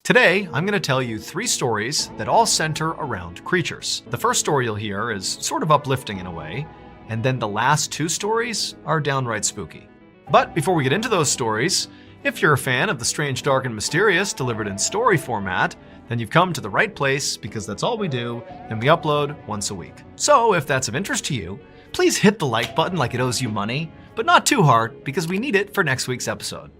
Today, I'm going to tell you 3 stories that all center around creatures. The first story you'll hear is sort of uplifting in a way, and then the last 2 stories are downright spooky. But before we get into those stories, if you're a fan of the strange, dark, and mysterious delivered in story format, then you've come to the right place because that's all we do, and we upload once a week. So if that's of interest to you, please hit the like button like it owes you money, but not too hard because we need it for next week's episode.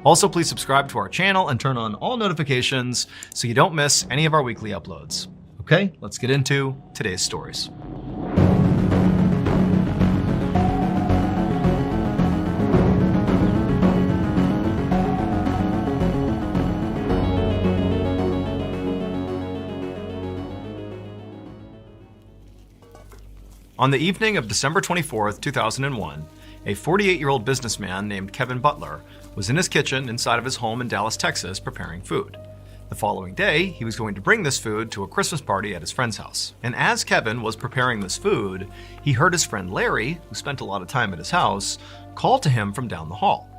Also, please subscribe to our channel and turn on all notifications so you don't miss any of our weekly uploads. Okay, let's get into today's stories. On the evening of December 24th, 2001, a 48-year-old businessman named Kevin Butler was in his kitchen inside of his home in Dallas, Texas, preparing food. The following day, he was going to bring this food to a Christmas party at his friend's house. And as Kevin was preparing this food, he heard his friend Larry, who spent a lot of time at his house, call to him from down the hall.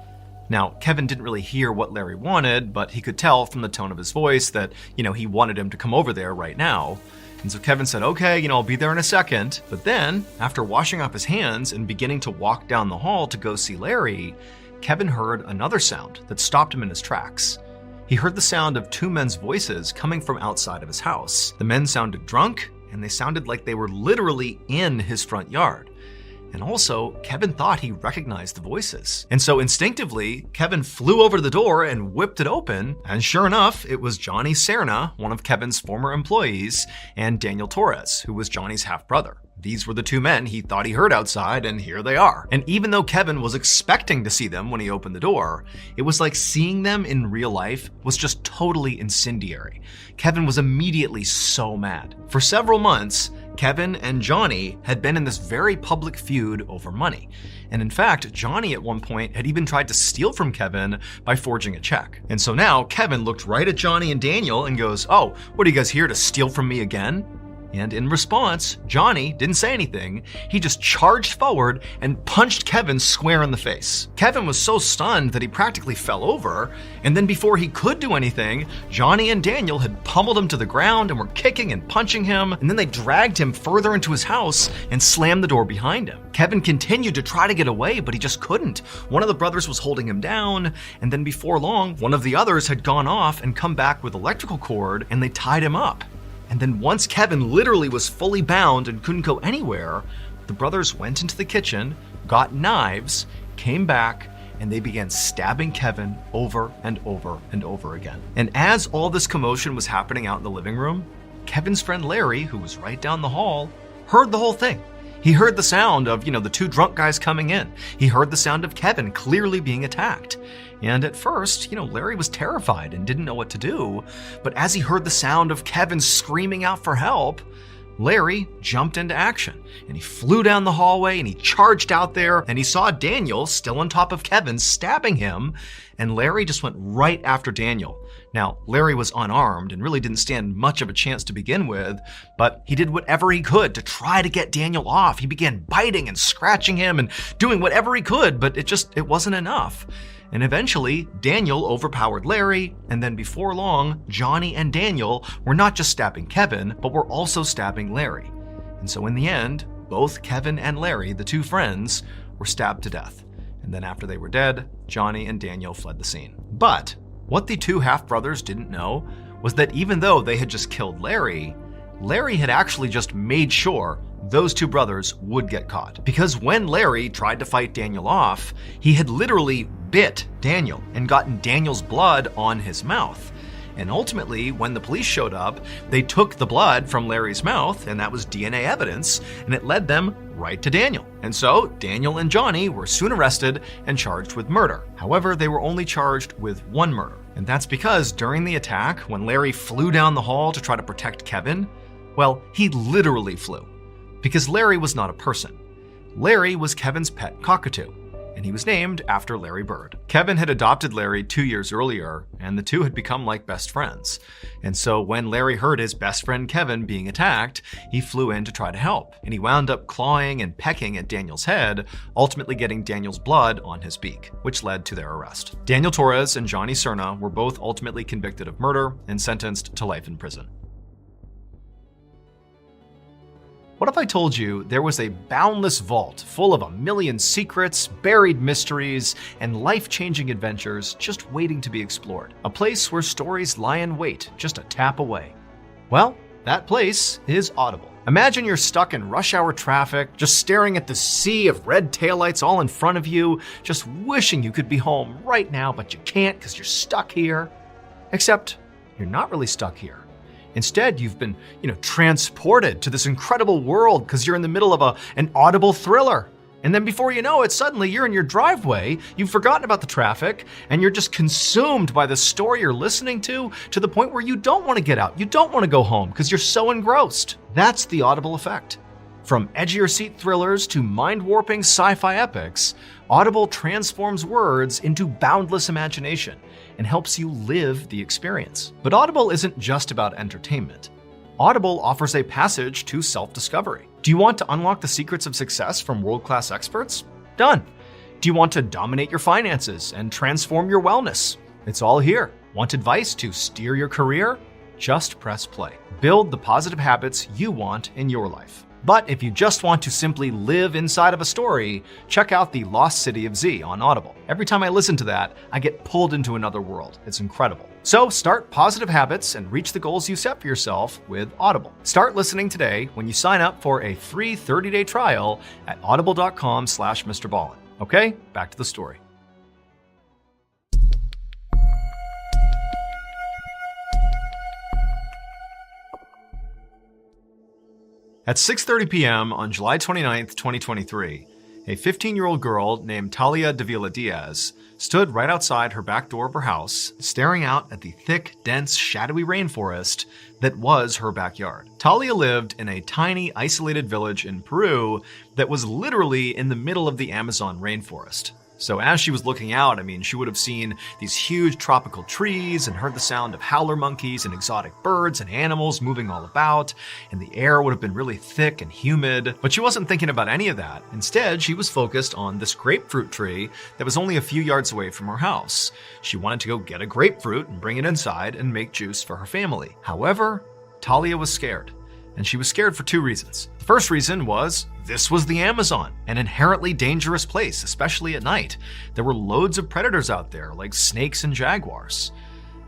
Now, Kevin didn't really hear what Larry wanted, but he could tell from the tone of his voice that, he wanted him to come over there right now. And so Kevin said, okay, I'll be there in a second. But then, after washing off his hands and beginning to walk down the hall to go see Larry, Kevin heard another sound that stopped him in his tracks. He heard the sound of 2 men's voices coming from outside of his house. The men sounded drunk, and they sounded like they were literally in his front yard. And also, Kevin thought he recognized the voices. And so instinctively, Kevin flew over to the door and whipped it open. And sure enough, it was Johnny Serna, one of Kevin's former employees, and Daniel Torres, who was Johnny's half-brother. These were the 2 men he thought he heard outside, and here they are. And even though Kevin was expecting to see them when he opened the door, it was like seeing them in real life was just totally incendiary. Kevin was immediately so mad. For several months, Kevin and Johnny had been in this very public feud over money. And in fact, Johnny at one point had even tried to steal from Kevin by forging a check. And so now Kevin looked right at Johnny and Daniel and goes, "Oh, what are you guys here to steal from me again?" And in response, Johnny didn't say anything. He just charged forward and punched Kevin square in the face. Kevin was so stunned that he practically fell over. And then before he could do anything, Johnny and Daniel had pummeled him to the ground and were kicking and punching him. And then they dragged him further into his house and slammed the door behind him. Kevin continued to try to get away, but he just couldn't. One of the brothers was holding him down. And then before long, one of the others had gone off and come back with electrical cord, and they tied him up. And then once Kevin literally was fully bound and couldn't go anywhere, the brothers went into the kitchen, got knives, came back, and they began stabbing Kevin over and over and over again. And as all this commotion was happening out in the living room, Kevin's friend Larry, who was right down the hall, heard the whole thing. He heard the sound of, the 2 drunk guys coming in. He heard the sound of Kevin clearly being attacked. And at first, Larry was terrified and didn't know what to do. But as he heard the sound of Kevin screaming out for help, Larry jumped into action, and he flew down the hallway and he charged out there, and he saw Daniel still on top of Kevin stabbing him, and Larry just went right after Daniel. Now, Larry was unarmed and really didn't stand much of a chance to begin with, but he did whatever he could to try to get Daniel off. He began biting and scratching him and doing whatever he could, but it wasn't enough. And eventually, Daniel overpowered Larry, and then before long, Johnny and Daniel were not just stabbing Kevin, but were also stabbing Larry. And so in the end, both Kevin and Larry, the 2 friends, were stabbed to death. And then after they were dead, Johnny and Daniel fled the scene. But what the 2 half-brothers didn't know was that even though they had just killed Larry, Larry had actually just made sure those 2 brothers would get caught. Because when Larry tried to fight Daniel off, he had literally bit Daniel and gotten Daniel's blood on his mouth. And ultimately, when the police showed up, they took the blood from Larry's mouth, and that was DNA evidence, and it led them right to Daniel. And so Daniel and Johnny were soon arrested and charged with murder. However, they were only charged with 1 murder. And that's because during the attack, when Larry flew down the hall to try to protect Kevin, well, he literally flew. Because Larry was not a person. Larry was Kevin's pet cockatoo. and he was named after Larry Bird. Kevin had adopted Larry 2 years earlier, and the two had become like best friends. And so when Larry heard his best friend Kevin being attacked, he flew in to try to help, and he wound up clawing and pecking at Daniel's head, ultimately getting Daniel's blood on his beak, which led to their arrest. Daniel Torres and Johnny Cerna were both ultimately convicted of murder and sentenced to life in prison. What if I told you there was a boundless vault full of a million secrets, buried mysteries, and life-changing adventures just waiting to be explored? A place where stories lie in wait just a tap away. Well, that place is Audible. Imagine you're stuck in rush hour traffic, just staring at the sea of red taillights all in front of you, just wishing you could be home right now, but you can't because you're stuck here. Except you're not really stuck here. Instead, you've been, transported to this incredible world because you're in the middle of an audible thriller. And then before you know it, suddenly you're in your driveway, you've forgotten about the traffic, and you're just consumed by the story you're listening to the point where you don't want to get out. You don't want to go home because you're so engrossed. That's the Audible effect. From edgier seat thrillers to mind-warping sci-fi epics, Audible transforms words into boundless imagination and helps you live the experience. But Audible isn't just about entertainment. Audible offers a passage to self-discovery. Do you want to unlock the secrets of success from world-class experts? Done. Do you want to dominate your finances and transform your wellness? It's all here. Want advice to steer your career? Just press play. Build the positive habits you want in your life. But if you just want to simply live inside of a story, check out The Lost City of Z on Audible. Every time I listen to that, I get pulled into another world. It's incredible. So start positive habits and reach the goals you set for yourself with Audible. Start listening today when you sign up for a free 30-day trial at audible.com/MrBallen. Okay, back to the story. At 6:30 p.m. on July 29, 2023, a 15-year-old girl named Talia Davila Diaz stood right outside her back door of her house, staring out at the thick, dense, shadowy rainforest that was her backyard. Talia lived in a tiny, isolated village in Peru that was literally in the middle of the Amazon rainforest. So as she was looking out, she would have seen these huge tropical trees and heard the sound of howler monkeys and exotic birds and animals moving all about, and the air would have been really thick and humid. But she wasn't thinking about any of that. Instead, she was focused on this grapefruit tree that was only a few yards away from her house. She wanted to go get a grapefruit and bring it inside and make juice for her family. However, Talia was scared. And she was scared for two reasons. The first reason was this was the Amazon, an inherently dangerous place, especially at night. There were loads of predators out there, like snakes and jaguars.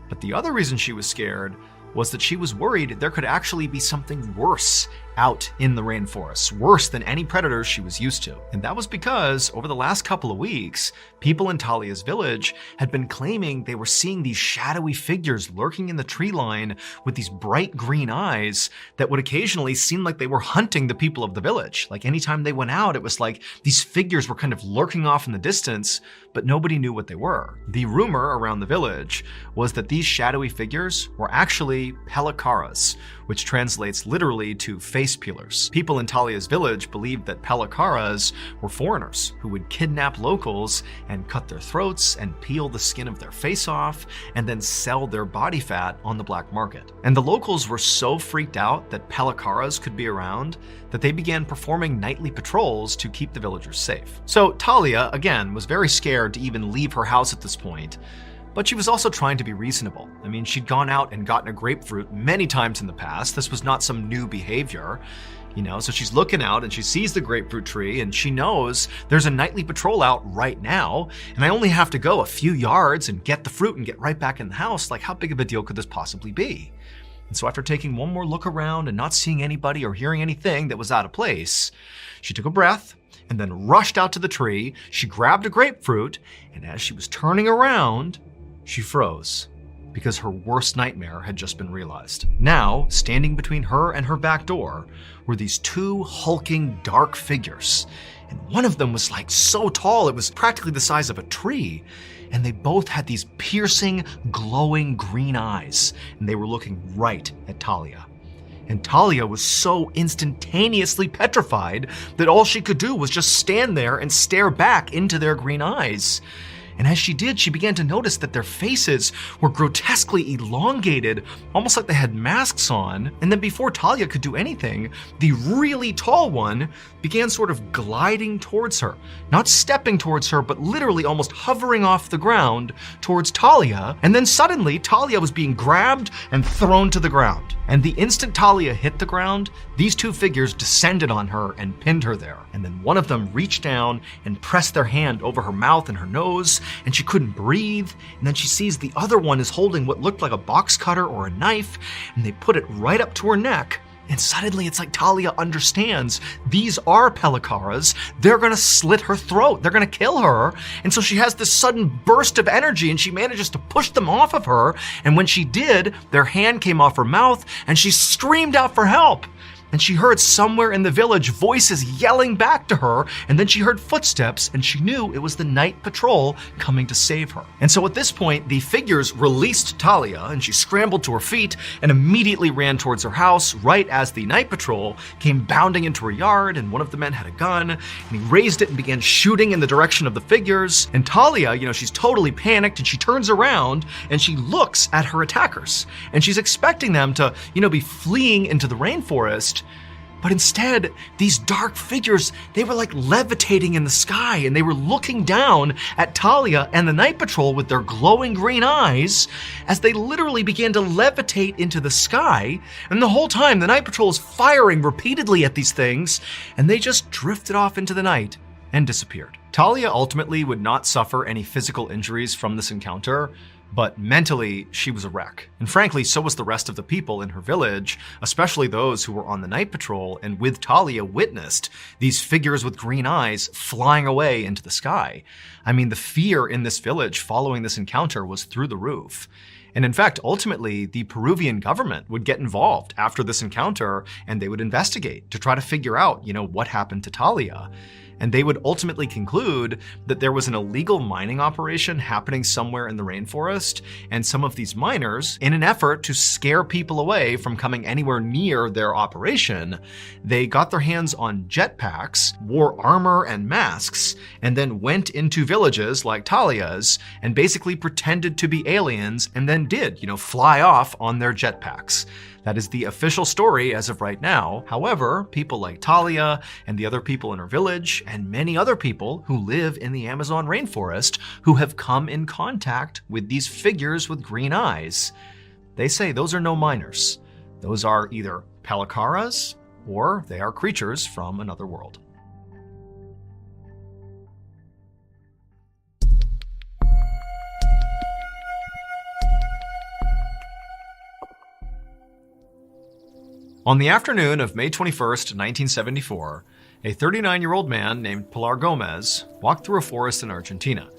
But the other reason she was scared was that she was worried there could actually be something worse out in the rainforest, worse than any predators she was used to. And that was because over the last couple of weeks, people in Talia's village had been claiming they were seeing these shadowy figures lurking in the tree line with these bright green eyes that would occasionally seem like they were hunting the people of the village. Like anytime they went out, it was like these figures were kind of lurking off in the distance, but nobody knew what they were. The rumor around the village was that these shadowy figures were actually pelikaras, which translates literally to face peelers. People in Talia's village believed that pelikaras were foreigners who would kidnap locals and cut their throats and peel the skin of their face off and then sell their body fat on the black market. And the locals were so freaked out that pelikaras could be around that they began performing nightly patrols to keep the villagers safe. So Talia, again, was very scared to even leave her house at this point. But she was also trying to be reasonable. She'd gone out and gotten a grapefruit many times in the past. This was not some new behavior, so she's looking out and she sees the grapefruit tree and she knows there's a nightly patrol out right now and I only have to go a few yards and get the fruit and get right back in the house. Like, how big of a deal could this possibly be? And so after taking one more look around and not seeing anybody or hearing anything that was out of place, she took a breath and then rushed out to the tree. She grabbed a grapefruit, and as she was turning around, she froze because her worst nightmare had just been realized. Now, standing between her and her back door were these two hulking dark figures. And one of them was like so tall, it was practically the size of a tree. And they both had these piercing, glowing green eyes. And they were looking right at Talia. And Talia was so instantaneously petrified that all she could do was just stand there and stare back into their green eyes. And as she did, she began to notice that their faces were grotesquely elongated, almost like they had masks on. And then before Talia could do anything, the really tall one began sort of gliding towards her. Not stepping towards her, but literally almost hovering off the ground towards Talia. And then suddenly, Talia was being grabbed and thrown to the ground. And the instant Talia hit the ground, these two figures descended on her and pinned her there. And then one of them reached down and pressed their hand over her mouth and her nose, and she couldn't breathe. And then she sees the other one is holding what looked like a box cutter or a knife, and they put it right up to her neck. And suddenly it's like Talia understands these are Pelikaras. They're gonna slit her throat. They're gonna kill her. And so she has this sudden burst of energy and she manages to push them off of her. And when she did, their hand came off her mouth and she screamed out for help. And she heard somewhere in the village voices yelling back to her, and then she heard footsteps, and she knew it was the night patrol coming to save her. And so at this point, the figures released Talia, and she scrambled to her feet and immediately ran towards her house right as the night patrol came bounding into her yard, and one of the men had a gun, and he raised it and began shooting in the direction of the figures. And Talia, she's totally panicked, and she turns around, and she looks at her attackers, and she's expecting them to, be fleeing into the rainforest. But instead, these dark figures, they were like levitating in the sky, and they were looking down at Talia and the night patrol with their glowing green eyes as they literally began to levitate into the sky. And the whole time, the night patrol is firing repeatedly at these things, and they just drifted off into the night and disappeared. Talia ultimately would not suffer any physical injuries from this encounter, but mentally, she was a wreck. And frankly, so was the rest of the people in her village, especially those who were on the night patrol and with Talia witnessed these figures with green eyes flying away into the sky. I mean, the fear in this village following this encounter was through the roof. And in fact, ultimately, the Peruvian government would get involved after this encounter and they would investigate to try to figure out, what happened to Talia. And they would ultimately conclude that there was an illegal mining operation happening somewhere in the rainforest, and some of these miners, in an effort to scare people away from coming anywhere near their operation, they got their hands on jetpacks, wore armor and masks, and then went into villages like Talia's and basically pretended to be aliens and then did, fly off on their jetpacks. That is the official story as of right now. However, people like Talia and the other people in her village and many other people who live in the Amazon rainforest who have come in contact with these figures with green eyes, they say those are no miners. Those are either Pelikaras or they are creatures from another world. On the afternoon of May 21st, 1974, a 39-year-old man named Pilar Gomez walked through a forest in Argentina.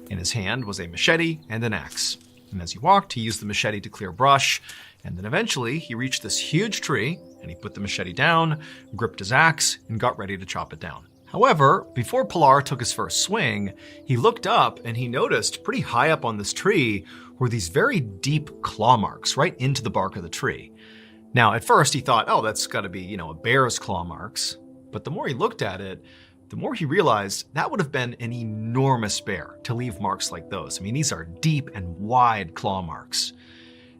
In his hand was a machete and an axe. And as he walked, he used the machete to clear brush, and then eventually he reached this huge tree, and he put the machete down, gripped his axe, and got ready to chop it down. However, before Pilar took his first swing, he looked up and he noticed pretty high up on this tree were these very deep claw marks right into the bark of the tree. Now, at first he thought, oh, that's gotta be, a bear's claw marks. But the more he looked at it, the more he realized that would have been an enormous bear to leave marks like those. I mean, these are deep and wide claw marks.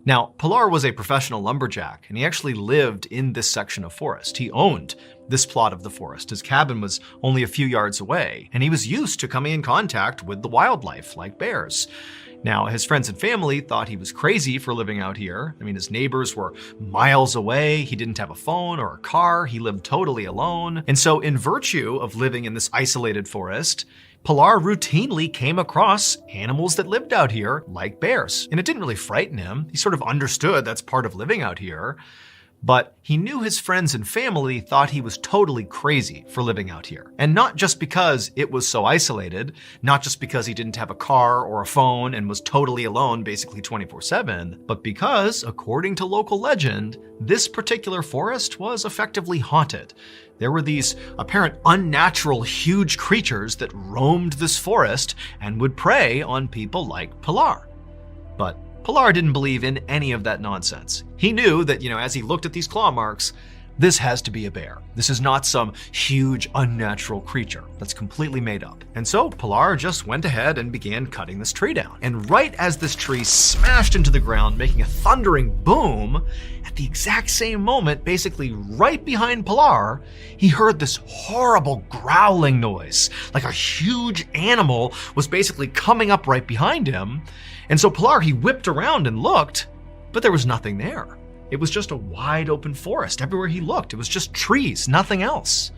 Now, Pilar was a professional lumberjack, and he actually lived in this section of forest. He owned this plot of the forest. His cabin was only a few yards away, and he was used to coming in contact with the wildlife, like bears. Now, his friends and family thought he was crazy for living out here. I mean, his neighbors were miles away. He didn't have a phone or a car. He lived totally alone. And so in virtue of living in this isolated forest, Pilar routinely came across animals that lived out here, like bears. And it didn't really frighten him. He sort of understood that's part of living out here. But he knew his friends and family thought he was totally crazy for living out here. And not just because it was so isolated, not just because he didn't have a car or a phone and was totally alone basically 24/7, but because, according to local legend, this particular forest was effectively haunted. There were these apparent unnatural huge creatures that roamed this forest and would prey on people like Pilar. But Pilar didn't believe in any of that nonsense. He knew that, as he looked at these claw marks, this has to be a bear. This is not some huge unnatural creature that's completely made up. And so Pilar just went ahead and began cutting this tree down. And right as this tree smashed into the ground, making a thundering boom, at the exact same moment, basically right behind Pilar, he heard this horrible growling noise, like a huge animal was basically coming up right behind him. And so Pilar, he whipped around and looked, but there was nothing there. It was just a wide open forest. Everywhere he looked, it was just trees, nothing else.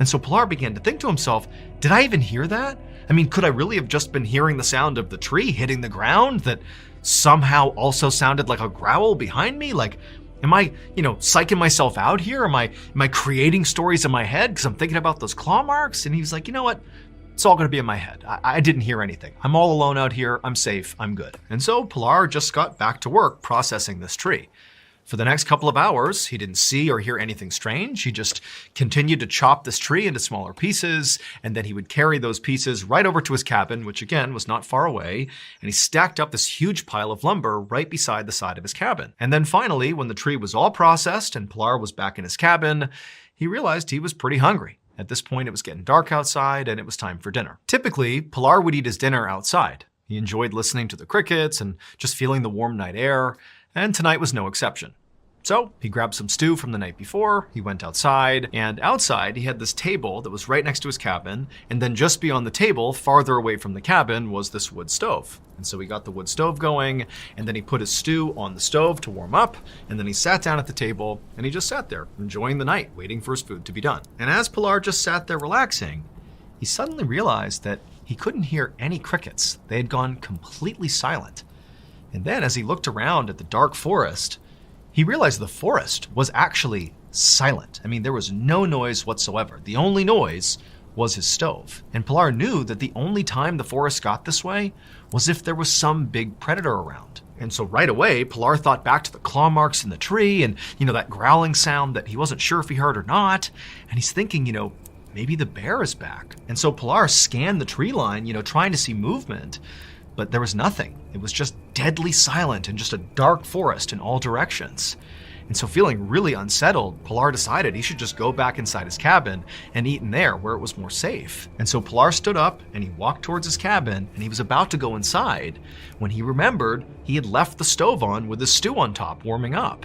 And so Pilar began to think to himself, did I even hear that? I mean, could I really have just been hearing the sound of the tree hitting the ground that somehow also sounded like a growl behind me? Like, am I, psyching myself out here? Am I creating stories in my head because I'm thinking about those claw marks? And he was like, you know what? It's all gonna be in my head. I didn't hear anything. I'm all alone out here. I'm safe. I'm good. And so Pilar just got back to work processing this tree. For the next couple of hours, he didn't see or hear anything strange. He just continued to chop this tree into smaller pieces, and then he would carry those pieces right over to his cabin, which again was not far away, and he stacked up this huge pile of lumber right beside the side of his cabin. And then finally, when the tree was all processed and Pilar was back in his cabin, he realized he was pretty hungry. At this point, it was getting dark outside and it was time for dinner. Typically, Pilar would eat his dinner outside. He enjoyed listening to the crickets and just feeling the warm night air, and tonight was no exception. So he grabbed some stew from the night before, he went outside, and outside he had this table that was right next to his cabin, and then just beyond the table, farther away from the cabin, was this wood stove. And so he got the wood stove going, and then he put his stew on the stove to warm up, and then he sat down at the table, and he just sat there, enjoying the night, waiting for his food to be done. And as Pilar just sat there relaxing, he suddenly realized that he couldn't hear any crickets. They had gone completely silent. And then as he looked around at the dark forest, he realized the forest was actually silent. I mean, there was no noise whatsoever. The only noise was his stove. And Pilar knew that the only time the forest got this way was if there was some big predator around. And so right away, Pilar thought back to the claw marks in the tree and, that growling sound that he wasn't sure if he heard or not. And he's thinking, maybe the bear is back. And so Pilar scanned the tree line, trying to see movement. But there was nothing. It was just deadly silent and just a dark forest in all directions. And so feeling really unsettled, Pilar decided he should just go back inside his cabin and eat in there where it was more safe. And so Pilar stood up and he walked towards his cabin and he was about to go inside when he remembered he had left the stove on with the stew on top warming up.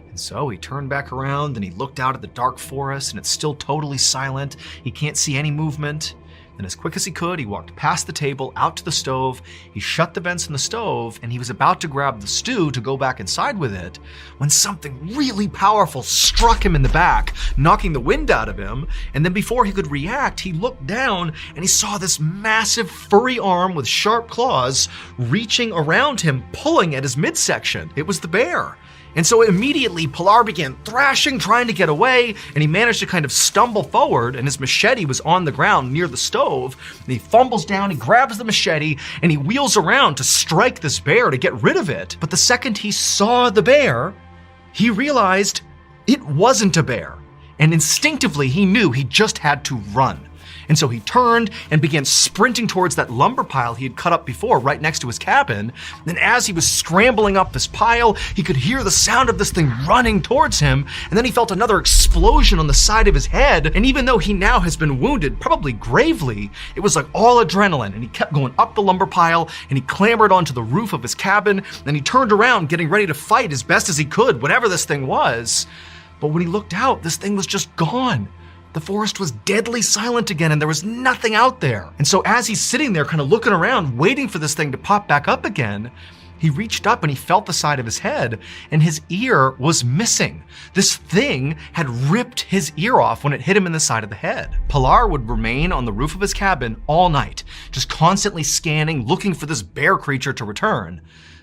And so he turned back around and he looked out at the dark forest and it's still totally silent. He can't see any movement. And as quick as he could, he walked past the table, out to the stove, he shut the vents in the stove, and he was about to grab the stew to go back inside with it, when something really powerful struck him in the back, knocking the wind out of him, and then before he could react, he looked down and he saw this massive furry arm with sharp claws reaching around him, pulling at his midsection. It was the bear. And so immediately Pilar began thrashing, trying to get away, and he managed to kind of stumble forward, and his machete was on the ground near the stove. And he fumbles down, he grabs the machete, and he wheels around to strike this bear to get rid of it. But the second he saw the bear, he realized it wasn't a bear. And instinctively he knew he just had to run. And so he turned and began sprinting towards that lumber pile he had cut up before right next to his cabin. And as he was scrambling up this pile, he could hear the sound of this thing running towards him. And then he felt another explosion on the side of his head. And even though he now has been wounded, probably gravely, it was like all adrenaline. And he kept going up the lumber pile and he clambered onto the roof of his cabin. And he turned around, getting ready to fight as best as he could, whatever this thing was. But when he looked out, this thing was just gone. The forest was deadly silent again and there was nothing out there. And so as he's sitting there kind of looking around, waiting for this thing to pop back up again, he reached up and he felt the side of his head and his ear was missing. This thing had ripped his ear off when it hit him in the side of the head. Pilar would remain on the roof of his cabin all night, just constantly scanning, looking for this bear creature to return.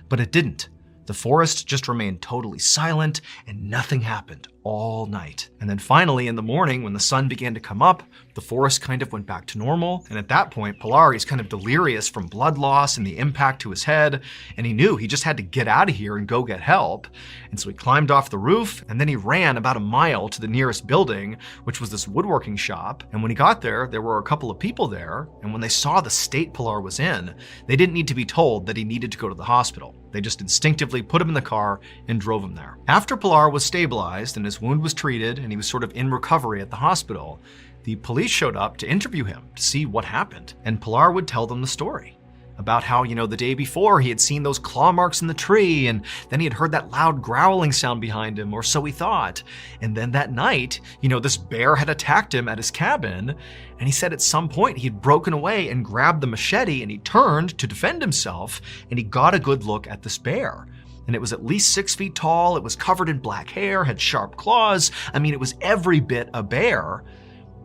But it didn't. The forest just remained totally silent and nothing happened all night. And then finally in the morning, when the sun began to come up, the forest kind of went back to normal. And at that point, Pilar is kind of delirious from blood loss and the impact to his head. And he knew he just had to get out of here and go get help. And so he climbed off the roof, and then he ran about a mile to the nearest building, which was this woodworking shop. And when he got there were a couple of people there. And when they saw the state Pilar was in, they didn't need to be told that he needed to go to the hospital. They just instinctively put him in the car and drove him there. After Pilar was stabilized and his wound was treated and he was sort of in recovery at the hospital, the police showed up to interview him to see what happened. And Pilar would tell them the story about how, the day before he had seen those claw marks in the tree, and then he had heard that loud growling sound behind him, or so he thought. And then that night, this bear had attacked him at his cabin, and he said at some point he had broken away and grabbed the machete, and he turned to defend himself, and he got a good look at this bear. And it was at least 6 feet tall, it was covered in black hair, had sharp claws. It was every bit a bear,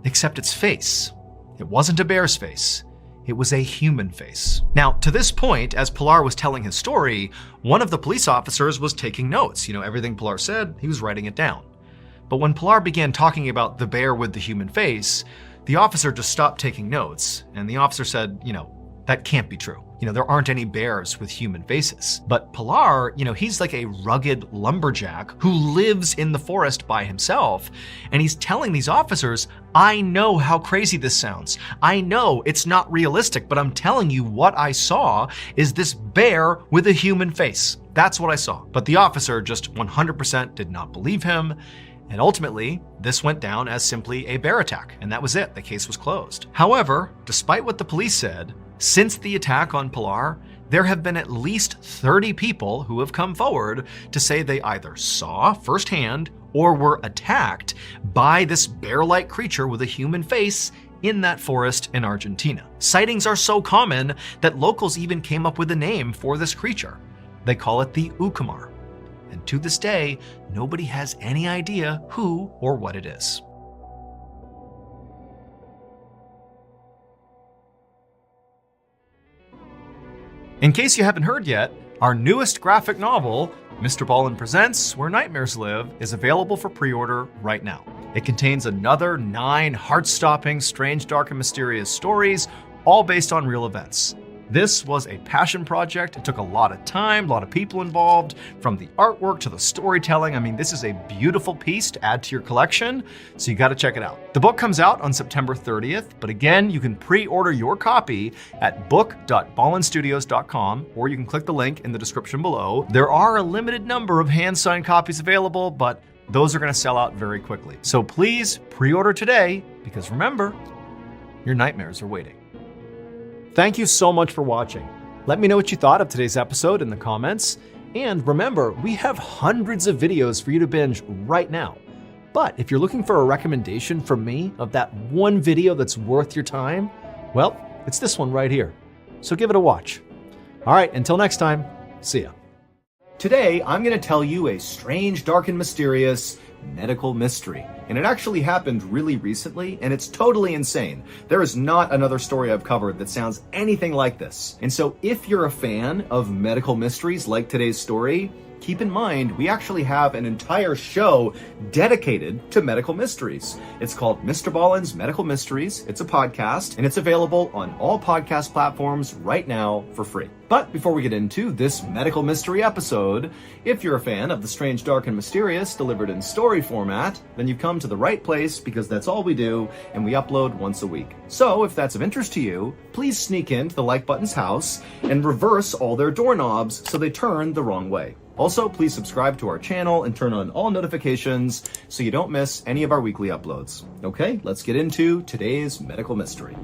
except its face. It wasn't a bear's face. It was a human face. Now, to this point, as Pilar was telling his story, one of the police officers was taking notes. Everything Pilar said, he was writing it down. But when Pilar began talking about the bear with the human face, the officer just stopped taking notes, and the officer said, that can't be true. There aren't any bears with human faces. But Pilar, he's like a rugged lumberjack who lives in the forest by himself. And he's telling these officers, I know how crazy this sounds. I know it's not realistic, but I'm telling you what I saw is this bear with a human face. That's what I saw. But the officer just 100% did not believe him. And ultimately, this went down as simply a bear attack, and that was it. The case was closed. However, despite what the police said, since the attack on Pilar, there have been at least 30 people who have come forward to say they either saw firsthand or were attacked by this bear-like creature with a human face in that forest in Argentina. Sightings are so common that locals even came up with a name for this creature. They call it the Ucumar. And to this day, nobody has any idea who or what it is. In case you haven't heard yet, our newest graphic novel, MrBallen's Presents Where Nightmares Live, is available for pre-order right now. It contains another 9 heart-stopping, strange, dark, and mysterious stories, all based on real events. This was a passion project. It took a lot of time, a lot of people involved, from the artwork to the storytelling. This is a beautiful piece to add to your collection, so you gotta check it out. The book comes out on September 30th, but again, you can pre-order your copy at book.ballenstudios.com, or you can click the link in the description below. There are a limited number of hand-signed copies available, but those are gonna sell out very quickly. So please pre-order today, because remember, your nightmares are waiting. Thank you so much for watching. Let me know what you thought of today's episode in the comments. And remember, we have hundreds of videos for you to binge right now. But if you're looking for a recommendation from me of that one video that's worth your time, well, it's this one right here. So give it a watch. All right, until next time, see ya. Today, I'm going to tell you a strange, dark, and mysterious medical mystery. And it actually happened really recently, and it's totally insane. There is not another story I've covered that sounds anything like this. And so if you're a fan of medical mysteries like today's story, keep in mind, we actually have an entire show dedicated to medical mysteries. It's called MrBallen's Medical Mysteries. It's a podcast, and it's available on all podcast platforms right now for free. But before we get into this medical mystery episode, if you're a fan of the strange, dark, and mysterious delivered in story format, then you've come to the right place, because that's all we do, and we upload once a week. So if that's of interest to you, please sneak into the like button's house and reverse all their doorknobs so they turn the wrong way. Also, please subscribe to our channel and turn on all notifications so you don't miss any of our weekly uploads. Okay, let's get into today's medical mystery.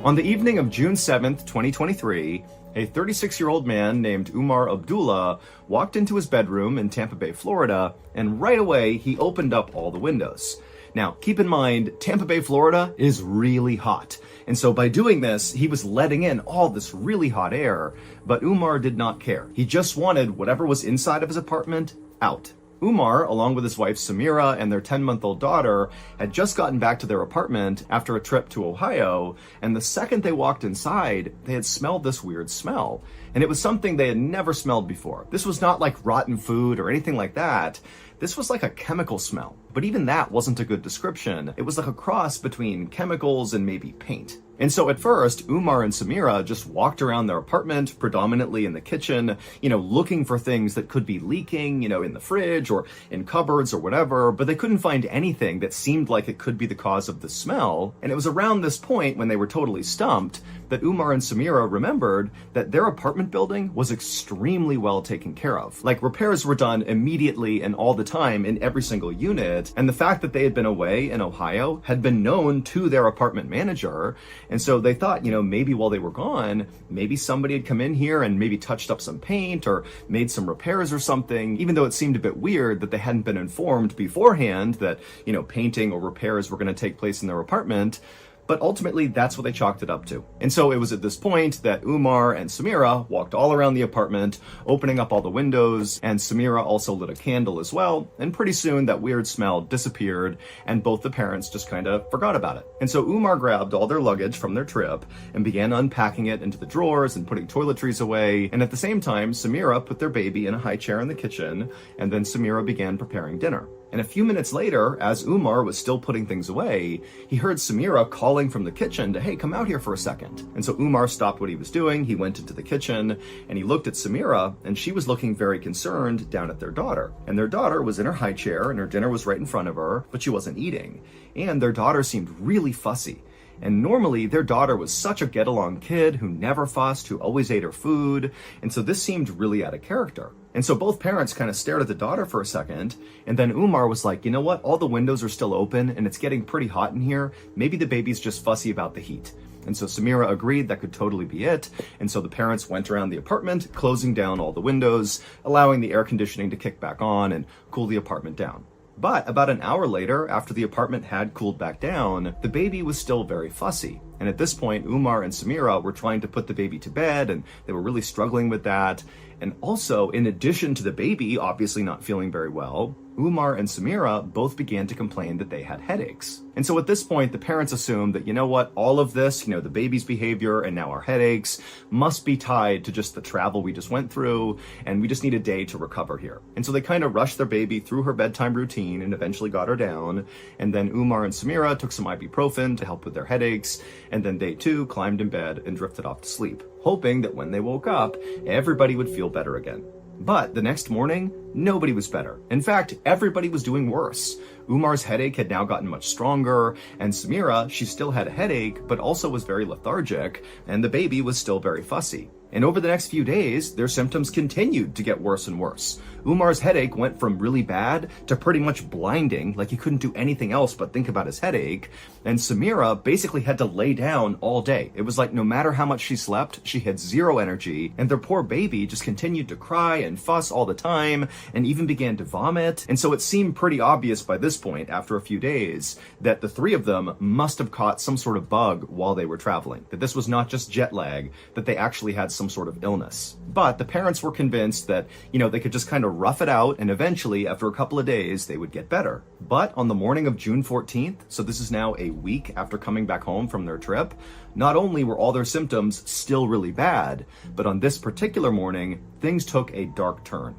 On the evening of June 7th, 2023, a 36-year-old man named Umar Abdullah walked into his bedroom in Tampa Bay, Florida, and right away he opened up all the windows. Now, keep in mind, Tampa Bay, Florida is really hot. And so by doing this, he was letting in all this really hot air, but Umar did not care. He just wanted whatever was inside of his apartment out. Umar, along with his wife Samira and their 10-month-old daughter, had just gotten back to their apartment after a trip to Ohio, and the second they walked inside, they had smelled this weird smell. And it was something they had never smelled before. This was not like rotten food or anything like that. This was like a chemical smell. But even that wasn't a good description. It was like a cross between chemicals and maybe paint. And so at first, Umar and Samira just walked around their apartment, predominantly in the kitchen, looking for things that could be leaking, in the fridge or in cupboards or whatever, but they couldn't find anything that seemed like it could be the cause of the smell. And it was around this point, when they were totally stumped, that Umar and Samira remembered that their apartment building was extremely well taken care of. Like, repairs were done immediately and all the time in every single unit, and the fact that they had been away in Ohio had been known to their apartment manager. And so they thought, maybe while they were gone, maybe somebody had come in here and maybe touched up some paint or made some repairs or something, even though it seemed a bit weird that they hadn't been informed beforehand that, painting or repairs were going to take place in their apartment. But ultimately, that's what they chalked it up to. And so it was at this point that Umar and Samira walked all around the apartment, opening up all the windows, and Samira also lit a candle as well, and pretty soon that weird smell disappeared, and both the parents just kind of forgot about it. And so Umar grabbed all their luggage from their trip and began unpacking it into the drawers and putting toiletries away, and at the same time, Samira put their baby in a high chair in the kitchen, and then Samira began preparing dinner. And a few minutes later, as Umar was still putting things away, he heard Samira calling from the kitchen to, "Hey, come out here for a second." And so Umar stopped what he was doing, he went into the kitchen, and he looked at Samira, and she was looking very concerned down at their daughter. And their daughter was in her high chair, and her dinner was right in front of her, but she wasn't eating. And their daughter seemed really fussy. And normally, their daughter was such a get-along kid who never fussed, who always ate her food, and so this seemed really out of character. And so both parents kind of stared at the daughter for a second, and then Umar was like, "You know what? All the windows are still open, and it's getting pretty hot in here. Maybe the baby's just fussy about the heat." And so Samira agreed that could totally be it, and so the parents went around the apartment, closing down all the windows, allowing the air conditioning to kick back on and cool the apartment down. But about an hour later, after the apartment had cooled back down, the baby was still very fussy. And at this point, Umar and Samira were trying to put the baby to bed, and they were really struggling with that. And also, in addition to the baby obviously not feeling very well, Umar and Samira both began to complain that they had headaches. And so at this point, the parents assumed that, all of this, the baby's behavior and now our headaches must be tied to just the travel we just went through, and we just need a day to recover here. And so they kind of rushed their baby through her bedtime routine and eventually got her down. And then Umar and Samira took some ibuprofen to help with their headaches, and then they too climbed in bed and drifted off to sleep, hoping that when they woke up, everybody would feel better again. But the next morning, nobody was better. In fact, everybody was doing worse. Umar's headache had now gotten much stronger, and Samira, she still had a headache, but also was very lethargic, and the baby was still very fussy. And over the next few days, their symptoms continued to get worse and worse. Umar's headache went from really bad to pretty much blinding, like he couldn't do anything else but think about his headache. And Samira basically had to lay down all day. It was like no matter how much she slept, she had zero energy, and their poor baby just continued to cry and fuss all the time, and even began to vomit. And so it seemed pretty obvious by this point, after a few days, that the three of them must have caught some sort of bug while they were traveling, that this was not just jet lag, that they actually had some sort of illness. But the parents were convinced that, they could just kind of rough it out, and eventually, after a couple of days, they would get better. But on the morning of June 14th, so this is now a week after coming back home from their trip, not only were all their symptoms still really bad, but on this particular morning, things took a dark turn.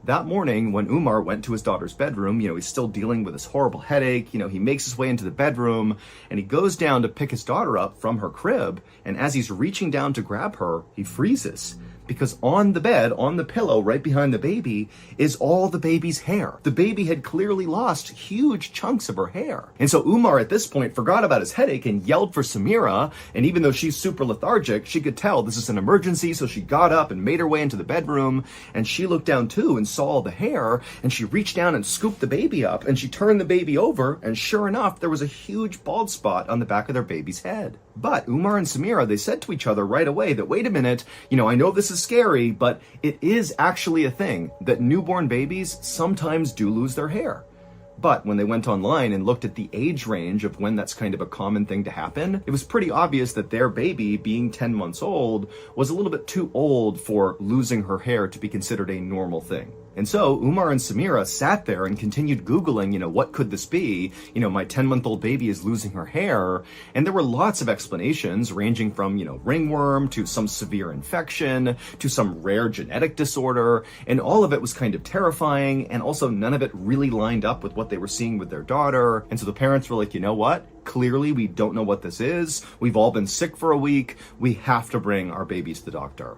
That morning, when Umar went to his daughter's bedroom, he's still dealing with this horrible headache, he makes his way into the bedroom, and he goes down to pick his daughter up from her crib, and as he's reaching down to grab her, he freezes. Because on the bed, on the pillow right behind the baby, is all the baby's hair. The baby had clearly lost huge chunks of her hair. And so Umar at this point forgot about his headache and yelled for Samira, and even though she's super lethargic, she could tell this is an emergency, so she got up and made her way into the bedroom, and she looked down too and saw all the hair, and she reached down and scooped the baby up, and she turned the baby over, and sure enough, there was a huge bald spot on the back of their baby's head. But Umar and Samira, they said to each other right away that, wait a minute, I know this is scary, but it is actually a thing that newborn babies sometimes do lose their hair. But when they went online and looked at the age range of when that's kind of a common thing to happen, it was pretty obvious that their baby, being 10 months old, was a little bit too old for losing her hair to be considered a normal thing. And so Umar and Samira sat there and continued Googling, what could this be? My 10-month-old baby is losing her hair. And there were lots of explanations ranging from, ringworm to some severe infection to some rare genetic disorder. And all of it was kind of terrifying. And also none of it really lined up with what they were seeing with their daughter. And so the parents were like, you know what? Clearly, we don't know what this is. We've all been sick for a week. We have to bring our baby to the doctor.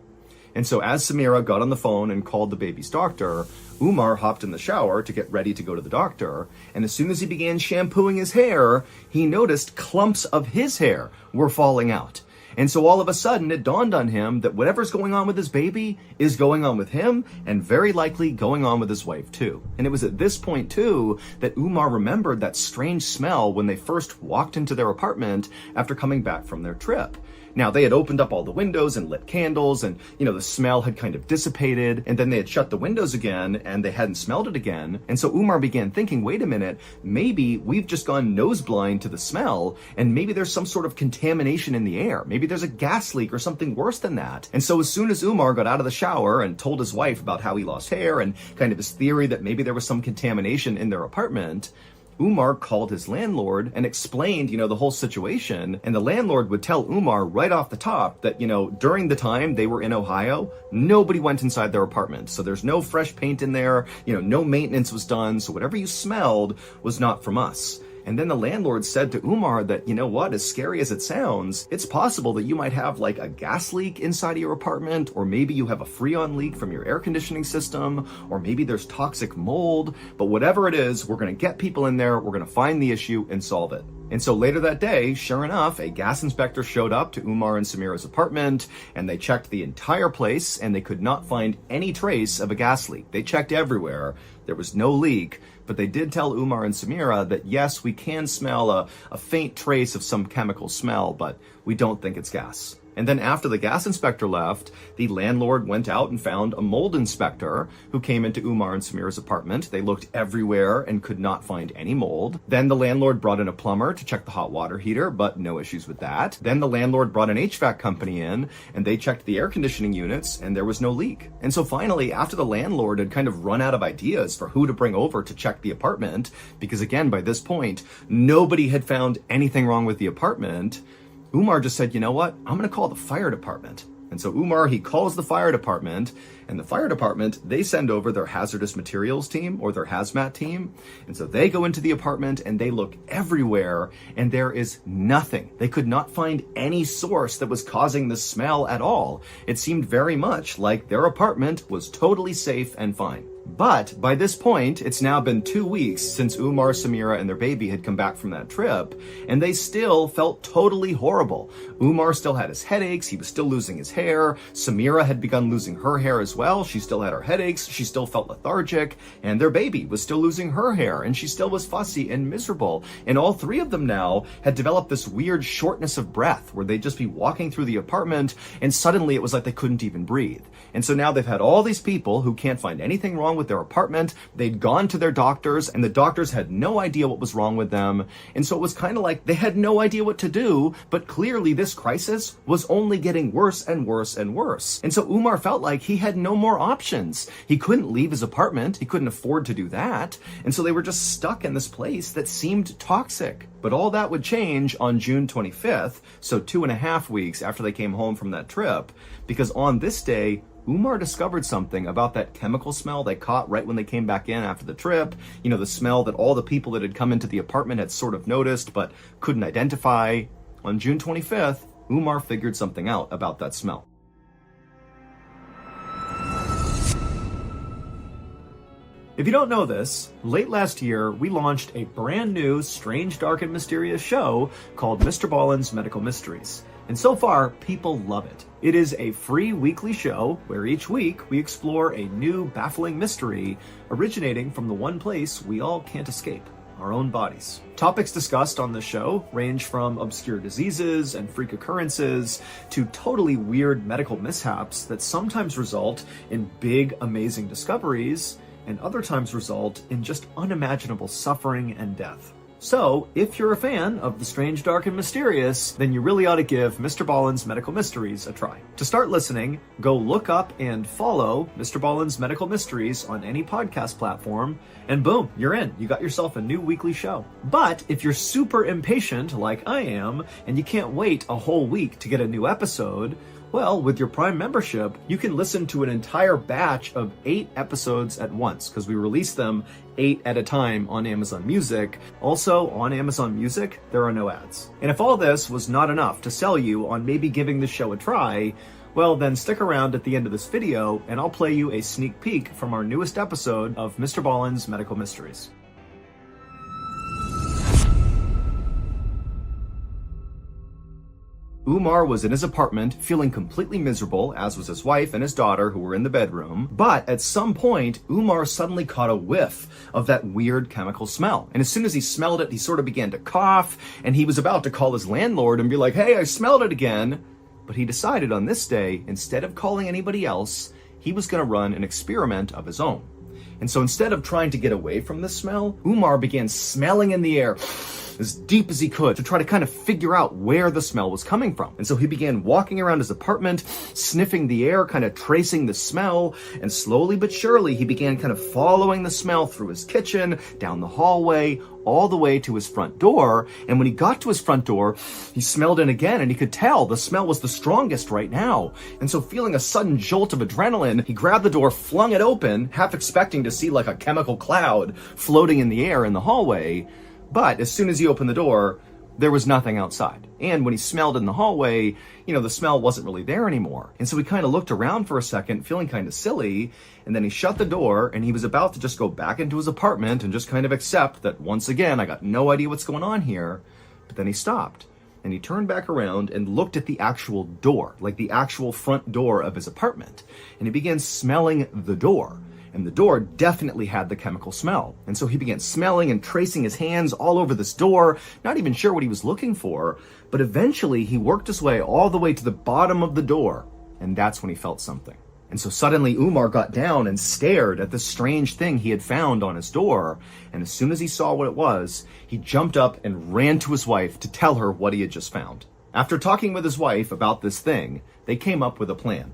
And so as Samira got on the phone and called the baby's doctor, Umar hopped in the shower to get ready to go to the doctor. And as soon as he began shampooing his hair, he noticed clumps of his hair were falling out. And so all of a sudden, it dawned on him that whatever's going on with his baby is going on with him and very likely going on with his wife too. And it was at this point too that Umar remembered that strange smell when they first walked into their apartment after coming back from their trip. Now, they had opened up all the windows and lit candles and, the smell had kind of dissipated, and then they had shut the windows again and they hadn't smelled it again. And so Umar began thinking, wait a minute, maybe we've just gone nose blind to the smell and maybe there's some sort of contamination in the air. Maybe there's a gas leak or something worse than that. And so as soon as Umar got out of the shower and told his wife about how he lost hair and kind of his theory that maybe there was some contamination in their apartment, Umar called his landlord and explained, the whole situation. And the landlord would tell Umar right off the top that, during the time they were in Ohio, nobody went inside their apartment. So there's no fresh paint in there, no maintenance was done. So whatever you smelled was not from us. And then the landlord said to Umar that, as scary as it sounds, it's possible that you might have like a gas leak inside of your apartment, or maybe you have a freon leak from your air conditioning system, or maybe there's toxic mold. But whatever it is, we're going to get people in there, we're going to find the issue and solve it. And so later that day, sure enough, a gas inspector showed up to Umar and Samira's apartment, and they checked the entire place, and they could not find any trace of a gas leak. They checked everywhere. There was no leak, but they did tell Umar and Samira that yes, we can smell a faint trace of some chemical smell, but we don't think it's gas. And then after the gas inspector left, the landlord went out and found a mold inspector who came into Umar and Samira's apartment. They looked everywhere and could not find any mold. Then the landlord brought in a plumber to check the hot water heater, but no issues with that. Then the landlord brought an HVAC company in and they checked the air conditioning units and there was no leak. And so finally, after the landlord had kind of run out of ideas for who to bring over to check the apartment, because again, by this point, nobody had found anything wrong with the apartment, Umar just said, you know what? I'm going to call the fire department. And so Umar, he calls the fire department, and the fire department, they send over their hazardous materials team or their hazmat team. And so they go into the apartment and they look everywhere and there is nothing. They could not find any source that was causing the smell at all. It seemed very much like their apartment was totally safe and fine. But by this point, it's now been 2 weeks since Umar, Samira, and their baby had come back from that trip, and they still felt totally horrible. Umar still had his headaches, he was still losing his hair, Samira had begun losing her hair as well, she still had her headaches, she still felt lethargic, and their baby was still losing her hair, and she still was fussy and miserable. And all three of them now had developed this weird shortness of breath, where they'd just be walking through the apartment, and suddenly it was like they couldn't even breathe. And so now they've had all these people who can't find anything wrong with their apartment. They'd gone to their doctors and the doctors had no idea what was wrong with them. And so it was kind of like they had no idea what to do, but clearly this crisis was only getting worse and worse and worse. And so Umar felt like he had no more options. He couldn't leave his apartment. He couldn't afford to do that. And so they were just stuck in this place that seemed toxic. But all that would change on June 25th, so 2.5 weeks after they came home from that trip, because on this day, Umar discovered something about that chemical smell they caught right when they came back in after the trip. You know, the smell that all the people that had come into the apartment had sort of noticed but couldn't identify. On June 25th, Umar figured something out about that smell. If you don't know this, late last year, we launched a brand new, strange, dark, and mysterious show called MrBallen's Medical Mysteries. And so far, people love it. It is a free weekly show where each week we explore a new baffling mystery originating from the one place we all can't escape, our own bodies. Topics discussed on the show range from obscure diseases and freak occurrences to totally weird medical mishaps that sometimes result in big, amazing discoveries and other times result in just unimaginable suffering and death. So, if you're a fan of the strange, dark, and mysterious, then you really ought to give MrBallen's Medical Mysteries a try. To start listening, go look up and follow MrBallen's Medical Mysteries on any podcast platform, and boom, you're in. You got yourself a new weekly show. But if you're super impatient, like I am, and you can't wait a whole week to get a new episode, well, with your Prime membership, you can listen to an entire batch of 8 episodes at once, because we release them 8 at a time on Amazon Music. Also, on Amazon Music, there are no ads. And if all this was not enough to sell you on maybe giving the show a try, well, then stick around at the end of this video, and I'll play you a sneak peek from our newest episode of MrBallen's Medical Mysteries. Umar was in his apartment, feeling completely miserable, as was his wife and his daughter, who were in the bedroom. But at some point, Umar suddenly caught a whiff of that weird chemical smell. And as soon as he smelled it, he sort of began to cough, and he was about to call his landlord and be like, "Hey, I smelled it again." But he decided on this day, instead of calling anybody else, he was going to run an experiment of his own. And so instead of trying to get away from the smell, Umar began smelling in the air as deep as he could to try to kind of figure out where the smell was coming from. And so he began walking around his apartment, sniffing the air, kind of tracing the smell, and slowly but surely he began kind of following the smell through his kitchen, down the hallway, all the way to his front door. And when he got to his front door, he smelled in again, and he could tell the smell was the strongest right now. And so feeling a sudden jolt of adrenaline, he grabbed the door, flung it open, half expecting to see like a chemical cloud floating in the air in the hallway. But as soon as he opened the door, there was nothing outside. And when he smelled in the hallway, the smell wasn't really there anymore. And so he kind of looked around for a second, feeling kind of silly, and then he shut the door, and he was about to just go back into his apartment and just kind of accept that, once again, I got no idea what's going on here. But then he stopped, and he turned back around and looked at the actual door, like the actual front door of his apartment. And he began smelling the door. And the door definitely had the chemical smell. And so he began smelling and tracing his hands all over this door, not even sure what he was looking for. But eventually he worked his way all the way to the bottom of the door. And that's when he felt something. And so suddenly Umar got down and stared at the strange thing he had found on his door. And as soon as he saw what it was, he jumped up and ran to his wife to tell her what he had just found. After talking with his wife about this thing, they came up with a plan.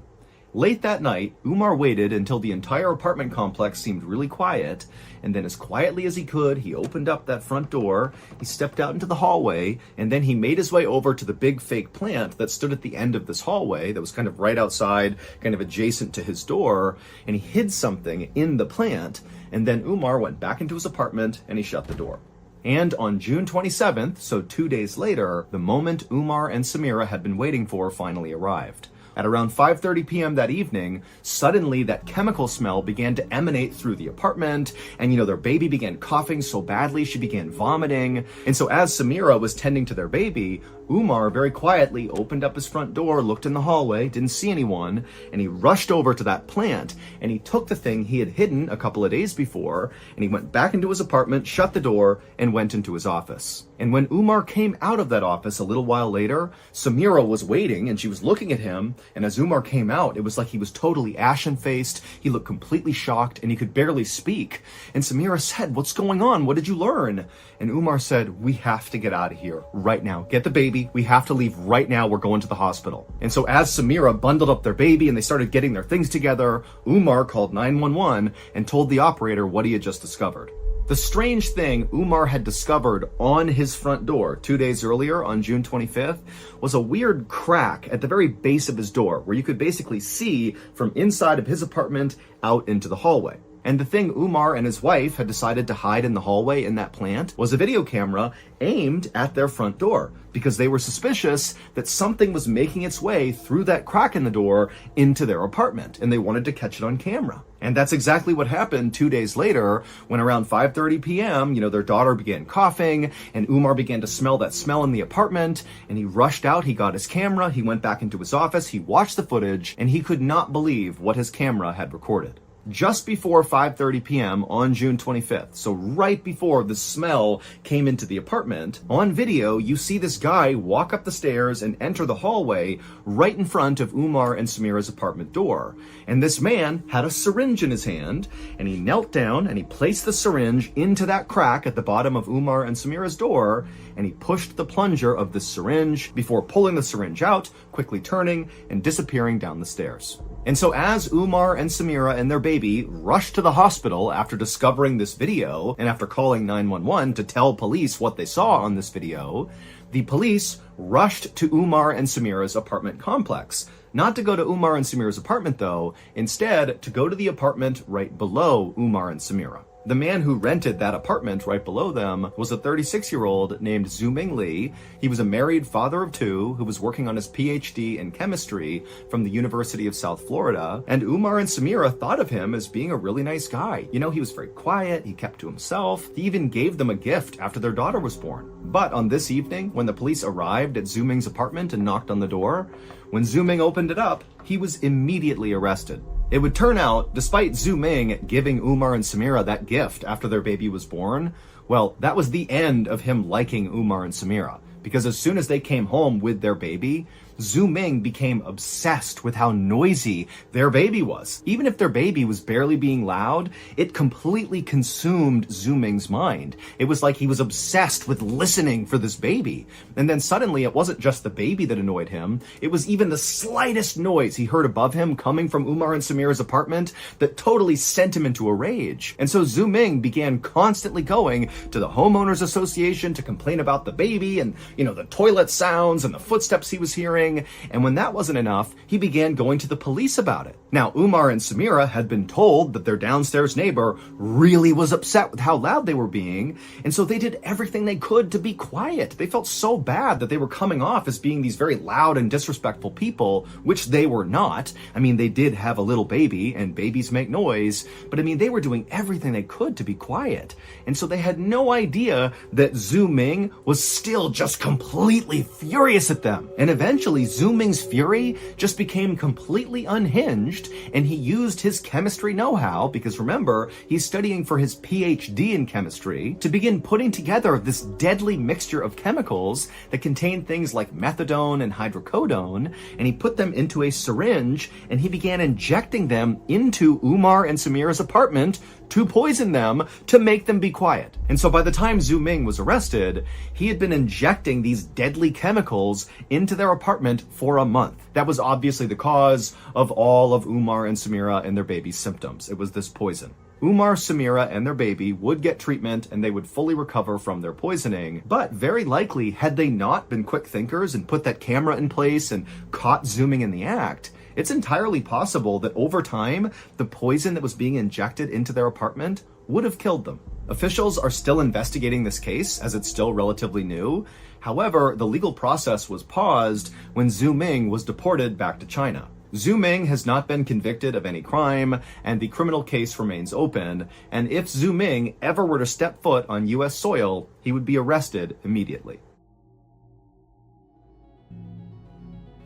Late that night, Umar waited until the entire apartment complex seemed really quiet, and then as quietly as he could, he opened up that front door, he stepped out into the hallway, and then he made his way over to the big fake plant that stood at the end of this hallway that was kind of right outside, kind of adjacent to his door, and he hid something in the plant, and then Umar went back into his apartment and he shut the door. And on June 27th, so 2 days later, the moment Umar and Samira had been waiting for finally arrived. At around 5:30 p.m. that evening, suddenly that chemical smell began to emanate through the apartment, and their baby began coughing so badly she began vomiting. And so as Samira was tending to their baby, Umar very quietly opened up his front door, looked in the hallway, didn't see anyone, and he rushed over to that plant, and he took the thing he had hidden a couple of days before, and he went back into his apartment, shut the door, and went into his office. And when Umar came out of that office a little while later, Samira was waiting, and she was looking at him, and as Umar came out, it was like he was totally ashen-faced, he looked completely shocked, and he could barely speak. And Samira said, "What's going on? What did you learn?" And Umar said, "We have to get out of here right now. Get the baby. We have to leave right now. We're going to the hospital." And so as Samira bundled up their baby and they started getting their things together, Umar called 911 and told the operator what he had just discovered. The strange thing Umar had discovered on his front door 2 days earlier on June 25th was a weird crack at the very base of his door where you could basically see from inside of his apartment out into the hallway. And the thing Umar and his wife had decided to hide in the hallway in that plant was a video camera aimed at their front door because they were suspicious that something was making its way through that crack in the door into their apartment, and they wanted to catch it on camera. And that's exactly what happened 2 days later when around 5:30 p.m., their daughter began coughing and Umar began to smell that smell in the apartment, and he rushed out, he got his camera, he went back into his office, he watched the footage, and he could not believe what his camera had recorded. just before 5:30 p.m. on June 25th, so right before the smell came into the apartment, on video you see this guy walk up the stairs and enter the hallway right in front of Umar and Samira's apartment door. And this man had a syringe in his hand, and he knelt down and he placed the syringe into that crack at the bottom of Umar and Samira's door, and he pushed the plunger of the syringe before pulling the syringe out, quickly turning and disappearing down the stairs. And so as Umar and Samira and their baby rushed to the hospital after discovering this video and after calling 911 to tell police what they saw on this video, the police rushed to Umar and Samira's apartment complex. Not to go to Umar and Samira's apartment though, instead to go to the apartment right below Umar and Samira. The man who rented that apartment right below them was a 36-year-old named Zuming Lee. He was a married father of two who was working on his PhD in chemistry from the University of South Florida. And Umar and Samira thought of him as being a really nice guy. You know, he was very quiet, he kept to himself. He even gave them a gift after their daughter was born. But on this evening, when the police arrived at Zuming's apartment and knocked on the door, when Zuming opened it up, he was immediately arrested. It would turn out, despite Zuming giving Umar and Samira that gift after their baby was born, well, that was the end of him liking Umar and Samira. Because as soon as they came home with their baby, Zuming became obsessed with how noisy their baby was. Even if their baby was barely being loud, it completely consumed Zuming's mind. It was like he was obsessed with listening for this baby. And then suddenly it wasn't just the baby that annoyed him, it was even the slightest noise he heard above him coming from Umar and Samira's apartment that totally sent him into a rage. And so Zuming began constantly going to the homeowners association to complain about the baby and, the toilet sounds and the footsteps he was hearing. And when that wasn't enough, he began going to the police about it. Now, Umar and Samira had been told that their downstairs neighbor really was upset with how loud they were being, and so they did everything they could to be quiet. They felt so bad that they were coming off as being these very loud and disrespectful people, which they were not. I mean, they did have a little baby, and babies make noise, but I mean, they were doing everything they could to be quiet. And so they had no idea that Zuming was still just completely furious at them. And eventually, Zuming's fury just became completely unhinged, and he used his chemistry know-how, because remember, he's studying for his PhD in chemistry, to begin putting together this deadly mixture of chemicals that contain things like methadone and hydrocodone, and he put them into a syringe, and he began injecting them into Umar and Samira's apartment to poison them to make them be quiet. And so by the time Zuming was arrested, he had been injecting these deadly chemicals into their apartment for a month. That was obviously the cause of all of Umar and Samira and their baby's symptoms. It was this poison. Umar, Samira, and their baby would get treatment and they would fully recover from their poisoning, but very likely, had they not been quick thinkers and put that camera in place and caught Zuming in the act, it's entirely possible that over time, the poison that was being injected into their apartment would have killed them. Officials are still investigating this case as it's still relatively new. However, the legal process was paused when Zuming was deported back to China. Zuming has not been convicted of any crime, and the criminal case remains open, and if Zuming ever were to step foot on US soil, he would be arrested immediately.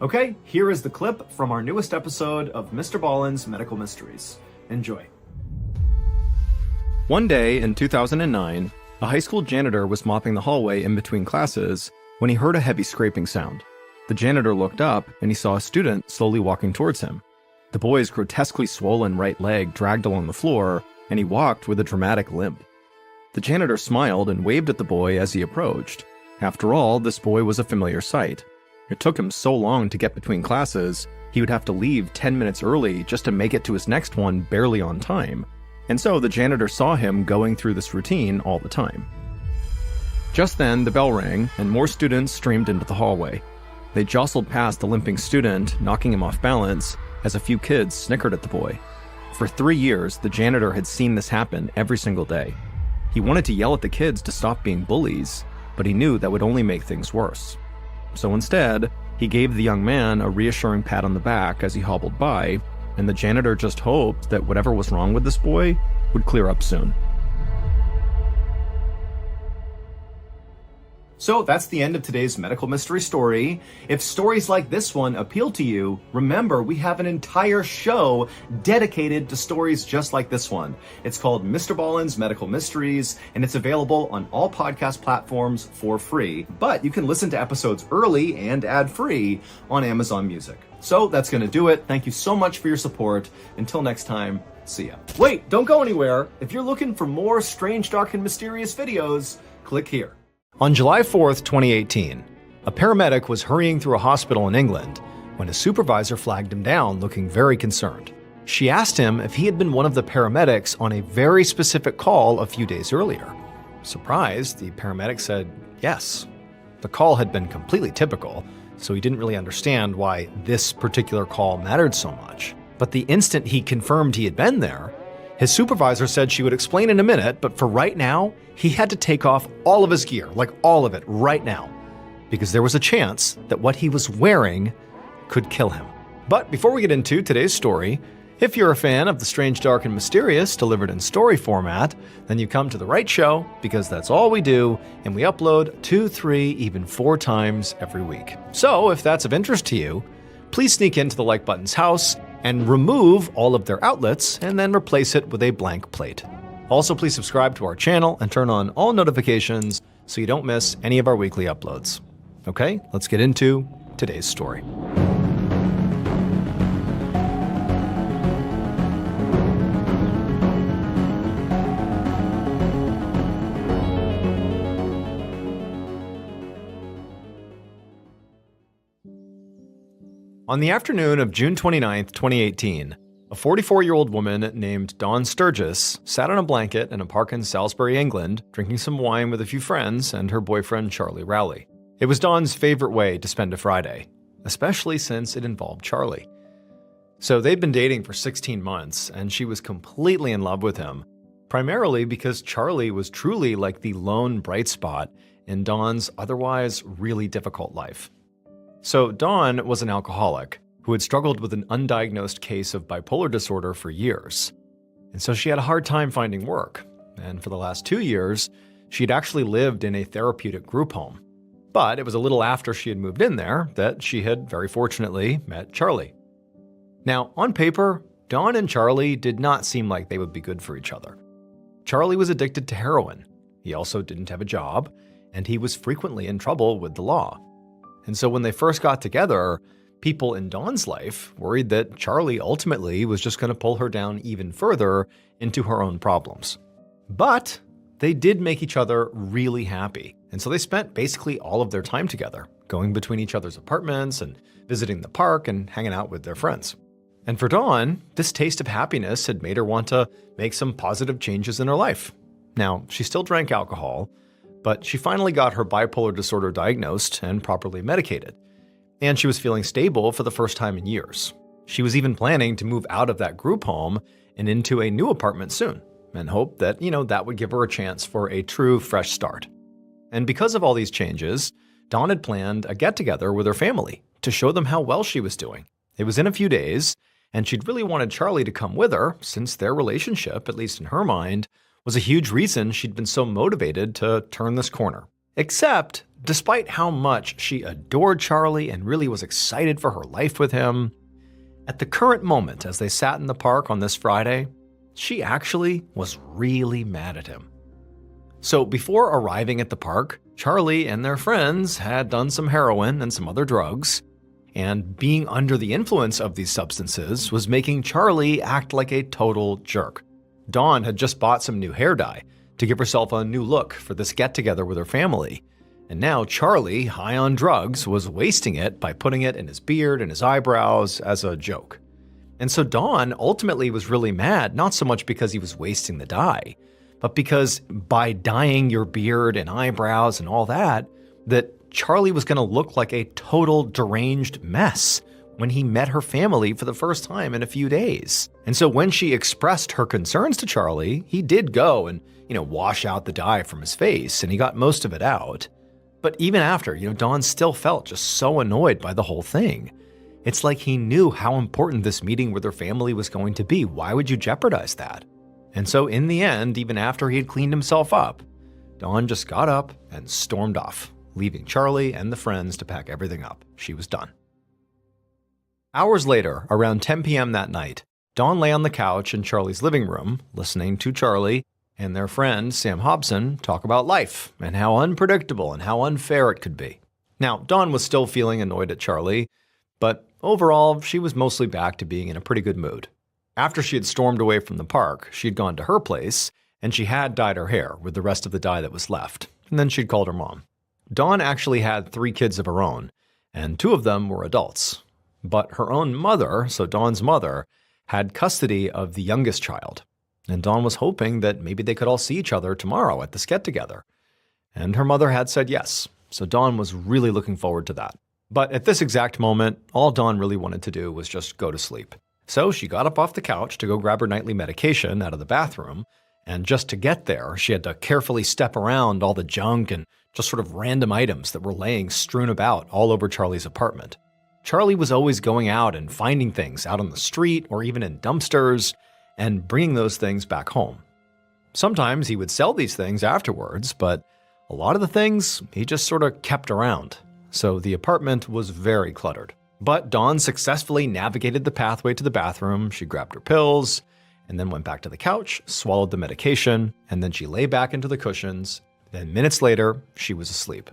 Okay, here is the clip from our newest episode of MrBallen's Medical Mysteries. Enjoy. One day in 2009, a high school janitor was mopping the hallway in between classes when he heard a heavy scraping sound. The janitor looked up and he saw a student slowly walking towards him. The boy's grotesquely swollen right leg dragged along the floor, and he walked with a dramatic limp. The janitor smiled and waved at the boy as he approached. After all, this boy was a familiar sight. It took him so long to get between classes, he would have to leave 10 minutes early just to make it to his next one barely on time. And so the janitor saw him going through this routine all the time. Just then, the bell rang, and more students streamed into the hallway. They jostled past the limping student, knocking him off balance, as a few kids snickered at the boy. For 3 years, the janitor had seen this happen every single day. He wanted to yell at the kids to stop being bullies, but he knew that would only make things worse. So instead, he gave the young man a reassuring pat on the back as he hobbled by, and the janitor just hoped that whatever was wrong with this boy would clear up soon. So that's the end of today's medical mystery story. If stories like this one appeal to you, remember we have an entire show dedicated to stories just like this one. It's called MrBallen's Medical Mysteries, and it's available on all podcast platforms for free. But you can listen to episodes early and ad-free on Amazon Music. So that's going to do it. Thank you so much for your support. Until next time, see ya. Wait, don't go anywhere. If you're looking for more strange, dark, and mysterious videos, click here. On July 4th, 2018, a paramedic was hurrying through a hospital in England when a supervisor flagged him down looking very concerned. She asked him if he had been one of the paramedics on a very specific call a few days earlier. Surprised, the paramedic said yes. The call had been completely typical, so he didn't really understand why this particular call mattered so much. But the instant he confirmed he had been there, his supervisor said she would explain in a minute, but for right now, he had to take off all of his gear, like all of it, right now, because there was a chance that what he was wearing could kill him. But before we get into today's story, if you're a fan of the strange, dark, and mysterious delivered in story format, then you come to the right show, because that's all we do, and we upload 2, 3, even 4 times every week. So if that's of interest to you, please sneak into the like button's house and remove all of their outlets and then replace it with a blank plate. Also, please subscribe to our channel and turn on all notifications so you don't miss any of our weekly uploads. Okay, let's get into today's story. On the afternoon of June 29th, 2018, a 44-year-old woman named Dawn Sturgis sat on a blanket in a park in Salisbury, England, drinking some wine with a few friends and her boyfriend Charlie Rowley. It was Dawn's favorite way to spend a Friday, especially since it involved Charlie. So they'd been dating for 16 months, and she was completely in love with him, primarily because Charlie was truly like the lone bright spot in Dawn's otherwise really difficult life. So Dawn was an alcoholic who had struggled with an undiagnosed case of bipolar disorder for years. And so she had a hard time finding work. And for the last 2 years, she'd actually lived in a therapeutic group home. But it was a little after she had moved in there that she had very fortunately met Charlie. Now, on paper, Dawn and Charlie did not seem like they would be good for each other. Charlie was addicted to heroin. He also didn't have a job, and he was frequently in trouble with the law. And so when they first got together, people in Dawn's life worried that Charlie ultimately was just going to pull her down even further into her own problems. But they did make each other really happy. And so they spent basically all of their time together, going between each other's apartments and visiting the park and hanging out with their friends. And for Dawn, this taste of happiness had made her want to make some positive changes in her life. Now, she still drank alcohol, but she finally got her bipolar disorder diagnosed and properly medicated. And she was feeling stable for the first time in years. She was even planning to move out of that group home and into a new apartment soon, and hoped that, that would give her a chance for a true fresh start. And because of all these changes, Dawn had planned a get-together with her family to show them how well she was doing. It was in a few days, and she'd really wanted Charlie to come with her, since their relationship, at least in her mind, was a huge reason she'd been so motivated to turn this corner. Except, despite how much she adored Charlie and really was excited for her life with him, at the current moment as they sat in the park on this Friday, she actually was really mad at him. So before arriving at the park, Charlie and their friends had done some heroin and some other drugs, and being under the influence of these substances was making Charlie act like a total jerk. Dawn had just bought some new hair dye to give herself a new look for this get-together with her family. And now Charlie, high on drugs, was wasting it by putting it in his beard and his eyebrows as a joke. And so Dawn ultimately was really mad, not so much because he was wasting the dye, but because by dyeing your beard and eyebrows and all that Charlie was going to look like a total deranged mess when he met her family for the first time in a few days. And so when she expressed her concerns to Charlie, he did go and, wash out the dye from his face, and he got most of it out. But even after, Dawn still felt just so annoyed by the whole thing. It's like he knew how important this meeting with her family was going to be. Why would you jeopardize that? And so in the end, even after he had cleaned himself up, Dawn just got up and stormed off, leaving Charlie and the friends to pack everything up. She was done. Hours later, around 10 p.m. that night, Dawn lay on the couch in Charlie's living room, listening to Charlie and their friend Sam Hobson talk about life and how unpredictable and how unfair it could be. Now, Dawn was still feeling annoyed at Charlie, but overall, she was mostly back to being in a pretty good mood. After she had stormed away from the park, she had gone to her place, and she had dyed her hair with the rest of the dye that was left, and then she'd called her mom. Dawn actually had 3 kids of her own, and 2 of them were adults. But her own mother, so Dawn's mother, had custody of the youngest child, and Dawn was hoping that maybe they could all see each other tomorrow at this get-together. And her mother had said yes, so Dawn was really looking forward to that. But at this exact moment, all Dawn really wanted to do was just go to sleep. So she got up off the couch to go grab her nightly medication out of the bathroom, and just to get there, she had to carefully step around all the junk and just sort of random items that were laying strewn about all over Charlie's apartment. Charlie was always going out and finding things out on the street or even in dumpsters and bringing those things back home. Sometimes he would sell these things afterwards, but a lot of the things he just sort of kept around. So the apartment was very cluttered. But Dawn successfully navigated the pathway to the bathroom. She grabbed her pills and then went back to the couch, swallowed the medication, and then she lay back into the cushions. Then minutes later, she was asleep.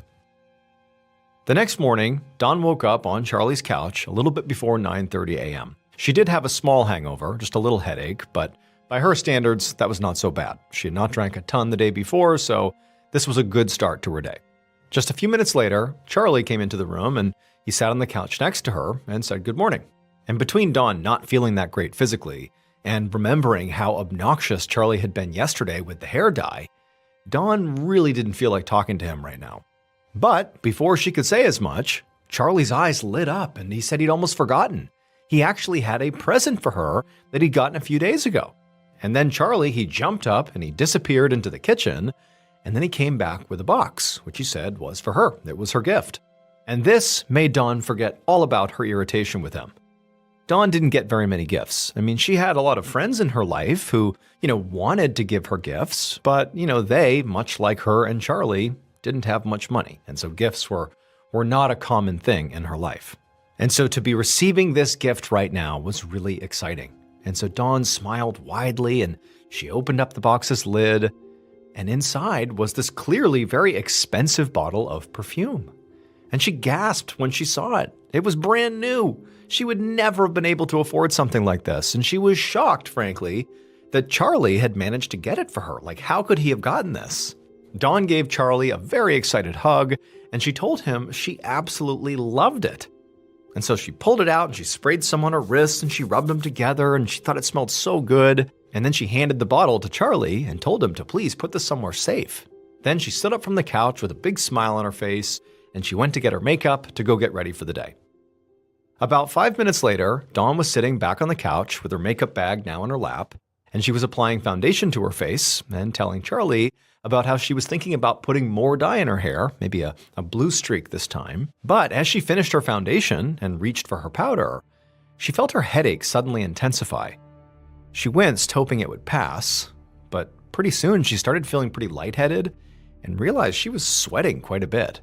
The next morning, Dawn woke up on Charlie's couch a little bit before 9:30 a.m. She did have a small hangover, just a little headache, but by her standards, that was not so bad. She had not drank a ton the day before, so this was a good start to her day. Just a few minutes later, Charlie came into the room and he sat on the couch next to her and said good morning. And between Dawn not feeling that great physically and remembering how obnoxious Charlie had been yesterday with the hair dye, Dawn really didn't feel like talking to him right now. But before she could say as much, Charlie's eyes lit up and he said he'd almost forgotten. He actually had a present for her that he'd gotten a few days ago. And then Charlie, he jumped up and he disappeared into the kitchen, and then he came back with a box, which he said was for her. It was her gift. And this made Dawn forget all about her irritation with him. Dawn didn't get very many gifts. I mean, she had a lot of friends in her life who, wanted to give her gifts, but, they, much like her and Charlie, didn't have much money. And so gifts were not a common thing in her life. And so to be receiving this gift right now was really exciting. And so Dawn smiled widely and she opened up the box's lid, and inside was this clearly very expensive bottle of perfume. And she gasped when she saw it. It was brand new. She would never have been able to afford something like this, and she was shocked, frankly, that Charlie had managed to get it for her. Like, how could he have gotten this? Dawn gave Charlie a very excited hug, and she told him she absolutely loved it. And so she pulled it out and she sprayed some on her wrists and she rubbed them together and she thought it smelled so good. And then she handed the bottle to Charlie and told him to please put this somewhere safe. Then she stood up from the couch with a big smile on her face and she went to get her makeup to go get ready for the day. About 5 minutes later, Dawn was sitting back on the couch with her makeup bag now in her lap, and she was applying foundation to her face and telling Charlie about how she was thinking about putting more dye in her hair, maybe a blue streak this time. But as she finished her foundation and reached for her powder, she felt her headache suddenly intensify. She winced, hoping it would pass, but pretty soon she started feeling pretty lightheaded and realized she was sweating quite a bit.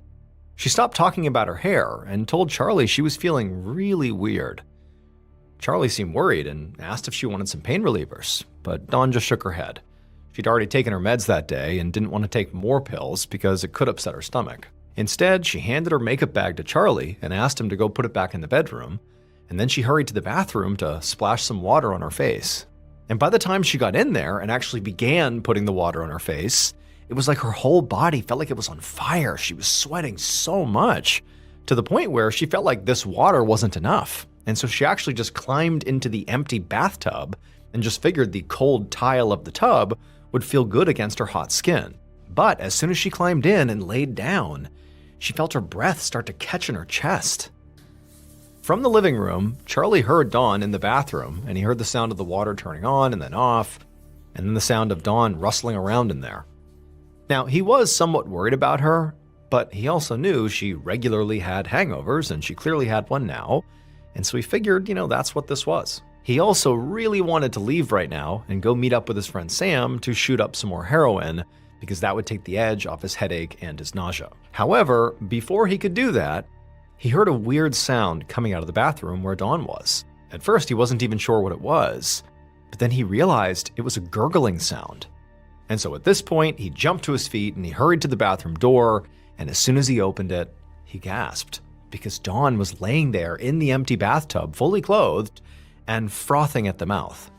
She stopped talking about her hair and told Charlie she was feeling really weird. Charlie seemed worried and asked if she wanted some pain relievers, but Dawn just shook her head. She'd already taken her meds that day and didn't want to take more pills because it could upset her stomach. Instead, she handed her makeup bag to Charlie and asked him to go put it back in the bedroom, and then she hurried to the bathroom to splash some water on her face. And by the time she got in there and actually began putting the water on her face, it was like her whole body felt like it was on fire. She was sweating so much, to the point where she felt like this water wasn't enough. And so she actually just climbed into the empty bathtub and just figured the cold tile of the tub would feel good against her hot skin. But as soon as she climbed in and laid down, she felt her breath start to catch in her chest. From the living room, Charlie heard Dawn in the bathroom, and he heard the sound of the water turning on and then off, and then the sound of Dawn rustling around in there. Now, he was somewhat worried about her, but he also knew she regularly had hangovers, and she clearly had one now, and so he figured, that's what this was. He also really wanted to leave right now and go meet up with his friend Sam to shoot up some more heroin, because that would take the edge off his headache and his nausea. However, before he could do that, he heard a weird sound coming out of the bathroom where Dawn was. At first, he wasn't even sure what it was, but then he realized it was a gurgling sound. And so at this point, he jumped to his feet and he hurried to the bathroom door, and as soon as he opened it, he gasped because Dawn was laying there in the empty bathtub, fully clothed and frothing at the mouth.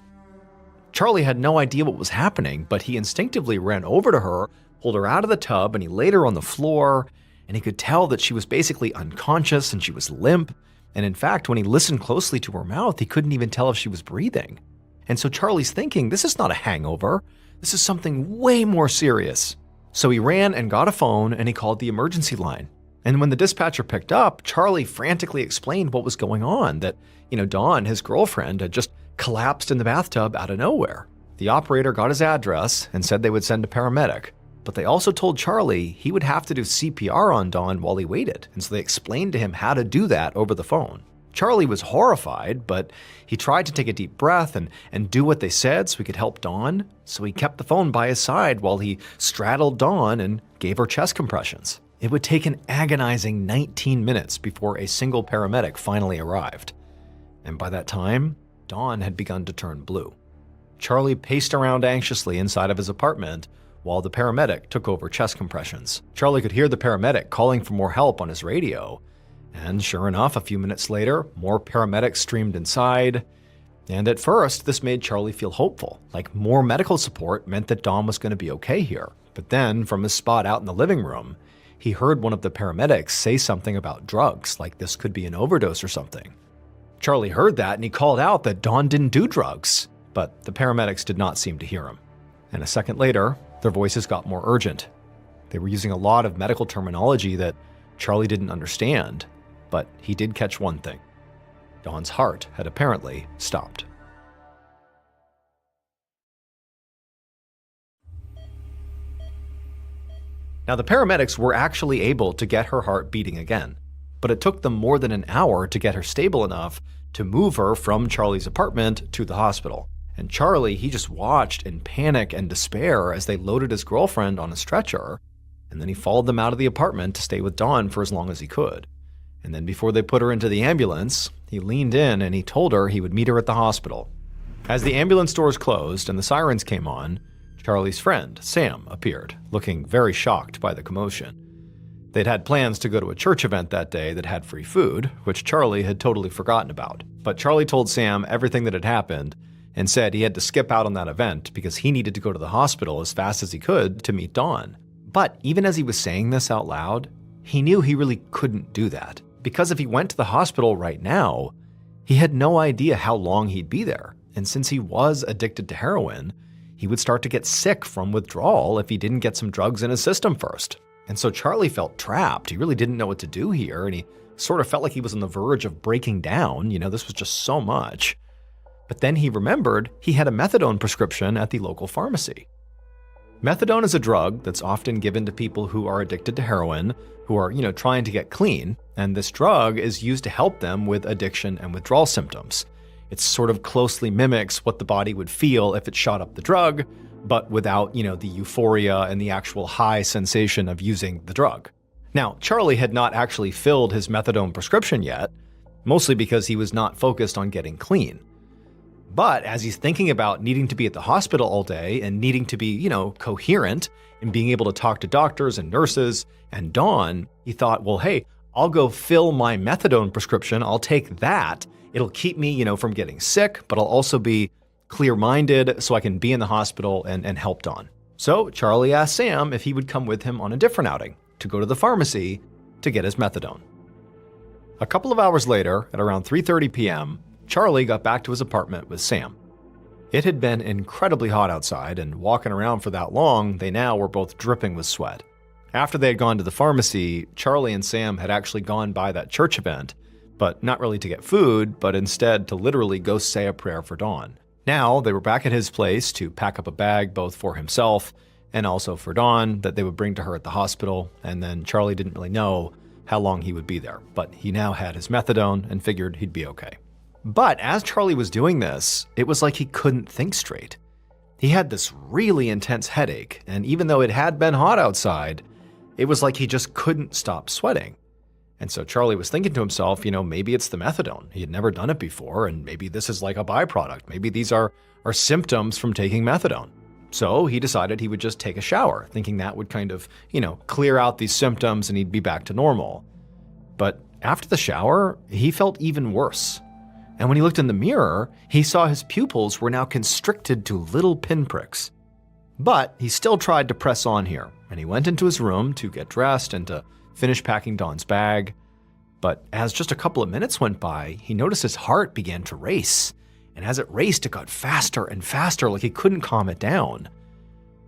Charlie had no idea what was happening, but he instinctively ran over to her, pulled her out of the tub, and he laid her on the floor, and he could tell that she was basically unconscious and she was limp. And in fact, when he listened closely to her mouth, he couldn't even tell if she was breathing. And so Charlie's thinking, this is not a hangover. This is something way more serious. So he ran and got a phone and he called the emergency line. And when the dispatcher picked up, Charlie frantically explained what was going on, that, Dawn, his girlfriend, had just collapsed in the bathtub out of nowhere. The operator got his address and said they would send a paramedic, but they also told Charlie he would have to do CPR on Dawn while he waited, and so they explained to him how to do that over the phone. Charlie was horrified, but he tried to take a deep breath and do what they said so he could help Dawn, so he kept the phone by his side while he straddled Dawn and gave her chest compressions. It would take an agonizing 19 minutes before a single paramedic finally arrived. And by that time, Dawn had begun to turn blue. Charlie paced around anxiously inside of his apartment while the paramedic took over chest compressions. Charlie could hear the paramedic calling for more help on his radio. And sure enough, a few minutes later, more paramedics streamed inside. And at first, this made Charlie feel hopeful, like more medical support meant that Dawn was going to be okay here. But then, from his spot out in the living room, he heard one of the paramedics say something about drugs, like this could be an overdose or something. Charlie heard that and he called out that Dawn didn't do drugs, but the paramedics did not seem to hear him. And a second later, their voices got more urgent. They were using a lot of medical terminology that Charlie didn't understand, but he did catch one thing. Dawn's heart had apparently stopped. Now, the paramedics were actually able to get her heart beating again, but it took them more than an hour to get her stable enough to move her from Charlie's apartment to the hospital. And Charlie, he just watched in panic and despair as they loaded his girlfriend on a stretcher, and then he followed them out of the apartment to stay with Dawn for as long as he could. And then before they put her into the ambulance, he leaned in and he told her he would meet her at the hospital. As the ambulance doors closed and the sirens came on, Charlie's friend, Sam, appeared, looking very shocked by the commotion. They'd had plans to go to a church event that day that had free food, which Charlie had totally forgotten about. But Charlie told Sam everything that had happened and said he had to skip out on that event because he needed to go to the hospital as fast as he could to meet Dawn. But even as he was saying this out loud, he knew he really couldn't do that, because if he went to the hospital right now, he had no idea how long he'd be there. And since he was addicted to heroin, he would start to get sick from withdrawal if he didn't get some drugs in his system first. And so Charlie felt trapped. He really didn't know what to do here, and he sort of felt like he was on the verge of breaking down. This was just so much. But then he remembered he had a methadone prescription at the local pharmacy. Methadone is a drug that's often given to people who are addicted to heroin, who are, trying to get clean, and this drug is used to help them with addiction and withdrawal symptoms. It sort of closely mimics what the body would feel if it shot up the drug, but without, the euphoria and the actual high sensation of using the drug. Now, Charlie had not actually filled his methadone prescription yet, mostly because he was not focused on getting clean. But as he's thinking about needing to be at the hospital all day and needing to be, coherent and being able to talk to doctors and nurses and Dawn, he thought, well, hey, I'll go fill my methadone prescription. I'll take that. It'll keep me, from getting sick, but I'll also be clear-minded so I can be in the hospital and help Dawn. So Charlie asked Sam if he would come with him on a different outing to go to the pharmacy to get his methadone. A couple of hours later, at around 3:30 p.m., Charlie got back to his apartment with Sam. It had been incredibly hot outside, and walking around for that long, they now were both dripping with sweat. After they had gone to the pharmacy, Charlie and Sam had actually gone by that church event, but not really to get food, but instead to literally go say a prayer for Dawn. Now, they were back at his place to pack up a bag both for himself and also for Dawn that they would bring to her at the hospital, and then Charlie didn't really know how long he would be there, but he now had his methadone and figured he'd be okay. But as Charlie was doing this, it was like he couldn't think straight. He had this really intense headache, and even though it had been hot outside, it was like he just couldn't stop sweating. And so Charlie was thinking to himself, maybe it's the methadone. He had never done it before, and maybe this is like a byproduct. Maybe these are symptoms from taking methadone. So he decided he would just take a shower, thinking that would kind of, clear out these symptoms and he'd be back to normal. But after the shower, he felt even worse. And when he looked in the mirror, he saw his pupils were now constricted to little pinpricks. But he still tried to press on here, and he went into his room to get dressed and to finish packing Dawn's bag. But as just a couple of minutes went by, he noticed his heart began to race. And as it raced, it got faster and faster, like he couldn't calm it down.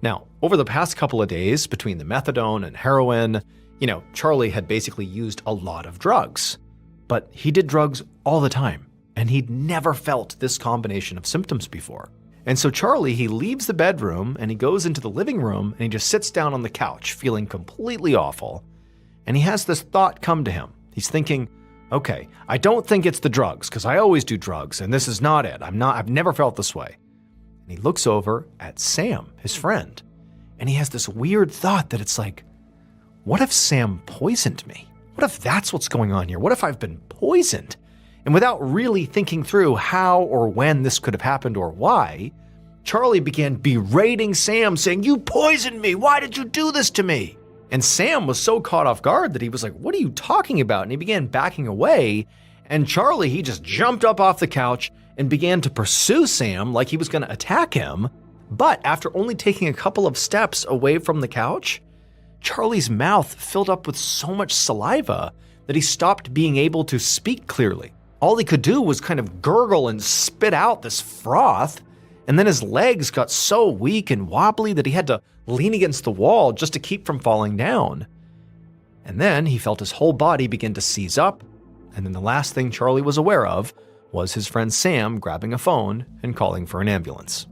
Now, over the past couple of days, between the methadone and heroin, Charlie had basically used a lot of drugs. But he did drugs all the time, and he'd never felt this combination of symptoms before. And so Charlie, he leaves the bedroom and he goes into the living room and he just sits down on the couch, feeling completely awful. And he has this thought come to him. He's thinking, okay, I don't think it's the drugs, because I always do drugs, and this is not it. I've never felt this way. And he looks over at Sam, his friend, and he has this weird thought that it's like, what if Sam poisoned me? What if that's what's going on here? What if I've been poisoned? And without really thinking through how or when this could have happened or why, Charlie began berating Sam, saying, "You poisoned me! Why did you do this to me?" And Sam was so caught off guard that he was like, "What are you talking about?" And he began backing away. And Charlie, he just jumped up off the couch and began to pursue Sam like he was going to attack him. But after only taking a couple of steps away from the couch, Charlie's mouth filled up with so much saliva that he stopped being able to speak clearly. All he could do was kind of gurgle and spit out this froth, and then his legs got so weak and wobbly that he had to lean against the wall just to keep from falling down. And then he felt his whole body begin to seize up, and then the last thing Charlie was aware of was his friend Sam grabbing a phone and calling for an ambulance.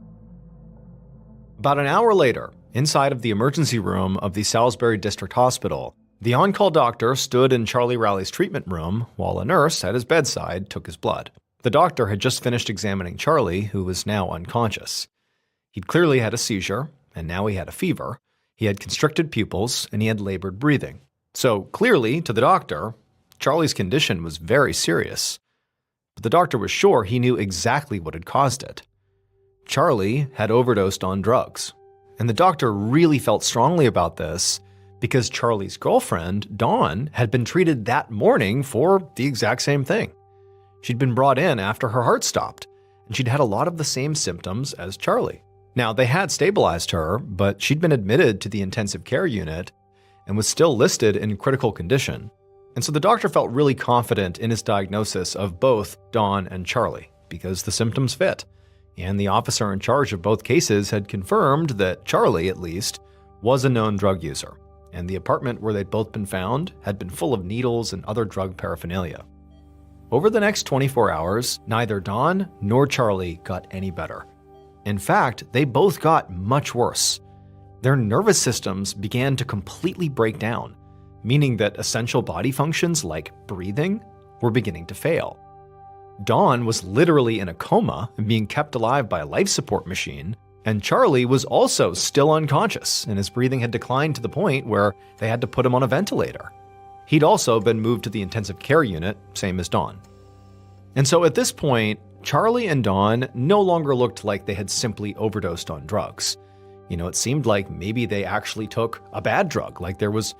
About an hour later, inside of the emergency room of the Salisbury District Hospital, the on-call doctor stood in Charlie Rowley's treatment room while a nurse at his bedside took his blood. The doctor had just finished examining Charlie, who was now unconscious. He'd clearly had a seizure, and now he had a fever. He had constricted pupils, and he had labored breathing. So clearly, to the doctor, Charlie's condition was very serious. But the doctor was sure he knew exactly what had caused it. Charlie had overdosed on drugs. And the doctor really felt strongly about this because Charlie's girlfriend, Dawn, had been treated that morning for the exact same thing. She'd been brought in after her heart stopped, and she'd had a lot of the same symptoms as Charlie. Now, they had stabilized her, but she'd been admitted to the intensive care unit and was still listed in critical condition. And so the doctor felt really confident in his diagnosis of both Dawn and Charlie because the symptoms fit. And the officer in charge of both cases had confirmed that Charlie, at least, was a known drug user. And the apartment where they'd both been found had been full of needles and other drug paraphernalia. Over the next 24 hours, neither Dawn nor Charlie got any better. In fact, they both got much worse. Their nervous systems began to completely break down, meaning that essential body functions like breathing were beginning to fail. Dawn was literally in a coma and being kept alive by a life support machine, and Charlie was also still unconscious, and his breathing had declined to the point where they had to put him on a ventilator. He'd also been moved to the intensive care unit, same as Dawn. And so at this point, Charlie and Dawn no longer looked like they had simply overdosed on drugs. It seemed like maybe they actually took a bad drug, like there was,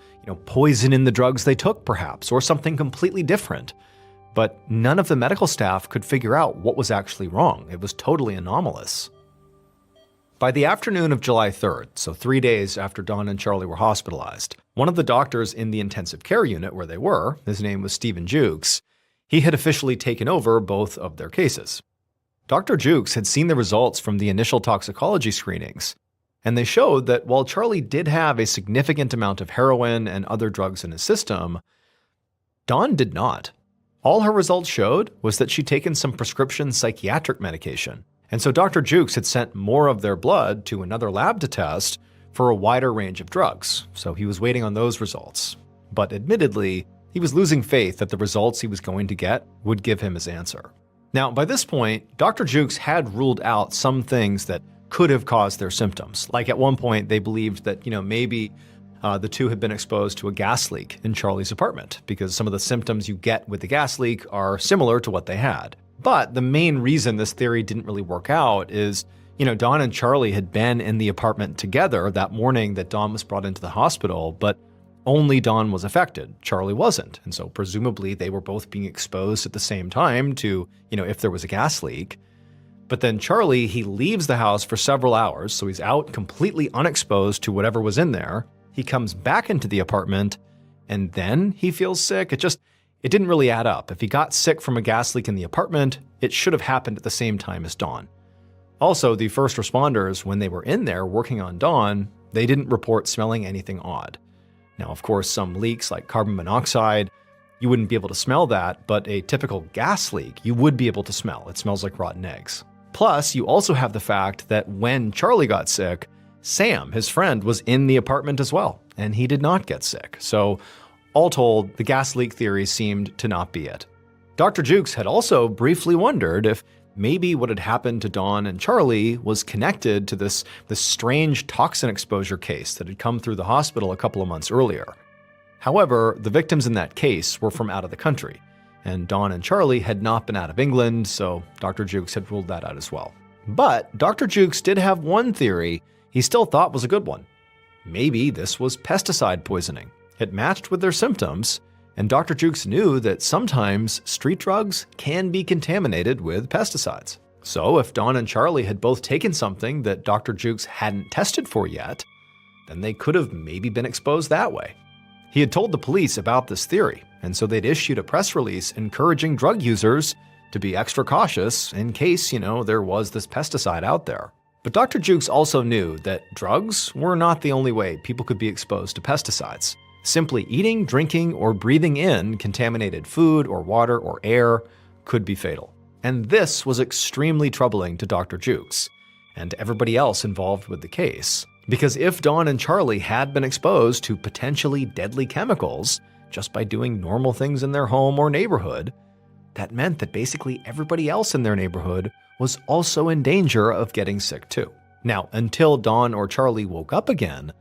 poison in the drugs they took perhaps, or something completely different. But none of the medical staff could figure out what was actually wrong. It was totally anomalous. By the afternoon of July 3rd, so 3 days after Dawn and Charlie were hospitalized, one of the doctors in the intensive care unit where they were, his name was Stephen Jukes, he had officially taken over both of their cases. Dr. Jukes had seen the results from the initial toxicology screenings, and they showed that while Charlie did have a significant amount of heroin and other drugs in his system, Dawn did not. All her results showed was that she'd taken some prescription psychiatric medication. And so Dr. Jukes had sent more of their blood to another lab to test for a wider range of drugs, so he was waiting on those results. But admittedly, he was losing faith that the results he was going to get would give him his answer. Now, by this point, Dr. Jukes had ruled out some things that could have caused their symptoms. Like at one point, they believed that, maybe the two had been exposed to a gas leak in Charlie's apartment because some of the symptoms you get with the gas leak are similar to what they had. But the main reason this theory didn't really work out is, Dawn and Charlie had been in the apartment together that morning that Dawn was brought into the hospital, but only Dawn was affected. Charlie wasn't. And so presumably they were both being exposed at the same time to, if there was a gas leak. But then Charlie, he leaves the house for several hours, so he's out completely unexposed to whatever was in there. He comes back into the apartment, and then he feels sick. It didn't really add up. If he got sick from a gas leak in the apartment, it should have happened at the same time as Dawn. Also, the first responders, when they were in there working on Dawn, they didn't report smelling anything odd. Now, of course, some leaks like carbon monoxide, you wouldn't be able to smell that, but a typical gas leak, you would be able to smell. It smells like rotten eggs. Plus, you also have the fact that when Charlie got sick, Sam, his friend, was in the apartment as well, and he did not get sick. So, all told, the gas leak theory seemed to not be it. Dr. Jukes had also briefly wondered if maybe what had happened to Dawn and Charlie was connected to this strange toxin exposure case that had come through the hospital a couple of months earlier. However, the victims in that case were from out of the country, and Dawn and Charlie had not been out of England, so Dr. Jukes had ruled that out as well. But Dr. Jukes did have one theory he still thought was a good one. Maybe this was pesticide poisoning. It matched with their symptoms, and Dr. Jukes knew that sometimes street drugs can be contaminated with pesticides. So if Dawn and Charlie had both taken something that Dr. Jukes hadn't tested for yet, then they could have maybe been exposed that way. He had told the police about this theory, and so they'd issued a press release encouraging drug users to be extra cautious in case, there was this pesticide out there. But Dr. Jukes also knew that drugs were not the only way people could be exposed to pesticides. Simply eating, drinking, or breathing in contaminated food or water or air could be fatal. And this was extremely troubling to Dr. Jukes and everybody else involved with the case. Because if Dawn and Charlie had been exposed to potentially deadly chemicals just by doing normal things in their home or neighborhood, that meant that basically everybody else in their neighborhood was also in danger of getting sick too. Now, until Dawn or Charlie woke up again,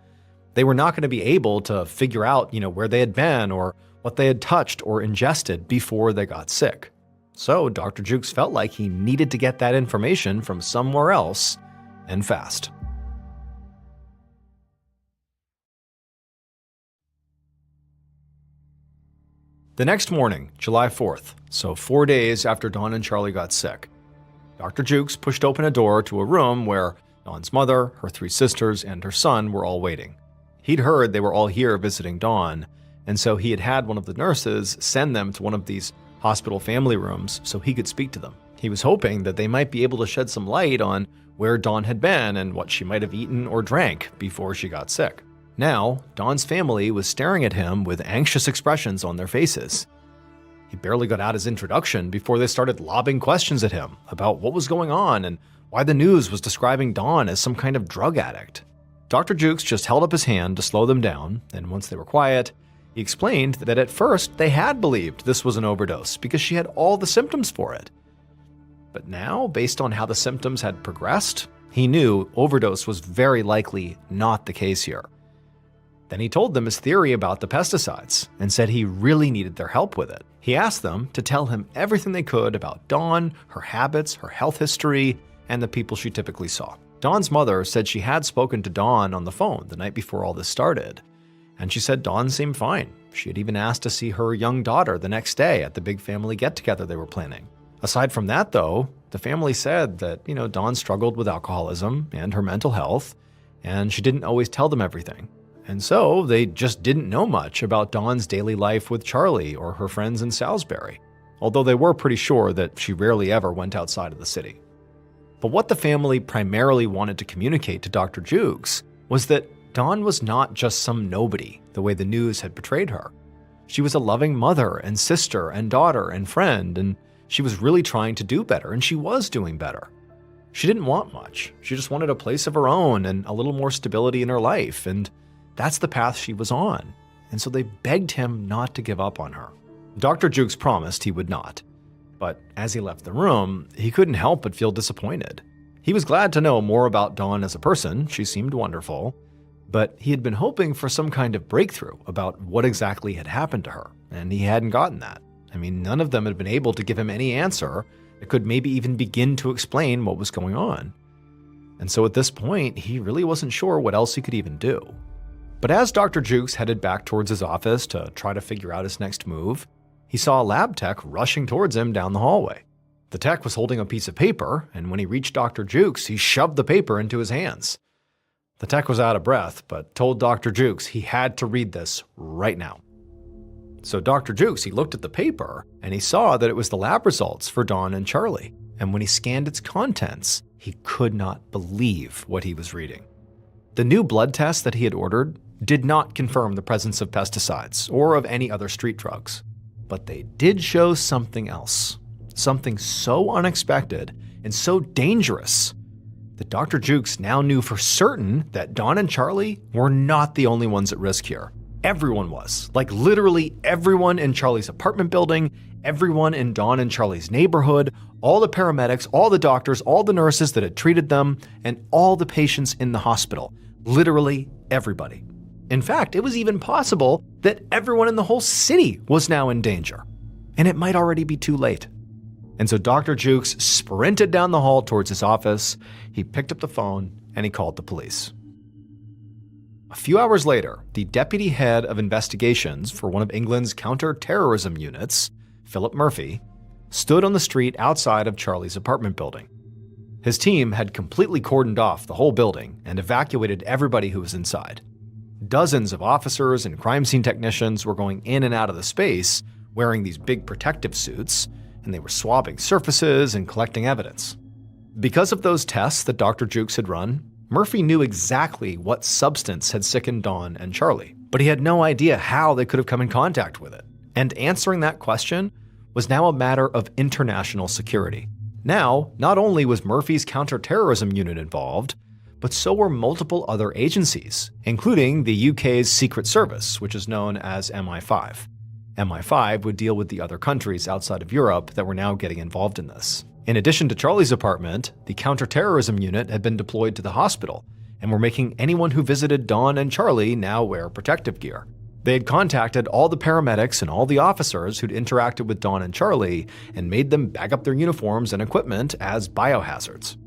they were not going to be able to figure out, where they had been or what they had touched or ingested before they got sick. So Dr. Jukes felt like he needed to get that information from somewhere else, and fast. The next morning, July 4th, so 4 days after Dawn and Charlie got sick, Dr. Jukes pushed open a door to a room where Dawn's mother, her 3 sisters, and her son were all waiting. He'd heard they were all here visiting Dawn, and so he had one of the nurses send them to one of these hospital family rooms so he could speak to them. He was hoping that they might be able to shed some light on where Dawn had been and what she might have eaten or drank before she got sick. Now, Dawn's family was staring at him with anxious expressions on their faces. He barely got out his introduction before they started lobbing questions at him about what was going on and why the news was describing Dawn as some kind of drug addict. Dr. Jukes just held up his hand to slow them down, and once they were quiet, he explained that at first they had believed this was an overdose because she had all the symptoms for it. But now, based on how the symptoms had progressed, he knew overdose was very likely not the case here. Then he told them his theory about the pesticides and said he really needed their help with it. He asked them to tell him everything they could about Dawn, her habits, her health history, and the people she typically saw. Dawn's mother said she had spoken to Dawn on the phone the night before all this started, and she said Dawn seemed fine. She had even asked to see her young daughter the next day at the big family get-together they were planning. Aside from that, though, the family said that, Dawn struggled with alcoholism and her mental health, and she didn't always tell them everything. And so they just didn't know much about Dawn's daily life with Charlie or her friends in Salisbury, although they were pretty sure that she rarely ever went outside of the city. But what the family primarily wanted to communicate to Dr. Jukes was that Dawn was not just some nobody the way the news had portrayed her. She was a loving mother and sister and daughter and friend, and she was really trying to do better, and she was doing better. She didn't want much. She just wanted a place of her own and a little more stability in her life, and that's the path she was on. And so they begged him not to give up on her. Dr. Jukes promised he would not. But as he left the room, he couldn't help but feel disappointed. He was glad to know more about Dawn as a person. She seemed wonderful. But he had been hoping for some kind of breakthrough about what exactly had happened to her, and he hadn't gotten that. I mean, none of them had been able to give him any answer that could maybe even begin to explain what was going on. And so at this point, he really wasn't sure what else he could even do. But as Dr. Jukes headed back towards his office to try to figure out his next move, he saw a lab tech rushing towards him down the hallway. The tech was holding a piece of paper, and when he reached Dr. Jukes, he shoved the paper into his hands. The tech was out of breath, but told Dr. Jukes he had to read this right now. So Dr. Jukes, he looked at the paper, and he saw that it was the lab results for Dawn and Charlie. And when he scanned its contents, he could not believe what he was reading. The new blood test that he had ordered did not confirm the presence of pesticides or of any other street drugs. But they did show something else. Something so unexpected and so dangerous that Dr. Jukes now knew for certain that Dawn and Charlie were not the only ones at risk here. Everyone was. Like literally everyone in Charlie's apartment building, everyone in Dawn and Charlie's neighborhood, all the paramedics, all the doctors, all the nurses that had treated them, and all the patients in the hospital. Literally everybody. In fact, it was even possible that everyone in the whole city was now in danger. And it might already be too late. And so Dr. Jukes sprinted down the hall towards his office, he picked up the phone, and he called the police. A few hours later, the deputy head of investigations for one of England's counter-terrorism units, Philip Murphy, stood on the street outside of Charlie's apartment building. His team had completely cordoned off the whole building and evacuated everybody who was inside. Dozens of officers and crime scene technicians were going in and out of the space wearing these big protective suits, and they were swabbing surfaces and collecting evidence. Because of those tests that Dr. Jukes had run, Murphy knew exactly what substance had sickened Dawn and Charlie, but he had no idea how they could have come in contact with it. And answering that question was now a matter of international security. Now, not only was Murphy's counterterrorism unit involved, but so were multiple other agencies, including the UK's Secret Service, which is known as MI5. MI5 would deal with the other countries outside of Europe that were now getting involved in this. In addition to Charlie's apartment, the counterterrorism unit had been deployed to the hospital and were making anyone who visited Dawn and Charlie now wear protective gear. They had contacted all the paramedics and all the officers who'd interacted with Dawn and Charlie and made them bag up their uniforms and equipment as biohazards.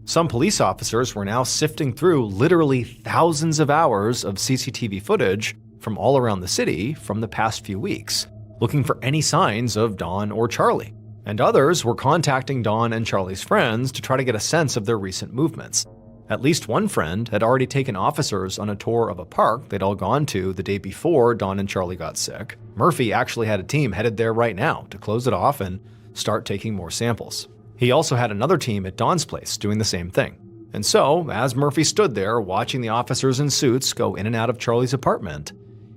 Some police officers were now sifting through literally thousands of hours of CCTV footage from all around the city from the past few weeks, looking for any signs of Dawn or Charlie. And others were contacting Dawn and Charlie's friends to try to get a sense of their recent movements. At least one friend had already taken officers on a tour of a park they'd all gone to the day before Dawn and Charlie got sick. Murphy actually had a team headed there right now to close it off and start taking more samples. He also had another team at Dawn's place doing the same thing. And so, as Murphy stood there watching the officers in suits go in and out of Charlie's apartment,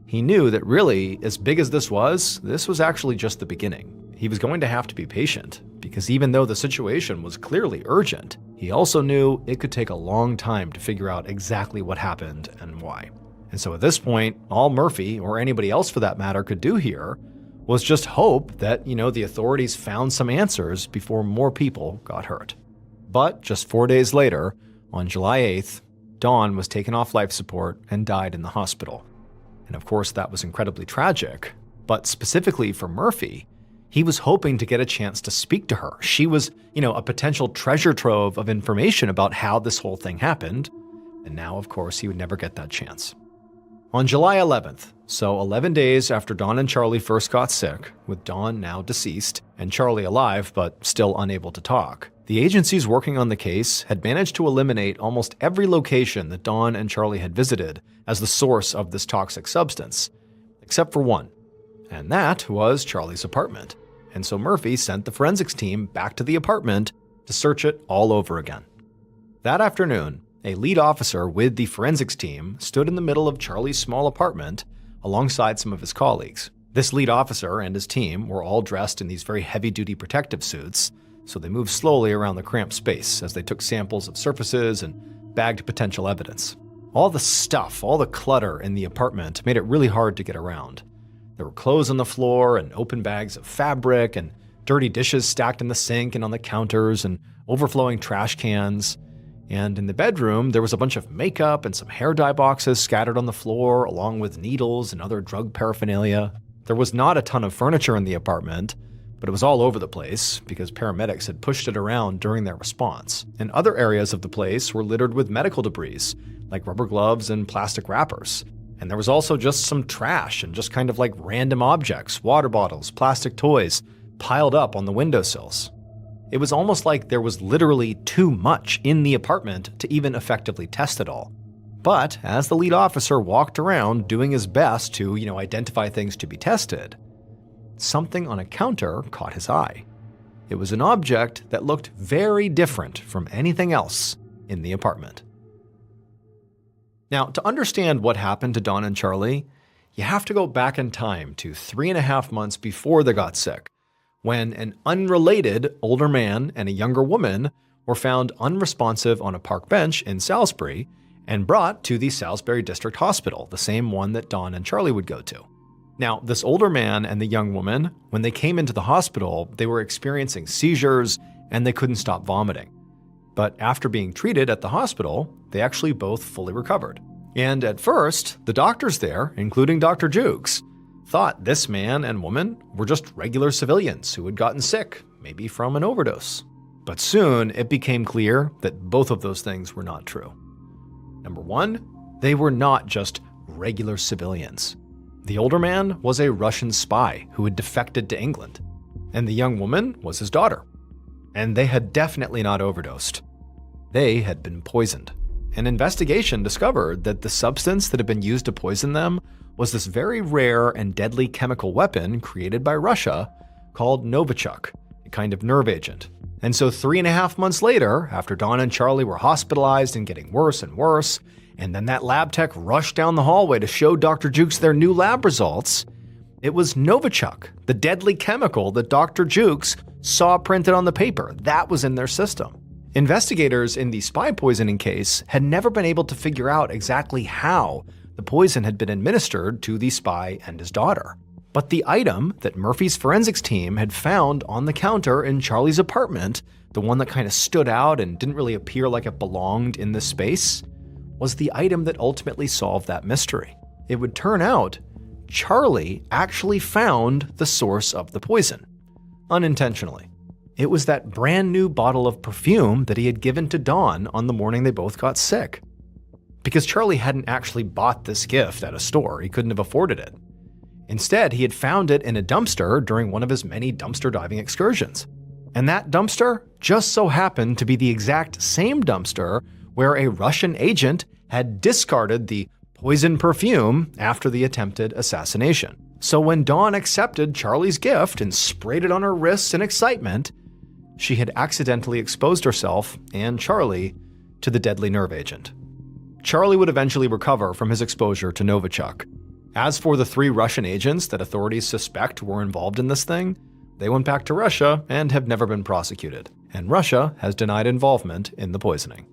he knew that really, as big as this was actually just the beginning. He was going to have to be patient, because even though the situation was clearly urgent, he also knew it could take a long time to figure out exactly what happened and why. And so at this point, all Murphy, or anybody else for that matter, could do here was just hope that, the authorities found some answers before more people got hurt. But just 4 days later, on July 8th, Dawn was taken off life support and died in the hospital. And of course, that was incredibly tragic. But specifically for Murphy, he was hoping to get a chance to speak to her. She was, a potential treasure trove of information about how this whole thing happened. And now, of course, he would never get that chance. On July 11th, so 11 days after Dawn and Charlie first got sick, with Dawn now deceased and Charlie alive but still unable to talk, the agencies working on the case had managed to eliminate almost every location that Dawn and Charlie had visited as the source of this toxic substance, except for one, and that was Charlie's apartment. And so Murphy sent the forensics team back to the apartment to search it all over again. That afternoon, a lead officer with the forensics team stood in the middle of Charlie's small apartment alongside some of his colleagues. This lead officer and his team were all dressed in these very heavy-duty protective suits, so they moved slowly around the cramped space as they took samples of surfaces and bagged potential evidence. All the stuff, all the clutter in the apartment made it really hard to get around. There were clothes on the floor and open bags of fabric and dirty dishes stacked in the sink and on the counters, and overflowing trash cans. And in the bedroom, there was a bunch of makeup and some hair dye boxes scattered on the floor, along with needles and other drug paraphernalia. There was not a ton of furniture in the apartment, but it was all over the place because paramedics had pushed it around during their response. And other areas of the place were littered with medical debris, like rubber gloves and plastic wrappers. And there was also just some trash and just kind of like random objects, water bottles, plastic toys, piled up on the windowsills. It was almost like there was literally too much in the apartment to even effectively test it all. But as the lead officer walked around doing his best to, identify things to be tested, something on a counter caught his eye. It was an object that looked very different from anything else in the apartment. Now, to understand what happened to Don and Charlie, you have to go back in time to 3.5 months before they got sick, when an unrelated older man and a younger woman were found unresponsive on a park bench in Salisbury and brought to the Salisbury District Hospital, the same one that Don and Charlie would go to. Now, this older man and the young woman, when they came into the hospital, they were experiencing seizures and they couldn't stop vomiting. But after being treated at the hospital, they actually both fully recovered. And at first, the doctors there, including Dr. Jukes, thought this man and woman were just regular civilians who had gotten sick, maybe from an overdose. But soon, it became clear that both of those things were not true. Number one, they were not just regular civilians. The older man was a Russian spy who had defected to England, and the young woman was his daughter. And they had definitely not overdosed. They had been poisoned. An investigation discovered that the substance that had been used to poison them was this very rare and deadly chemical weapon created by Russia called Novichok, a kind of nerve agent. And so 3.5 months later, after Don and Charlie were hospitalized and getting worse and worse, and then that lab tech rushed down the hallway to show Dr. Jukes their new lab results, it was Novichok, the deadly chemical that Dr. Jukes saw printed on the paper. That was in their system. Investigators in the spy poisoning case had never been able to figure out exactly how the poison had been administered to the spy and his daughter. But the item that Murphy's forensics team had found on the counter in Charlie's apartment, the one that kind of stood out and didn't really appear like it belonged in this space, was the item that ultimately solved that mystery. It would turn out Charlie actually found the source of the poison, unintentionally. It was that brand new bottle of perfume that he had given to Dawn on the morning they both got sick. Because Charlie hadn't actually bought this gift at a store, he couldn't have afforded it. Instead, he had found it in a dumpster during one of his many dumpster diving excursions. And that dumpster just so happened to be the exact same dumpster where a Russian agent had discarded the poison perfume after the attempted assassination. So when Dawn accepted Charlie's gift and sprayed it on her wrists in excitement, she had accidentally exposed herself and Charlie to the deadly nerve agent. Charlie would eventually recover from his exposure to Novichok. As for the 3 Russian agents that authorities suspect were involved in this thing, they went back to Russia and have never been prosecuted. And Russia has denied involvement in the poisoning.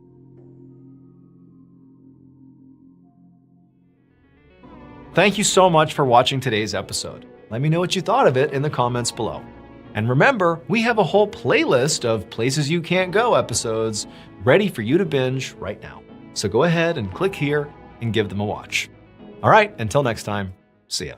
Thank you so much for watching today's episode. Let me know what you thought of it in the comments below. And remember, we have a whole playlist of Places You Can't Go episodes ready for you to binge right now. So go ahead and click here and give them a watch. All right, until next time, see ya.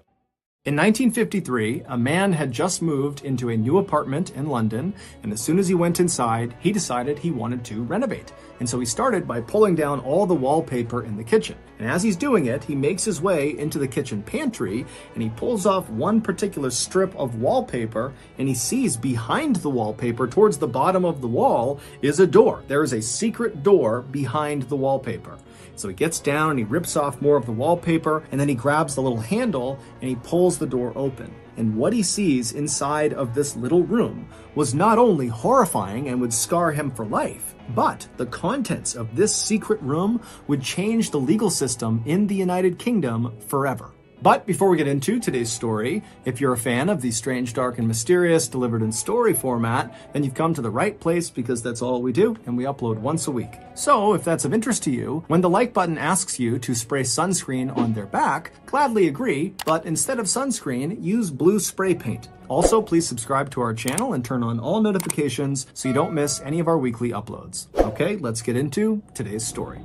In 1953, a man had just moved into a new apartment in London, and as soon as he went inside, he decided he wanted to renovate. And so he started by pulling down all the wallpaper in the kitchen. And as he's doing it, he makes his way into the kitchen pantry, and he pulls off one particular strip of wallpaper, and he sees behind the wallpaper, towards the bottom of the wall, is a door. There is a secret door behind the wallpaper. So he gets down and he rips off more of the wallpaper, and then he grabs the little handle and he pulls the door open. And what he sees inside of this little room was not only horrifying and would scar him for life, but the contents of this secret room would change the legal system in the United Kingdom forever. But before we get into today's story, if you're a fan of the strange, dark, and mysterious delivered in story format, then you've come to the right place because that's all we do, and we upload once a week. So if that's of interest to you, when the like button asks you to spray sunscreen on their back, gladly agree, but instead of sunscreen, use blue spray paint. Also, please subscribe to our channel and turn on all notifications so you don't miss any of our weekly uploads. Okay, let's get into today's story.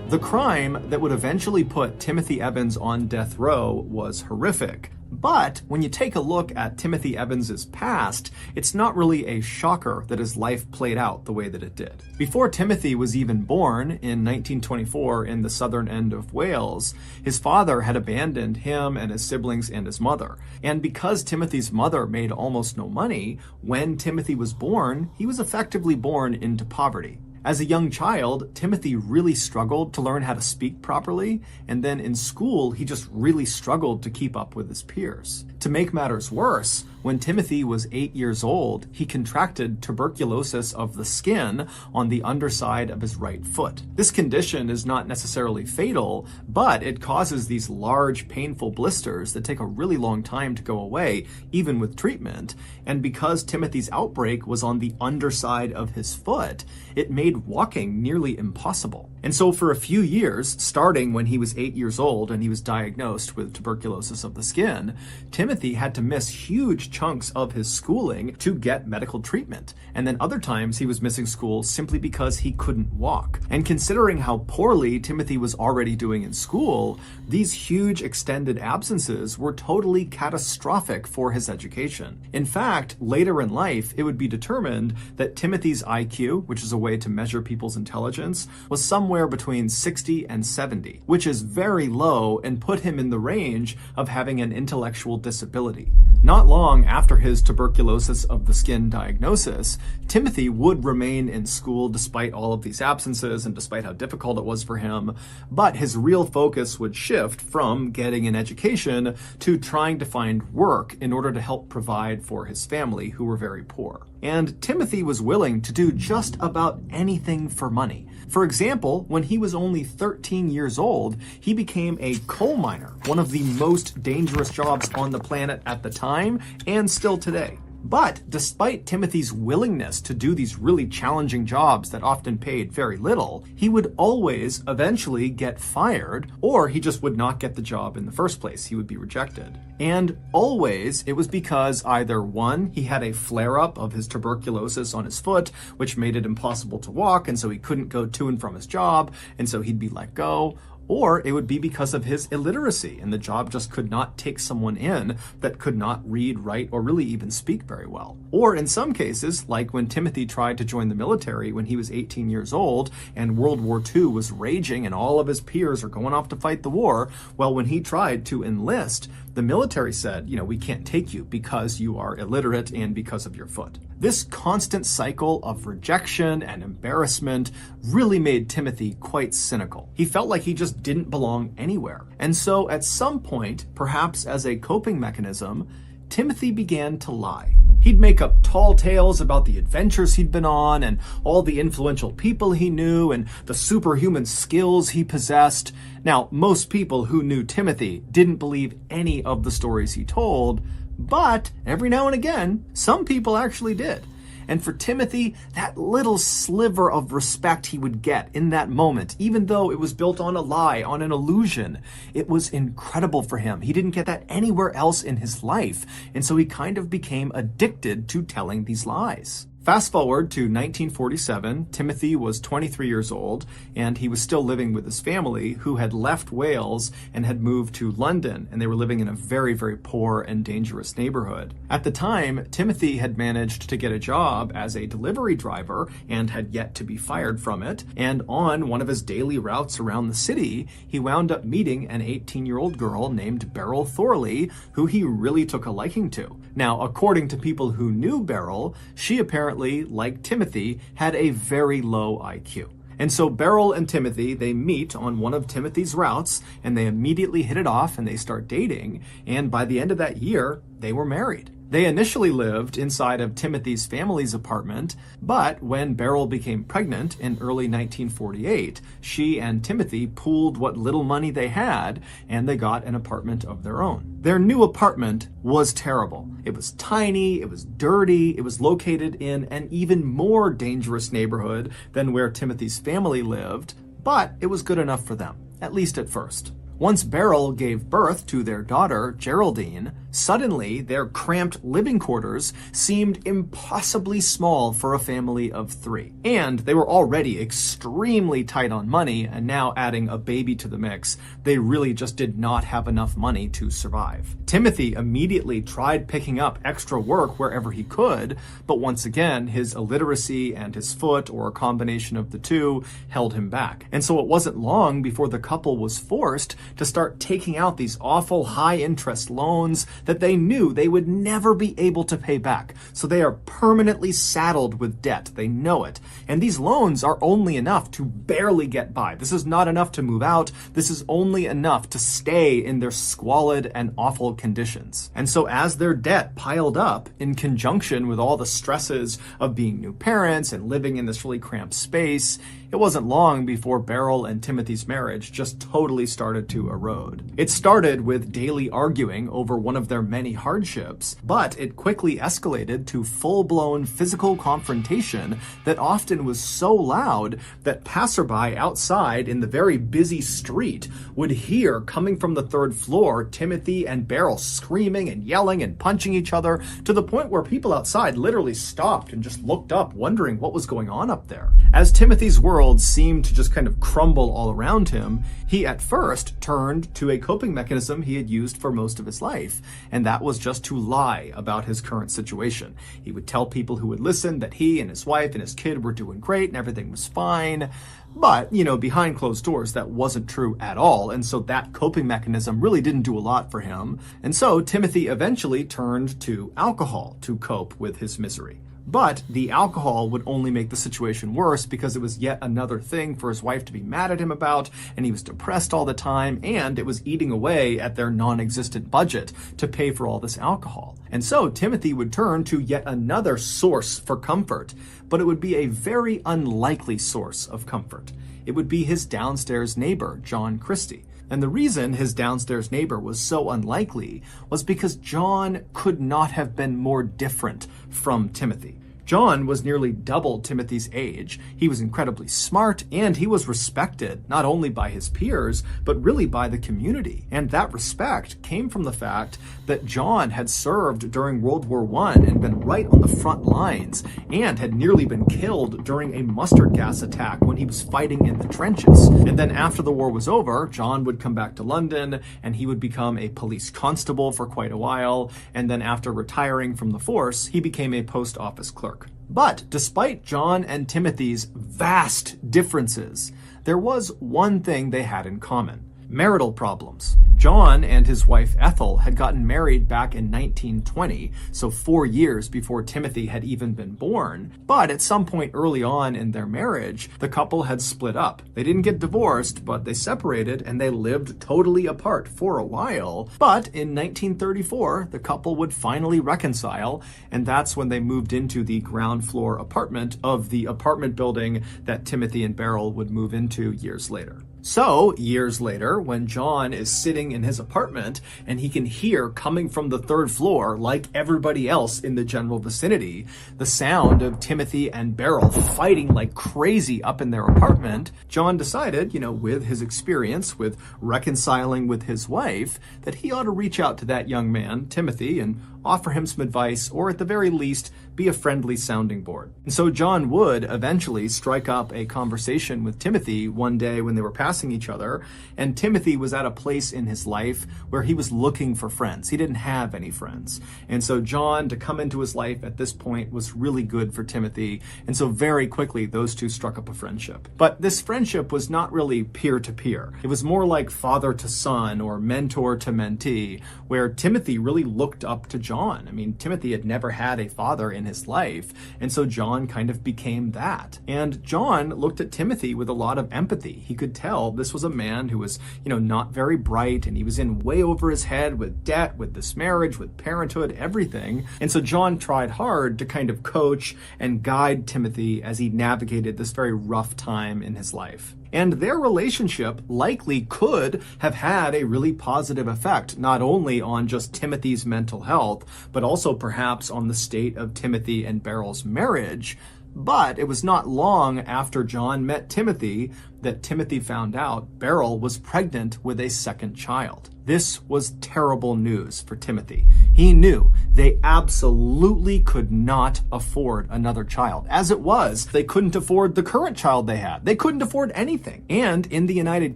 The crime that would eventually put Timothy Evans on death row was horrific. But when you take a look at Timothy Evans's past, it's not really a shocker that his life played out the way that it did. Before Timothy was even born in 1924 in the southern end of Wales, his father had abandoned him and his siblings and his mother. And because Timothy's mother made almost no money, when Timothy was born, he was effectively born into poverty. As a young child, Timothy really struggled to learn how to speak properly, and then in school, he just really struggled to keep up with his peers. To make matters worse, when Timothy was 8 years old, he contracted tuberculosis of the skin on the underside of his right foot. This condition is not necessarily fatal, but it causes these large, painful blisters that take a really long time to go away, even with treatment. And because Timothy's outbreak was on the underside of his foot, it made walking nearly impossible. And so for a few years, starting when he was 8 years old and he was diagnosed with tuberculosis of the skin, Timothy had to miss huge chunks of his schooling to get medical treatment. And then other times he was missing school simply because he couldn't walk. And considering how poorly Timothy was already doing in school, these huge extended absences were totally catastrophic for his education. In fact, later in life, it would be determined that Timothy's IQ, which is a way to measure people's intelligence, was somewhere between 60 and 70, which is very low and put him in the range of having an intellectual disability. Not long after his tuberculosis of the skin diagnosis, Timothy would remain in school despite all of these absences and despite how difficult it was for him, but his real focus would shift from getting an education to trying to find work in order to help provide for his family, who were very poor. And Timothy was willing to do just about anything for money. For example, when he was only 13 years old, he became a coal miner, one of the most dangerous jobs on the planet at the time and still today. But despite Timothy's willingness to do these really challenging jobs that often paid very little, he would always eventually get fired, or he just would not get the job in the first place. He would be rejected. And always it was because either one, he had a flare-up of his tuberculosis on his foot, which made it impossible to walk, and so he couldn't go to and from his job, and so he'd be let go. Or it would be because of his illiteracy, and the job just could not take someone in that could not read, write, or really even speak very well. Or in some cases, like when Timothy tried to join the military when he was 18 years old and World War II was raging and all of his peers are going off to fight the war, well, when he tried to enlist, the military said, we can't take you because you are illiterate and because of your foot. This constant cycle of rejection and embarrassment really made Timothy quite cynical. He felt like he just didn't belong anywhere. And so at some point, perhaps as a coping mechanism, Timothy began to lie. He'd make up tall tales about the adventures he'd been on and all the influential people he knew and the superhuman skills he possessed. Now, most people who knew Timothy didn't believe any of the stories he told, but every now and again, some people actually did. And for Timothy, that little sliver of respect he would get in that moment, even though it was built on a lie, on an illusion, it was incredible for him. He didn't get that anywhere else in his life. And so he kind of became addicted to telling these lies. Fast forward to 1947, Timothy was 23 years old, and he was still living with his family, who had left Wales and had moved to London, and they were living in a very, very poor and dangerous neighborhood. At the time, Timothy had managed to get a job as a delivery driver and had yet to be fired from it, and on one of his daily routes around the city, he wound up meeting an 18-year-old girl named Beryl Thorley, who he really took a liking to. Now, according to people who knew Beryl, she apparently, like Timothy, had a very low IQ. And so Beryl and Timothy, they meet on one of Timothy's routes, and they immediately hit it off and they start dating. And by the end of that year, they were married. They initially lived inside of Timothy's family's apartment, but when Beryl became pregnant in early 1948, she and Timothy pooled what little money they had, and they got an apartment of their own. Their new apartment was terrible. It was tiny, it was dirty, it was located in an even more dangerous neighborhood than where Timothy's family lived, but it was good enough for them, at least at first. Once Beryl gave birth to their daughter, Geraldine, suddenly their cramped living quarters seemed impossibly small for a family of 3. And they were already extremely tight on money, and now adding a baby to the mix, they really just did not have enough money to survive. Timothy immediately tried picking up extra work wherever he could, but once again, his illiteracy and his foot, or a combination of the two, held him back. And so it wasn't long before the couple was forced to start taking out these awful high-interest loans that they knew they would never be able to pay back. So they are permanently saddled with debt. They know it. And these loans are only enough to barely get by. This is not enough to move out. This is only enough to stay in their squalid and awful conditions. And so as their debt piled up, in conjunction with all the stresses of being new parents and living in this really cramped space, it wasn't long before Beryl and Timothy's marriage just totally started to erode. It started with daily arguing over one of their many hardships, but it quickly escalated to full-blown physical confrontation that often was so loud that passerby outside in the very busy street would hear, coming from the 3rd floor, Timothy and Beryl screaming and yelling and punching each other, to the point where people outside literally stopped and just looked up, wondering what was going on up there. As Timothy's world seemed to just kind of crumble all around him, he at first turned to a coping mechanism he had used for most of his life, and that was just to lie about his current situation. He would tell people who would listen that he and his wife and his kid were doing great and everything was fine. But, behind closed doors, that wasn't true at all, and so that coping mechanism really didn't do a lot for him. And so Timothy eventually turned to alcohol to cope with his misery. But the alcohol would only make the situation worse because it was yet another thing for his wife to be mad at him about, and he was depressed all the time, and it was eating away at their non-existent budget to pay for all this alcohol. And so Timothy would turn to yet another source for comfort, but it would be a very unlikely source of comfort. It would be his downstairs neighbor, John Christie. And the reason his downstairs neighbor was so unlikely was because John could not have been more different from Timothy. John was nearly double Timothy's age. He was incredibly smart, and he was respected not only by his peers, but really by the community. And that respect came from the fact that John had served during World War I and been right on the front lines, and had nearly been killed during a mustard gas attack when he was fighting in the trenches. And then after the war was over, John would come back to London, and he would become a police constable for quite a while, and then after retiring from the force, he became a post office clerk. But despite John and Timothy's vast differences, there was one thing they had in common: marital problems. John and his wife Ethel had gotten married back in 1920, so 4 years before Timothy had even been born. But at some point early on in their marriage, the couple had split up. They didn't get divorced, but they separated, and they lived totally apart for a while. But in 1934, the couple would finally reconcile, and that's when they moved into the ground floor apartment of the apartment building that Timothy and Beryl would move into years later. So, years later, when John is sitting in his apartment and he can hear coming from the 3rd floor, like everybody else in the general vicinity, the sound of Timothy and Beryl fighting like crazy up in their apartment, John decided, with his experience with reconciling with his wife, that he ought to reach out to that young man, Timothy, and offer him some advice, or at the very least, be a friendly sounding board. And so John would eventually strike up a conversation with Timothy one day when they were passing each other, and Timothy was at a place in his life where he was looking for friends. He didn't have any friends. And so John, to come into his life at this point, was really good for Timothy, and so very quickly those two struck up a friendship. But this friendship was not really peer-to-peer. It was more like father to son or mentor to mentee, where Timothy really looked up to John John. I mean, Timothy had never had a father in his life, and so John kind of became that. And John looked at Timothy with a lot of empathy. He could tell this was a man who was, not very bright, and he was in way over his head with debt, with this marriage, with parenthood, everything. And so John tried hard to kind of coach and guide Timothy as he navigated this very rough time in his life. And their relationship likely could have had a really positive effect, not only on just Timothy's mental health, but also perhaps on the state of Timothy and Beryl's marriage. But it was not long after John met Timothy that Timothy found out Beryl was pregnant with a second child. This was terrible news for Timothy. He knew they absolutely could not afford another child. As it was, they couldn't afford the current child they had. They couldn't afford anything. And in the United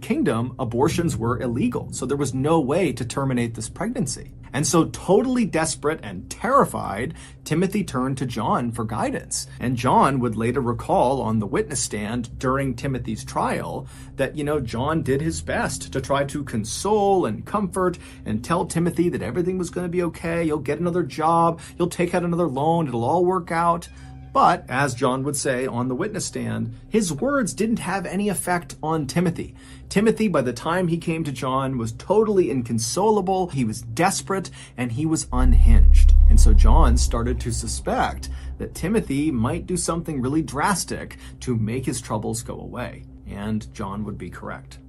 Kingdom, abortions were illegal, so there was no way to terminate this pregnancy. And so, totally desperate and terrified, Timothy turned to John for guidance. And John would later recall on the witness stand during Timothy's trial that, John did his best to try to console and comfort and tell Timothy that everything was going to be okay. You'll get another job. You'll take out another loan. It'll all work out. But, as John would say on the witness stand, his words didn't have any effect on Timothy. Timothy, by the time he came to John, was totally inconsolable, he was desperate, and he was unhinged. And so John started to suspect that Timothy might do something really drastic to make his troubles go away. And John would be correct.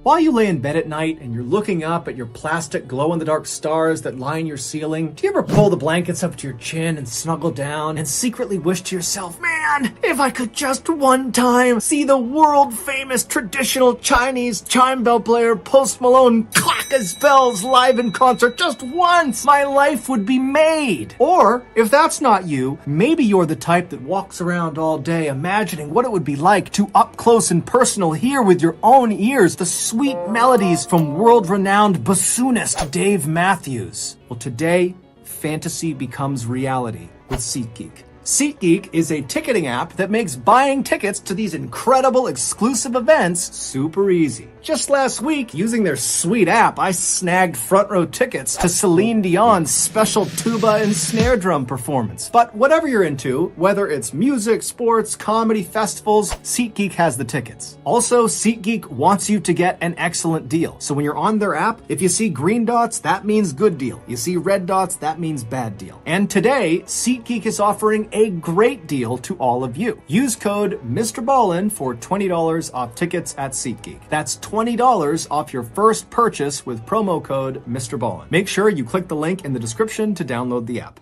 While you lay in bed at night and you're looking up at your plastic glow-in-the-dark stars that line your ceiling, do you ever pull the blankets up to your chin and snuggle down and secretly wish to yourself, man, if I could just one time see the world-famous traditional Chinese chime bell player Post Malone clack his bells live in concert just once, my life would be made. Or, if that's not you, maybe you're the type that walks around all day imagining what it would be like to up close and personal hear with your own ears the sweet melodies from world-renowned bassoonist Dave Matthews. Well, today, fantasy becomes reality with SeatGeek. SeatGeek is a ticketing app that makes buying tickets to these incredible exclusive events super easy. Just last week, using their sweet app, I snagged front row tickets to Celine Dion's special tuba and snare drum performance. But whatever you're into, whether it's music, sports, comedy, festivals, SeatGeek has the tickets. Also, SeatGeek wants you to get an excellent deal. So when you're on their app, if you see green dots, that means good deal. You see red dots, that means bad deal. And today, SeatGeek is offering a great deal to all of you. Use code MrBallen for $20 off tickets at SeatGeek. That's $20 off your first purchase with promo code MrBallen. Make sure you click the link in the description to download the app.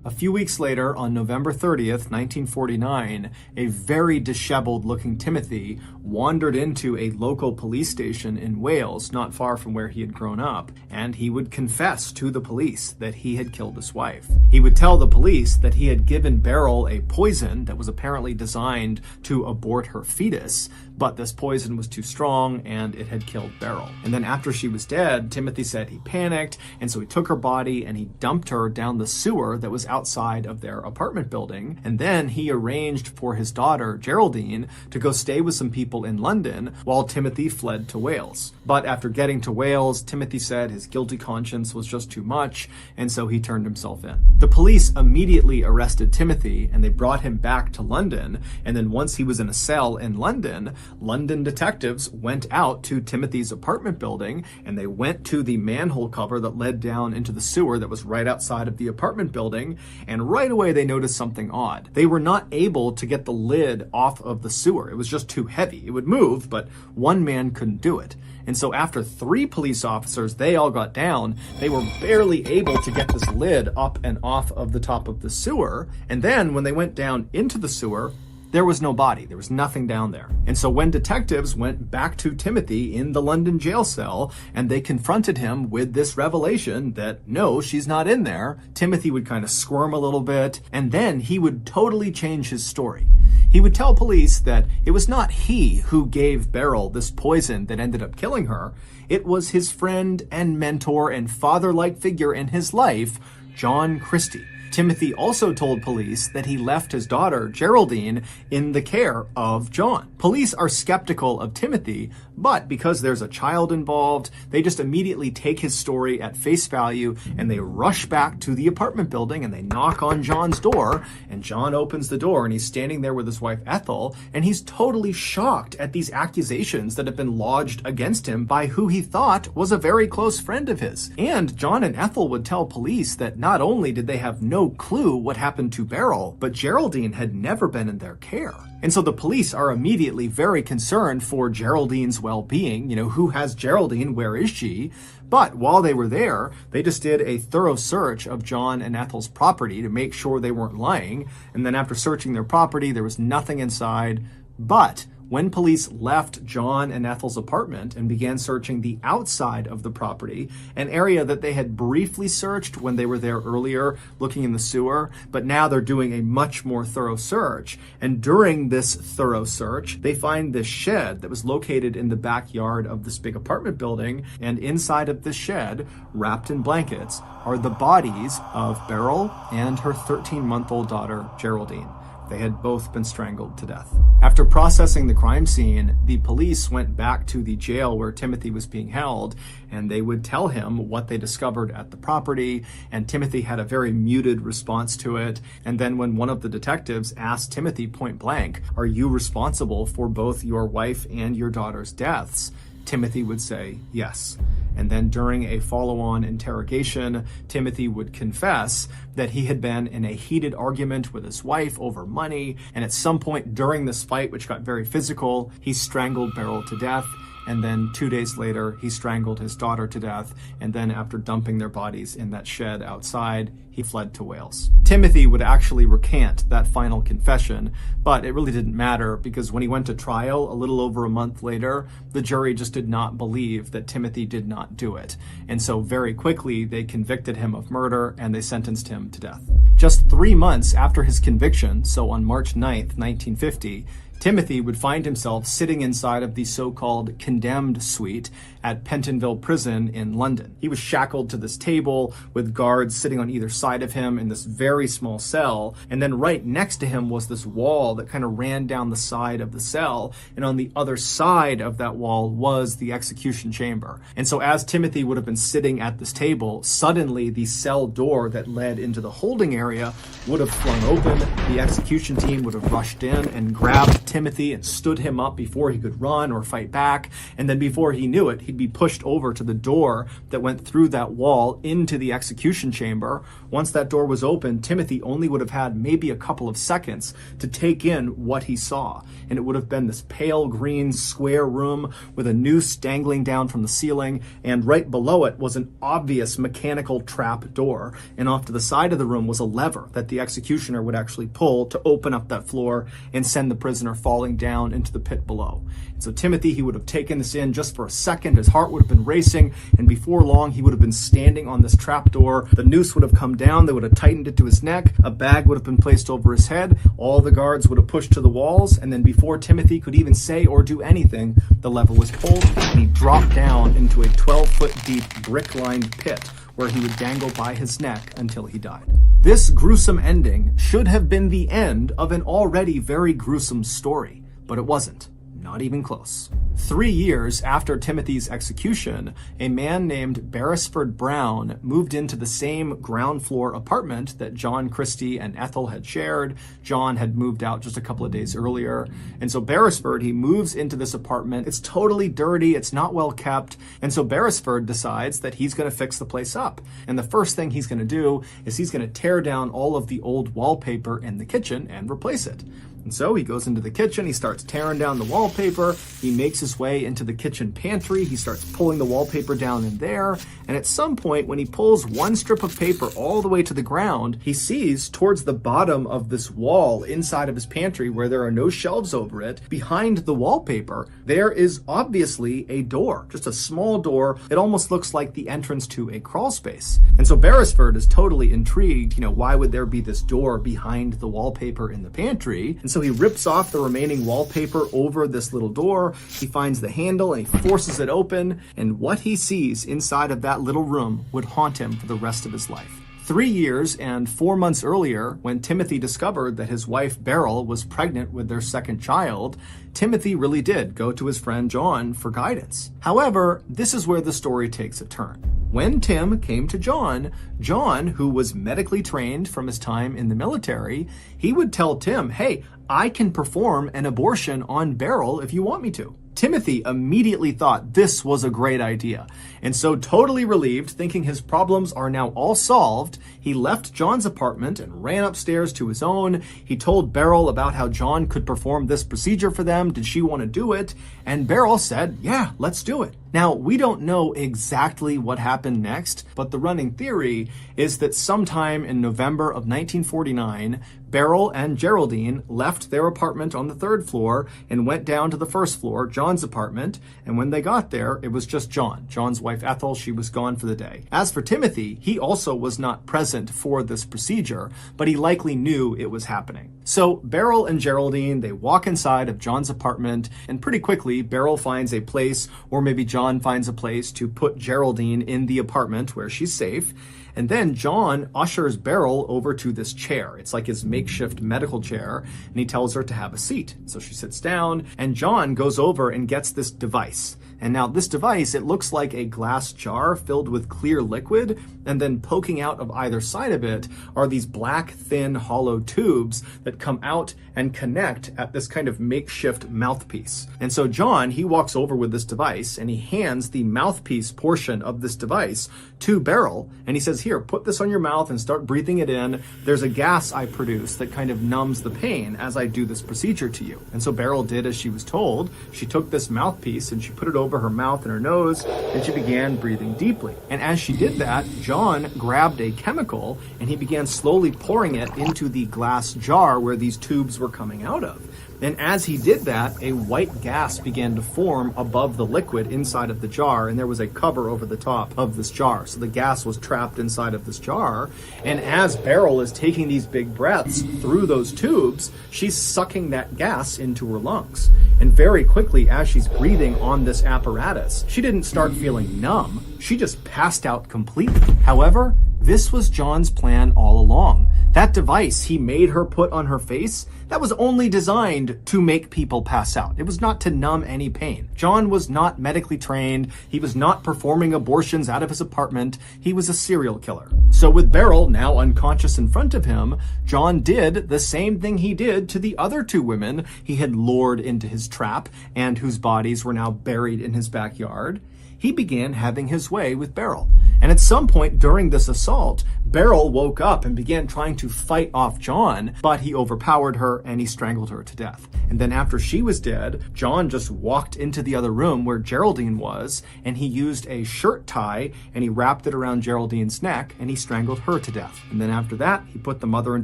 A few weeks later, on November 30th, 1949, a very disheveled-looking Timothy wandered into a local police station in Wales, not far from where he had grown up, and he would confess to the police that he had killed his wife. He would tell the police that he had given Beryl a poison that was apparently designed to abort her fetus, but this poison was too strong and it had killed Beryl. And then after she was dead, Timothy said he panicked, and so he took her body and he dumped her down the sewer that was outside of their apartment building. And then he arranged for his daughter, Geraldine, to go stay with some people in London while Timothy fled to Wales. But after getting to Wales, Timothy said his guilty conscience was just too much, and so he turned himself in. The police immediately arrested Timothy and they brought him back to London. And then once he was in a cell in London, London detectives went out to Timothy's apartment building and they went to the manhole cover that led down into the sewer that was right outside of the apartment building, and right away they noticed something odd. They were not able to get the lid off of the sewer. It was just too heavy. It would move, but one man couldn't do it. And so after 3 police officers, they all got down, they were barely able to get this lid up and off of the top of the sewer. And then when they went down into the sewer, there was no body. There was nothing down there. And so when detectives went back to Timothy in the London jail cell and they confronted him with this revelation that, no, she's not in there, Timothy would kind of squirm a little bit, and then he would totally change his story. He would tell police that it was not he who gave Beryl this poison that ended up killing her. It was his friend and mentor and father-like figure in his life, John Christie. Timothy also told police that he left his daughter, Geraldine, in the care of John. Police are skeptical of Timothy, but because there's a child involved, they just immediately take his story at face value and they rush back to the apartment building and they knock on John's door, and John opens the door and he's standing there with his wife Ethel, and he's totally shocked at these accusations that have been lodged against him by who he thought was a very close friend of his. And John and Ethel would tell police that not only did they have no clue what happened to Beryl, but Geraldine had never been in their care. And so the police are immediately very concerned for Geraldine's well-being. Who has Geraldine? Where is she? But while they were there, they just did a thorough search of John and Ethel's property to make sure they weren't lying. And then after searching their property, there was nothing inside. But when police left John and Ethel's apartment and began searching the outside of the property, an area that they had briefly searched when they were there earlier, looking in the sewer, but now they're doing a much more thorough search. And during this thorough search, they find this shed that was located in the backyard of this big apartment building. And inside of this shed, wrapped in blankets, are the bodies of Beryl and her 13-month-old daughter, Geraldine. They had both been strangled to death. After processing the crime scene, the police went back to the jail where Timothy was being held, and they would tell him what they discovered at the property, and Timothy had a very muted response to it. And then when one of the detectives asked Timothy point blank, "Are you responsible for both your wife and your daughter's deaths?" Timothy would say yes. And then during a follow-on interrogation, Timothy would confess that he had been in a heated argument with his wife over money, and at some point during this fight, which got very physical, he strangled Beryl to death. And then 2 days later, he strangled his daughter to death. And then after dumping their bodies in that shed outside, he fled to Wales. Timothy would actually recant that final confession, but it really didn't matter because when he went to trial a little over a month later, the jury just did not believe that Timothy did not do it. And so very quickly, they convicted him of murder and they sentenced him to death. Just 3 months after his conviction, so on March 9th, 1950, Timothy would find himself sitting inside of the so-called condemned suite at Pentonville Prison in London. He was shackled to this table with guards sitting on either side of him in this very small cell, and then right next to him was this wall that kind of ran down the side of the cell, and on the other side of that wall was the execution chamber. And so as Timothy would have been sitting at this table, suddenly the cell door that led into the holding area would have flung open. The execution team would have rushed in and grabbed Timothy and stood him up before he could run or fight back. And then before he knew it, he'd be pushed over to the door that went through that wall into the execution chamber. Once that door was open, Timothy only would have had maybe a couple of seconds to take in what he saw. And it would have been this pale green square room with a noose dangling down from the ceiling. And right below it was an obvious mechanical trap door. And off to the side of the room was a lever that the executioner would actually pull to open up that floor and send the prisoner falling down into the pit below. And so Timothy, he would have taken this in just for a second. His heart would have been racing, and before long, he would have been standing on this trap door. The noose would have come down. They would have tightened it to his neck. A bag would have been placed over his head. All the guards would have pushed to the walls, and then before Timothy could even say or do anything, the lever was pulled, and he dropped down into a 12-foot deep brick-lined pit where he would dangle by his neck until he died. This gruesome ending should have been the end of an already very gruesome story, but it wasn't. Not even close. 3 years after Timothy's execution, a man named Beresford Brown moved into the same ground floor apartment that John Christie and Ethel had shared. John had moved out just a couple of days earlier. And so Beresford, he moves into this apartment. It's totally dirty. It's not well kept. And so Beresford decides that he's going to fix the place up. And the first thing he's going to do is he's going to tear down all of the old wallpaper in the kitchen and replace it. And so he goes into the kitchen, he starts tearing down the wallpaper, he makes his way into the kitchen pantry, he starts pulling the wallpaper down in there, and at some point when he pulls one strip of paper all the way to the ground, he sees towards the bottom of this wall inside of his pantry where there are no shelves over it, behind the wallpaper, there is obviously a door, just a small door. It almost looks like the entrance to a crawl space. And so Beresford is totally intrigued, why would there be this door behind the wallpaper in the pantry? And so he rips off the remaining wallpaper over this little door. He finds the handle and he forces it open. And what he sees inside of that little room would haunt him for the rest of his life. 3 years and 4 months earlier, when Timothy discovered that his wife Beryl was pregnant with their second child, Timothy really did go to his friend John for guidance. However, this is where the story takes a turn. When Tim came to John, who was medically trained from his time in the military, he would tell Tim, hey, I can perform an abortion on Beryl if you want me to. Timothy immediately thought this was a great idea, and so totally relieved, thinking his problems are now all solved, he left John's apartment and ran upstairs to his own. He told Beryl about how John could perform this procedure for them. Did she want to do it? And Beryl said, yeah, let's do it. Now, we don't know exactly what happened next, but the running theory is that sometime in November of 1949, Beryl and Geraldine left their apartment on the 3rd floor and went down to the 1st floor, John's apartment, and when they got there, it was just John. John's wife Ethel, she was gone for the day. As for Timothy, he also was not present for this procedure, but he likely knew it was happening. So Beryl and Geraldine, they walk inside of John's apartment, and pretty quickly, Beryl finds a place, or maybe John finds a place to put Geraldine in the apartment where she's safe. And then John ushers Beryl over to this chair. It's like his makeshift medical chair, and he tells her to have a seat. So she sits down, and John goes over and gets this device. And now this device, it looks like a glass jar filled with clear liquid, and then poking out of either side of it are these black, thin, hollow tubes that come out and connect at this kind of makeshift mouthpiece. And so John, he walks over with this device, and he hands the mouthpiece portion of this device to Beryl, and he says, here, put this on your mouth and start breathing it in. There's a gas I produce that kind of numbs the pain as I do this procedure to you. And so Beryl did as she was told. She took this mouthpiece and she put it over her mouth and her nose, and she began breathing deeply. And as she did that, John grabbed a chemical and he began slowly pouring it into the glass jar where these tubes were coming out of. And as he did that, a white gas began to form above the liquid inside of the jar, and there was a cover over the top of this jar. So the gas was trapped inside of this jar. And as Beryl is taking these big breaths through those tubes, she's sucking that gas into her lungs. And very quickly, as she's breathing on this apparatus, she didn't start feeling numb. She just passed out completely. However, this was John's plan all along. That device he made her put on her face, that was only designed to make people pass out. It was not to numb any pain. John was not medically trained. He was not performing abortions out of his apartment. He was a serial killer. So with Beryl now unconscious in front of him, John did the same thing he did to the other 2 women he had lured into his trap and whose bodies were now buried in his backyard. He began having his way with Beryl. And at some point during this assault, Beryl woke up and began trying to fight off John, but he overpowered her and he strangled her to death. And then after she was dead, John just walked into the other room where Geraldine was, and he used a shirt tie and he wrapped it around Geraldine's neck and he strangled her to death. And then after that, he put the mother and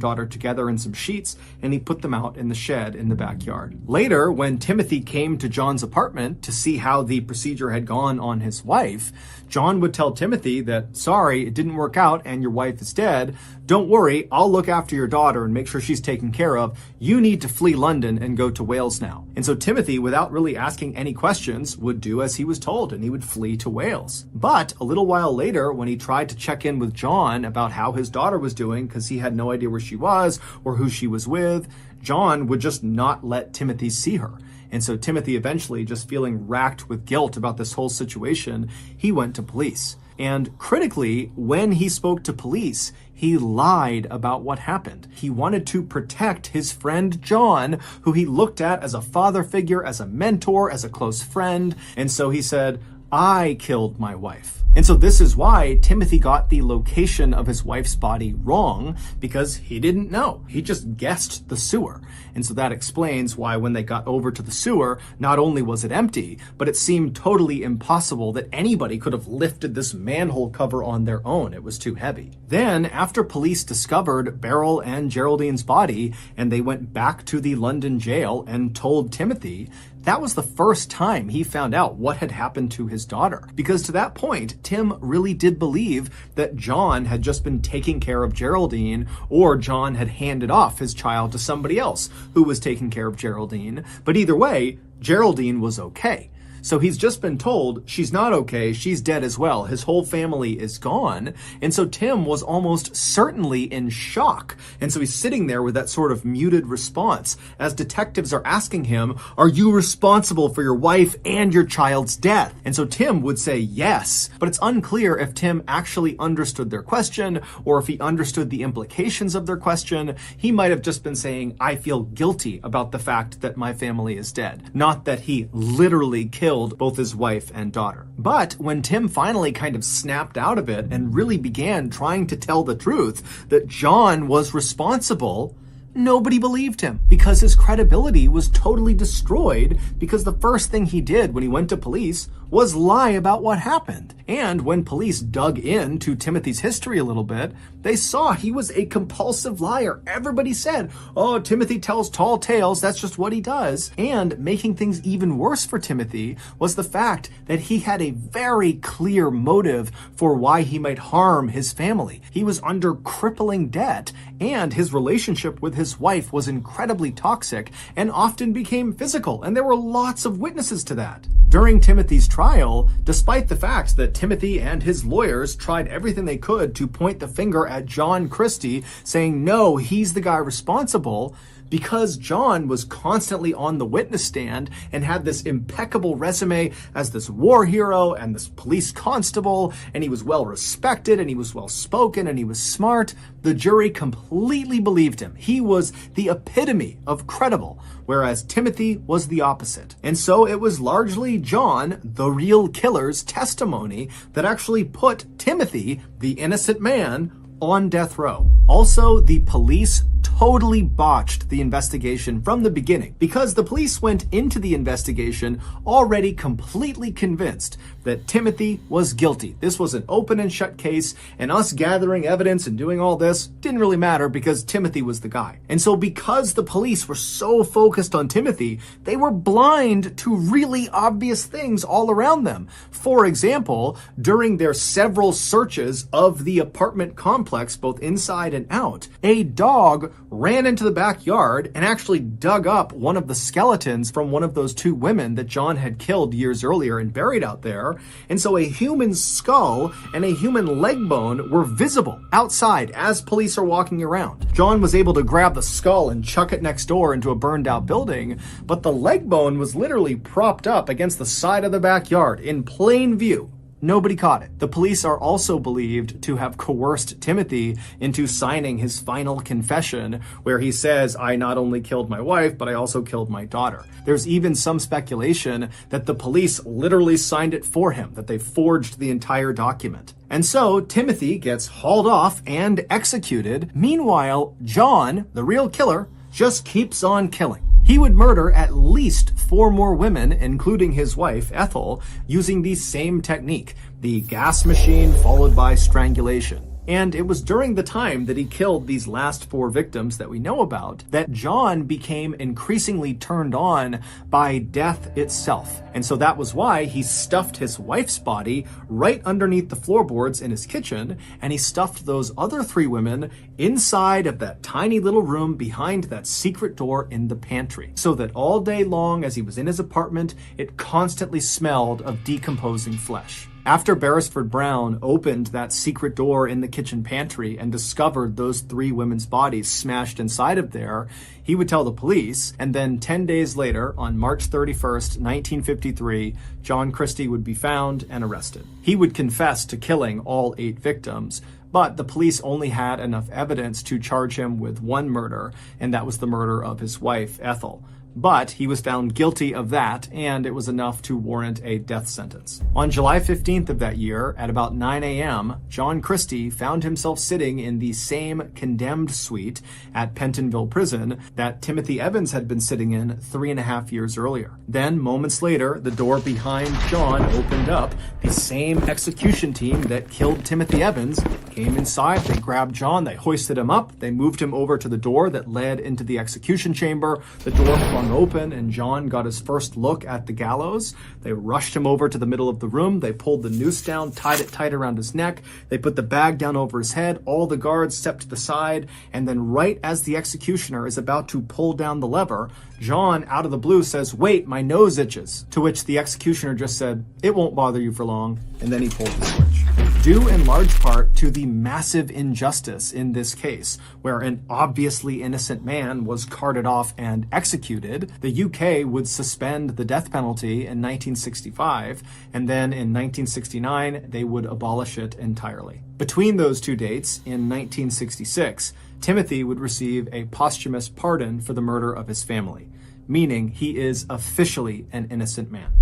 daughter together in some sheets and he put them out in the shed in the backyard. Later, when Timothy came to John's apartment to see how the procedure had gone on his wife, John would tell Timothy that, sorry, it didn't work out and your wife is dead. Don't worry, I'll look after your daughter and make sure she's taken care of. You need to flee London and go to Wales now. And so Timothy, without really asking any questions, would do as he was told, and he would flee to Wales. But a little while later, when he tried to check in with John about how his daughter was doing, because he had no idea where she was or who she was with, John would just not let Timothy see her. And so Timothy eventually, just feeling racked with guilt about this whole situation, he went to police. And critically, when he spoke to police, he lied about what happened. He wanted to protect his friend John, who he looked at as a father figure, as a mentor, as a close friend. And so he said, I killed my wife. And so this is why Timothy got the location of his wife's body wrong, because he didn't know. He just guessed the sewer. And so that explains why when they got over to the sewer, not only was it empty, but it seemed totally impossible that anybody could have lifted this manhole cover on their own. It was too heavy. Then, after police discovered Beryl and Geraldine's body, and they went back to the London jail and told Timothy, that was the first time he found out what had happened to his daughter. Because to that point, Tim really did believe that John had just been taking care of Geraldine, or John had handed off his child to somebody else who was taking care of Geraldine. But either way, Geraldine was okay. So he's just been told she's not okay, she's dead as well. His whole family is gone. And so Tim was almost certainly in shock. And so he's sitting there with that sort of muted response as detectives are asking him, are you responsible for your wife and your child's death? And so Tim would say yes, but it's unclear if Tim actually understood their question or if he understood the implications of their question. He might have just been saying, I feel guilty about the fact that my family is dead, not that he literally killed both his wife and daughter. But when Tim finally kind of snapped out of it and really began trying to tell the truth that John was responsible, nobody believed him because his credibility was totally destroyed because the first thing he did when he went to police was lie about what happened. And when police dug into Timothy's history a little bit, they saw he was a compulsive liar. Everybody said, oh, Timothy tells tall tales, that's just what he does. And making things even worse for Timothy was the fact that he had a very clear motive for why he might harm his family. He was under crippling debt, and his relationship with his wife was incredibly toxic and often became physical, and there were lots of witnesses to that. During Timothy's trial, despite the fact that Timothy and his lawyers tried everything they could to point the finger at John Christie, saying, no, he's the guy responsible, because John was constantly on the witness stand and had this impeccable resume as this war hero and this police constable, and he was well respected and he was well spoken and he was smart, the jury completely believed him. He was the epitome of credible, whereas Timothy was the opposite. And so it was largely John, the real killer's testimony that actually put Timothy, the innocent man, on death row. Also, the police totally botched the investigation from the beginning because the police went into the investigation already completely convinced that Timothy was guilty. This was an open and shut case, and us gathering evidence and doing all this didn't really matter because Timothy was the guy. And so because the police were so focused on Timothy, they were blind to really obvious things all around them. For example, during their several searches of the apartment complex, both inside and out, a dog ran into the backyard and actually dug up one of the skeletons from one of those two women that John had killed years earlier and buried out there. And so a human skull and a human leg bone were visible outside as police are walking around. John was able to grab the skull and chuck it next door into a burned out building, but the leg bone was literally propped up against the side of the backyard in plain view. Nobody caught it. The police are also believed to have coerced Timothy into signing his final confession, where he says, I not only killed my wife, but I also killed my daughter. There's even some speculation that the police literally signed it for him, that they forged the entire document. And so Timothy gets hauled off and executed. Meanwhile, John, the real killer, just keeps on killing. He would murder at least 4 more women, including his wife, Ethel, using the same technique, the gas machine followed by strangulation. And it was during the time that he killed these last 4 victims that we know about that John became increasingly turned on by death itself. And so that was why he stuffed his wife's body right underneath the floorboards in his kitchen, and he stuffed those other 3 women inside of that tiny little room behind that secret door in the pantry, so that all day long as he was in his apartment, it constantly smelled of decomposing flesh. After Beresford Brown opened that secret door in the kitchen pantry and discovered those 3 women's bodies smashed inside of there, he would tell the police, and then 10 days later, on March 31st, 1953, John Christie would be found and arrested. He would confess to killing all 8 victims, but the police only had enough evidence to charge him with 1 murder, and that was the murder of his wife, Ethel. But he was found guilty of that, and it was enough to warrant a death sentence. On July 15th of that year, at about 9 a.m., John Christie found himself sitting in the same condemned suite at Pentonville Prison that Timothy Evans had been sitting in 3.5 years earlier. Then, moments later, the door behind John opened up. The same execution team that killed Timothy Evans came inside, they grabbed John, they hoisted him up, they moved him over to the door that led into the execution chamber. The door flung swung open and John got his first look at the gallows. They rushed him over to the middle of the room. They pulled the noose down, tied it tight around his neck. They put the bag down over his head. All the guards stepped to the side. And then right as the executioner is about to pull down the lever, John, out of the blue, says, "Wait, my nose itches." To which the executioner just said, "It won't bother you for long." And then he pulled the switch. Due in large part to the massive injustice in this case, where an obviously innocent man was carted off and executed, the UK would suspend the death penalty in 1965, and then in 1969, they would abolish it entirely. Between those two dates, in 1966, Timothy would receive a posthumous pardon for the murder of his family, meaning he is officially an innocent man.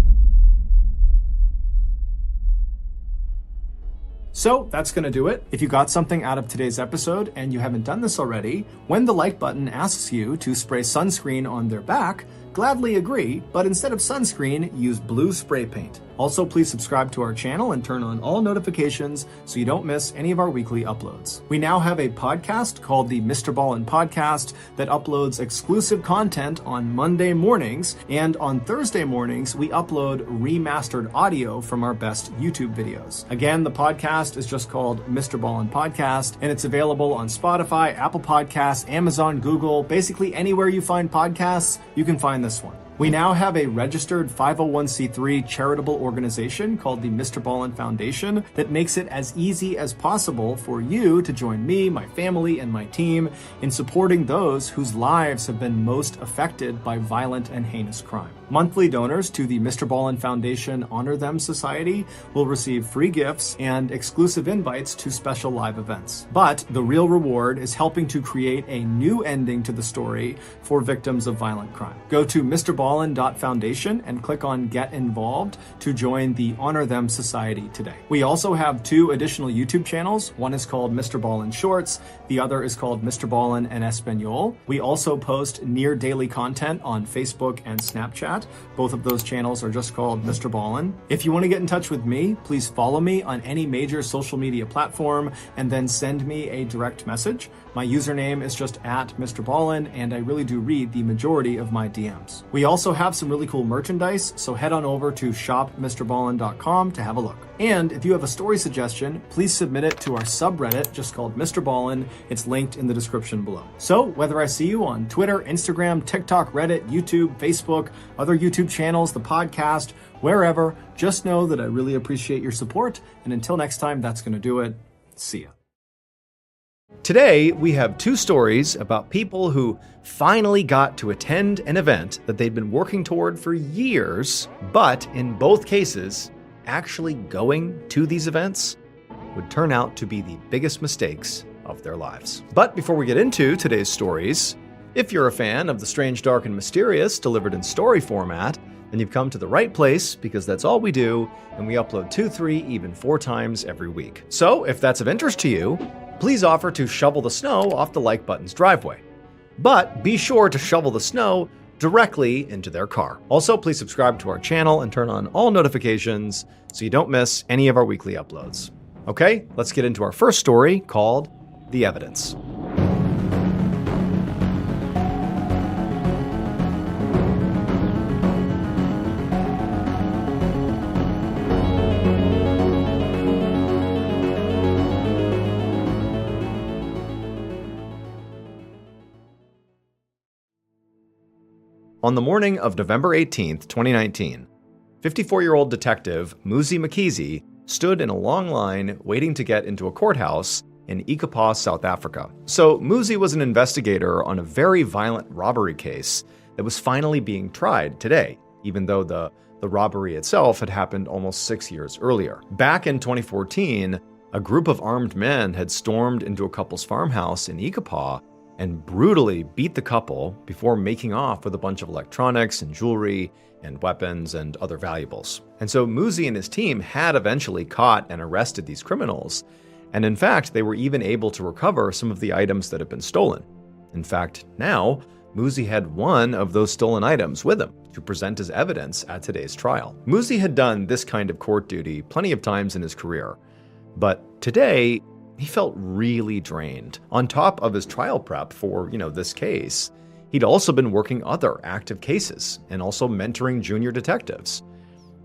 So that's going to do it. If you got something out of today's episode and you haven't done this already, when the like button asks you to spray sunscreen on their back, gladly agree, but instead of sunscreen, use blue spray paint. Also, please subscribe to our channel and turn on all notifications so you don't miss any of our weekly uploads. We now have a podcast called the MrBallen's Podcast that uploads exclusive content on Monday mornings, and on Thursday mornings, we upload remastered audio from our best YouTube videos. Again, the podcast is just called MrBallen's Podcast, and it's available on Spotify, Apple Podcasts, Amazon, Google, basically anywhere you find podcasts, you can find this one. We now have a registered 501c3 charitable organization called the MrBallen's Foundation that makes it as easy as possible for you to join me, my family, and my team in supporting those whose lives have been most affected by violent and heinous crime. Monthly donors to the MrBallen's Foundation Honor Them Society will receive free gifts and exclusive invites to special live events. But the real reward is helping to create a new ending to the story for victims of violent crime. Go to MrBallen.Foundation and click on Get Involved to join the Honor Them Society today. We also have 2 additional YouTube channels. One is called MrBallen Shorts. The other is called MrBallen en Español. We also post near daily content on Facebook and Snapchat. Both of those channels are just called MrBallen. If you want to get in touch with me, please follow me on any major social media platform and then send me a direct message. My username is just @MrBallen, and I really do read the majority of my DMs. We also have some really cool merchandise, so head on over to shopmrballen.com to have a look. And if you have a story suggestion, please submit it to our subreddit just called MrBallen. It's linked in the description below. So whether I see you on Twitter, Instagram, TikTok, Reddit, YouTube, Facebook, other YouTube channels, the podcast, wherever, just know that I really appreciate your support. And until next time, that's going to do it. See ya. Today, we have 2 stories about people who finally got to attend an event that they'd been working toward for years, but in both cases, actually going to these events would turn out to be the biggest mistakes of their lives. But before we get into today's stories, if you're a fan of the strange, dark, and mysterious delivered in story format, then you've come to the right place, because that's all we do, and we upload 2, 3, even 4 times every week. So if that's of interest to you, please offer to shovel the snow off the like button's driveway. But be sure to shovel the snow directly into their car. Also, please subscribe to our channel and turn on all notifications so you don't miss any of our weekly uploads. Okay, let's get into our first story called The Evidence. On the morning of November 18th, 2019, 54-year-old detective Muzi Mkhize stood in a long line waiting to get into a courthouse in Ikapa, South Africa. So Muzi was an investigator on a very violent robbery case that was finally being tried today, even though the robbery itself had happened almost 6 years earlier. Back in 2014, a group of armed men had stormed into a couple's farmhouse in Ikapa and brutally beat the couple before making off with a bunch of electronics and jewelry and weapons and other valuables. And so Muzi and his team had eventually caught and arrested these criminals, and in fact, they were even able to recover some of the items that had been stolen. In fact, now, Muzi had one of those stolen items with him to present as evidence at today's trial. Muzi had done this kind of court duty plenty of times in his career, but today, he felt really drained. On top of his trial prep for, this case, He'd also been working other active cases and also mentoring junior detectives.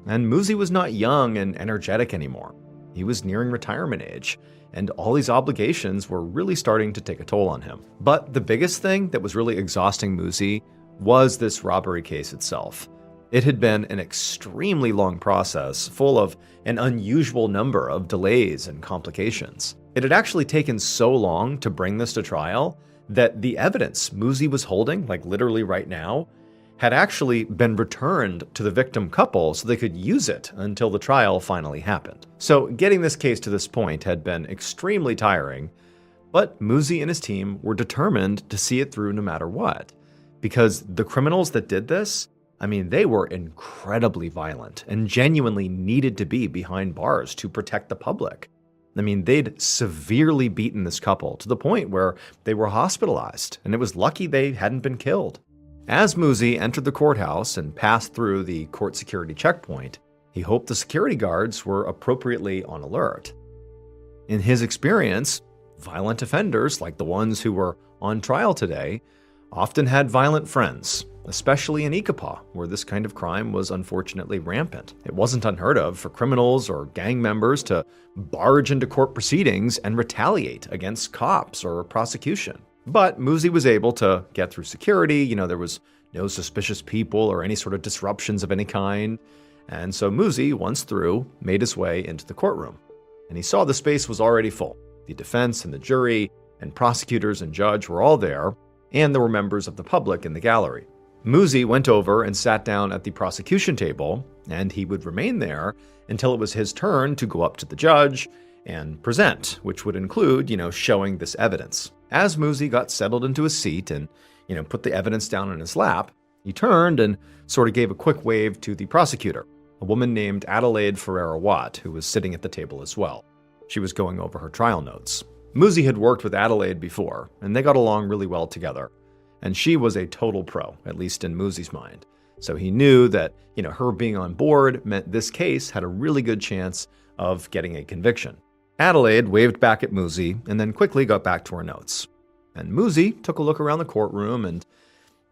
And Muzi was not young and energetic anymore. He was nearing retirement age, and all these obligations were really starting to take a toll on him. But the biggest thing that was really exhausting Muzi was this robbery case itself. It had been an extremely long process, full of an unusual number of delays and complications. It had actually taken so long to bring this to trial that the evidence Muzi was holding, like literally right now, had actually been returned to the victim couple so they could use it until the trial finally happened. So getting this case to this point had been extremely tiring, but Muzi and his team were determined to see it through no matter what. Because the criminals that did this, they were incredibly violent and genuinely needed to be behind bars to protect the public. They'd severely beaten this couple to the point where they were hospitalized, and it was lucky they hadn't been killed. As Muzi entered the courthouse and passed through the court security checkpoint, he hoped the security guards were appropriately on alert. In his experience, violent offenders, like the ones who were on trial today, often had violent friends, especially in Icapa, where this kind of crime was unfortunately rampant. It wasn't unheard of for criminals or gang members to barge into court proceedings and retaliate against cops or prosecution. But Muzi was able to get through security. There was no suspicious people or any sort of disruptions of any kind. And so Muzi, once through, made his way into the courtroom. And he saw the space was already full. The defense and the jury and prosecutors and judge were all there, and there were members of the public in the gallery. Muzi went over and sat down at the prosecution table, and he would remain there until it was his turn to go up to the judge and present, which would include, showing this evidence. As Muzi got settled into his seat and, put the evidence down in his lap, he turned and sort of gave a quick wave to the prosecutor, a woman named Adelaide Ferreira-Watt, who was sitting at the table as well. She was going over her trial notes. Muzi had worked with Adelaide before, and they got along really well together. And she was a total pro, at least in Muzi's mind. So he knew that, her being on board meant this case had a really good chance of getting a conviction. Adelaide waved back at Muzi and then quickly got back to her notes. And Muzi took a look around the courtroom and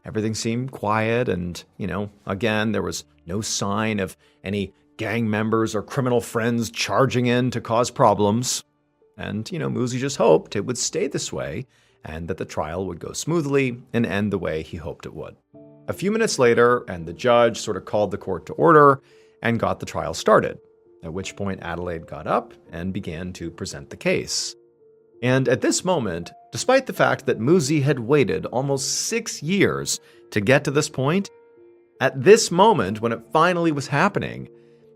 everything seemed quiet and, again, there was no sign of any gang members or criminal friends charging in to cause problems. And, Muzi just hoped it would stay this way and that the trial would go smoothly and end the way he hoped it would. A few minutes later, and the judge sort of called the court to order and got the trial started, at which point Adelaide got up and began to present the case. And at this moment, despite the fact that Muzi had waited almost 6 years to get to this point, at this moment, when it finally was happening,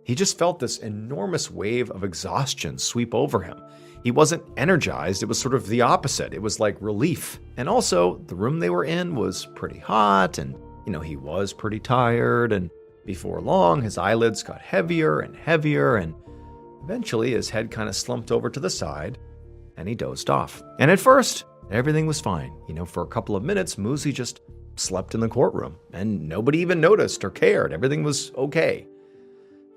he just felt this enormous wave of exhaustion sweep over him. He wasn't energized, it was sort of the opposite. It was like relief. And also, the room they were in was pretty hot, and, he was pretty tired, and before long, his eyelids got heavier, and eventually his head kind of slumped over to the side, and he dozed off. And at first, everything was fine. For a couple of minutes, Muzi just slept in the courtroom, and nobody even noticed or cared. Everything was okay.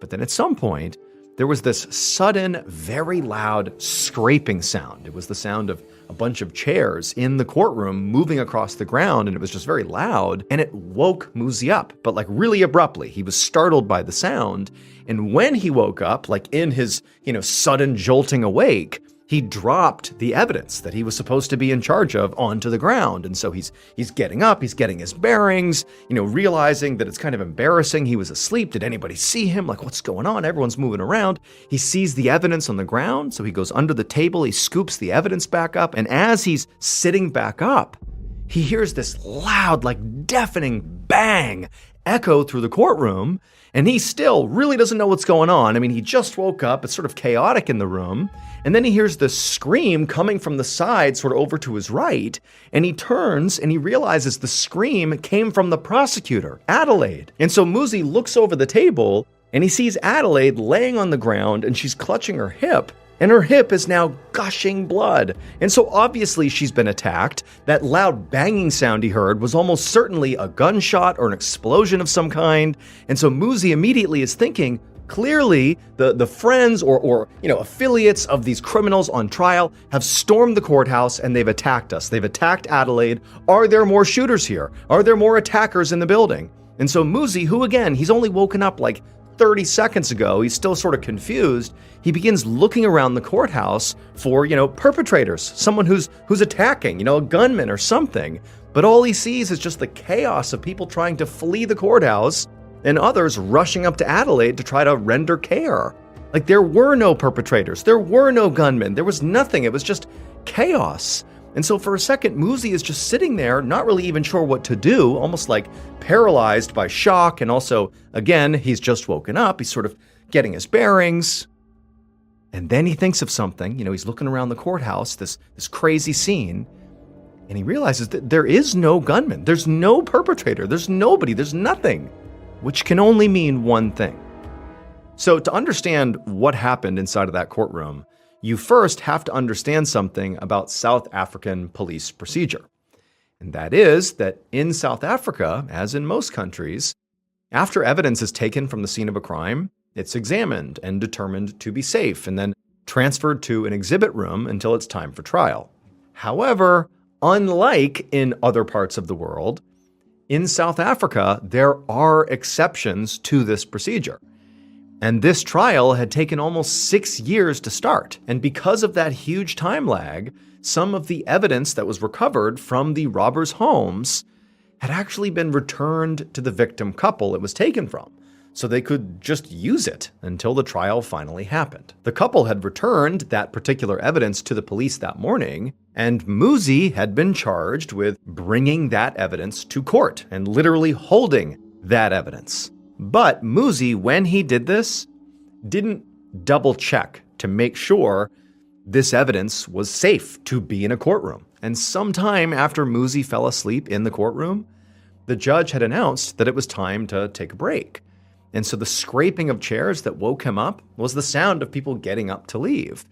But then at some point, there was this sudden, very loud scraping sound. It was the sound of a bunch of chairs in the courtroom moving across the ground, and it was just very loud, and it woke Muzi up, but like really abruptly. He was startled by the sound, and when he woke up, like in his, sudden jolting awake, he dropped the evidence that he was supposed to be in charge of onto the ground. And so he's getting up, he's getting his bearings, realizing that it's kind of embarrassing. He was asleep. Did anybody see him? Like, what's going on? Everyone's moving around. He sees the evidence on the ground. So he goes under the table, he scoops the evidence back up. And as he's sitting back up, he hears this loud, like deafening bang echo through the courtroom. And he still really doesn't know what's going on. He just woke up. It's sort of chaotic in the room. And then he hears this scream coming from the side, sort of over to his right. And he turns and he realizes the scream came from the prosecutor, Adelaide. And so Muzi looks over the table and he sees Adelaide laying on the ground and she's clutching her hip. And her hip is now gushing blood. And so obviously she's been attacked. That loud banging sound he heard was almost certainly a gunshot or an explosion of some kind. And so Muzi immediately is thinking, Clearly, the friends or affiliates of these criminals on trial have stormed the courthouse and they've attacked us. They've attacked Adelaide. Are there more shooters here? Are there more attackers in the building? And so Muzi, who again, he's only woken up like 30 seconds ago, he's still sort of confused. He begins looking around the courthouse for, perpetrators, someone who's attacking, a gunman or something. But all he sees is just the chaos of people trying to flee the courthouse and others rushing up to Adelaide to try to render care. Like, there were no perpetrators, there were no gunmen, there was nothing, it was just chaos. And so for a second, Muzi is just sitting there, not really even sure what to do, almost like paralyzed by shock, and also, again, he's just woken up, he's sort of getting his bearings. And then he thinks of something, he's looking around the courthouse, this crazy scene, and he realizes that there is no gunman, there's no perpetrator, there's nobody, there's nothing. Which can only mean one thing. So to understand what happened inside of that courtroom, you first have to understand something about South African police procedure. And that is that in South Africa, as in most countries, after evidence is taken from the scene of a crime, it's examined and determined to be safe and then transferred to an exhibit room until it's time for trial. However, unlike in other parts of the world, in South Africa, there are exceptions to this procedure. And this trial had taken almost 6 years to start. And because of that huge time lag, some of the evidence that was recovered from the robbers' homes had actually been returned to the victim couple it was taken from, so they could just use it until the trial finally happened. The couple had returned that particular evidence to the police that morning, and Muzi had been charged with bringing that evidence to court and literally holding that evidence. But Muzi, when he did this, didn't double check to make sure this evidence was safe to be in a courtroom. And sometime after Muzi fell asleep in the courtroom, the judge had announced that it was time to take a break. And so the scraping of chairs that woke him up was the sound of people getting up to leave.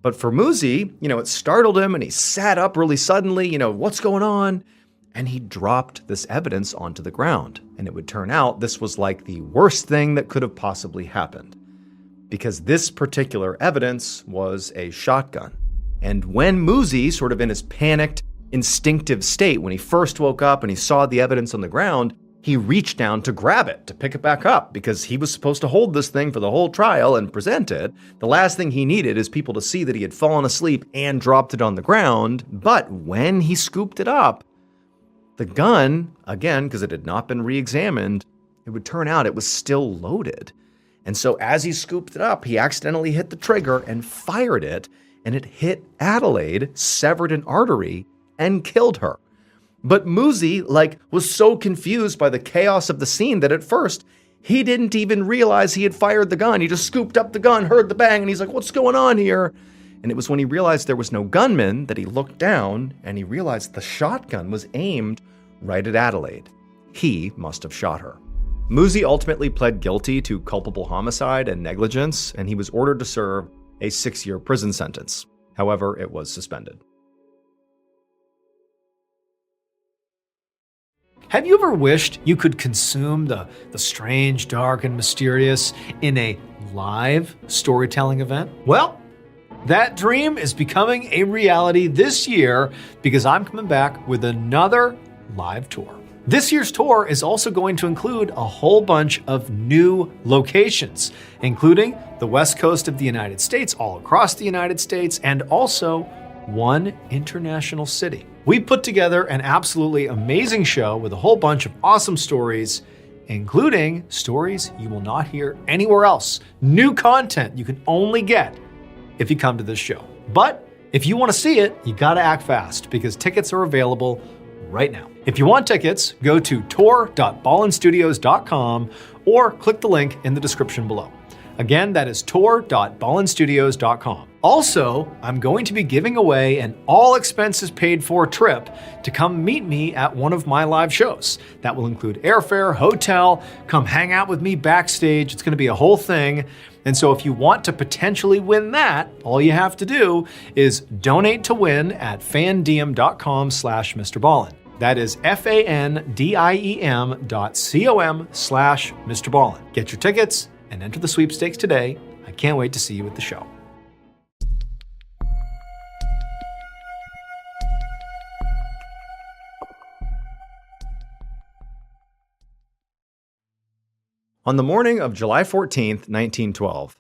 But for Muzi, it startled him and he sat up really suddenly, what's going on? And he dropped this evidence onto the ground. And it would turn out this was like the worst thing that could have possibly happened. Because this particular evidence was a shotgun. And when Muzi, sort of in his panicked, instinctive state, when he first woke up and he saw the evidence on the ground, he reached down to grab it, to pick it back up, because he was supposed to hold this thing for the whole trial and present it. The last thing he needed is people to see that he had fallen asleep and dropped it on the ground. But when he scooped it up, the gun, again, because it had not been re-examined, it would turn out it was still loaded. And so as he scooped it up, he accidentally hit the trigger and fired it, and it hit Adelaide, severed an artery, and killed her. But Muzi, was so confused by the chaos of the scene that at first, he didn't even realize he had fired the gun. He just scooped up the gun, heard the bang, and he's like, what's going on here? And it was when he realized there was no gunman that he looked down and he realized the shotgun was aimed right at Adelaide. He must have shot her. Muzi ultimately pled guilty to culpable homicide and negligence, and he was ordered to serve a 6-year prison sentence. However, it was suspended. Have you ever wished you could consume the strange, dark, and mysterious in a live storytelling event? Well, that dream is becoming a reality this year because I'm coming back with another live tour. This year's tour is also going to include a whole bunch of new locations, including the West Coast of the United States, all across the United States, and also one international city. We put together an absolutely amazing show with a whole bunch of awesome stories, including stories you will not hear anywhere else. New content you can only get if you come to this show. But if you want to see it, you got to act fast because tickets are available right now. If you want tickets, go to tour.ballenstudios.com or click the link in the description below. Again, that is tour.ballenstudios.com. Also, I'm going to be giving away an all-expenses-paid-for trip to come meet me at one of my live shows. That will include airfare, hotel, come hang out with me backstage. It's going to be a whole thing. And so if you want to potentially win that, all you have to do is donate to win at fandiem.com/MrBallen. That is fandiem.com/MrBallen. Get your tickets and enter the sweepstakes today. I can't wait to see you at the show. On the morning of July 14th, 1912,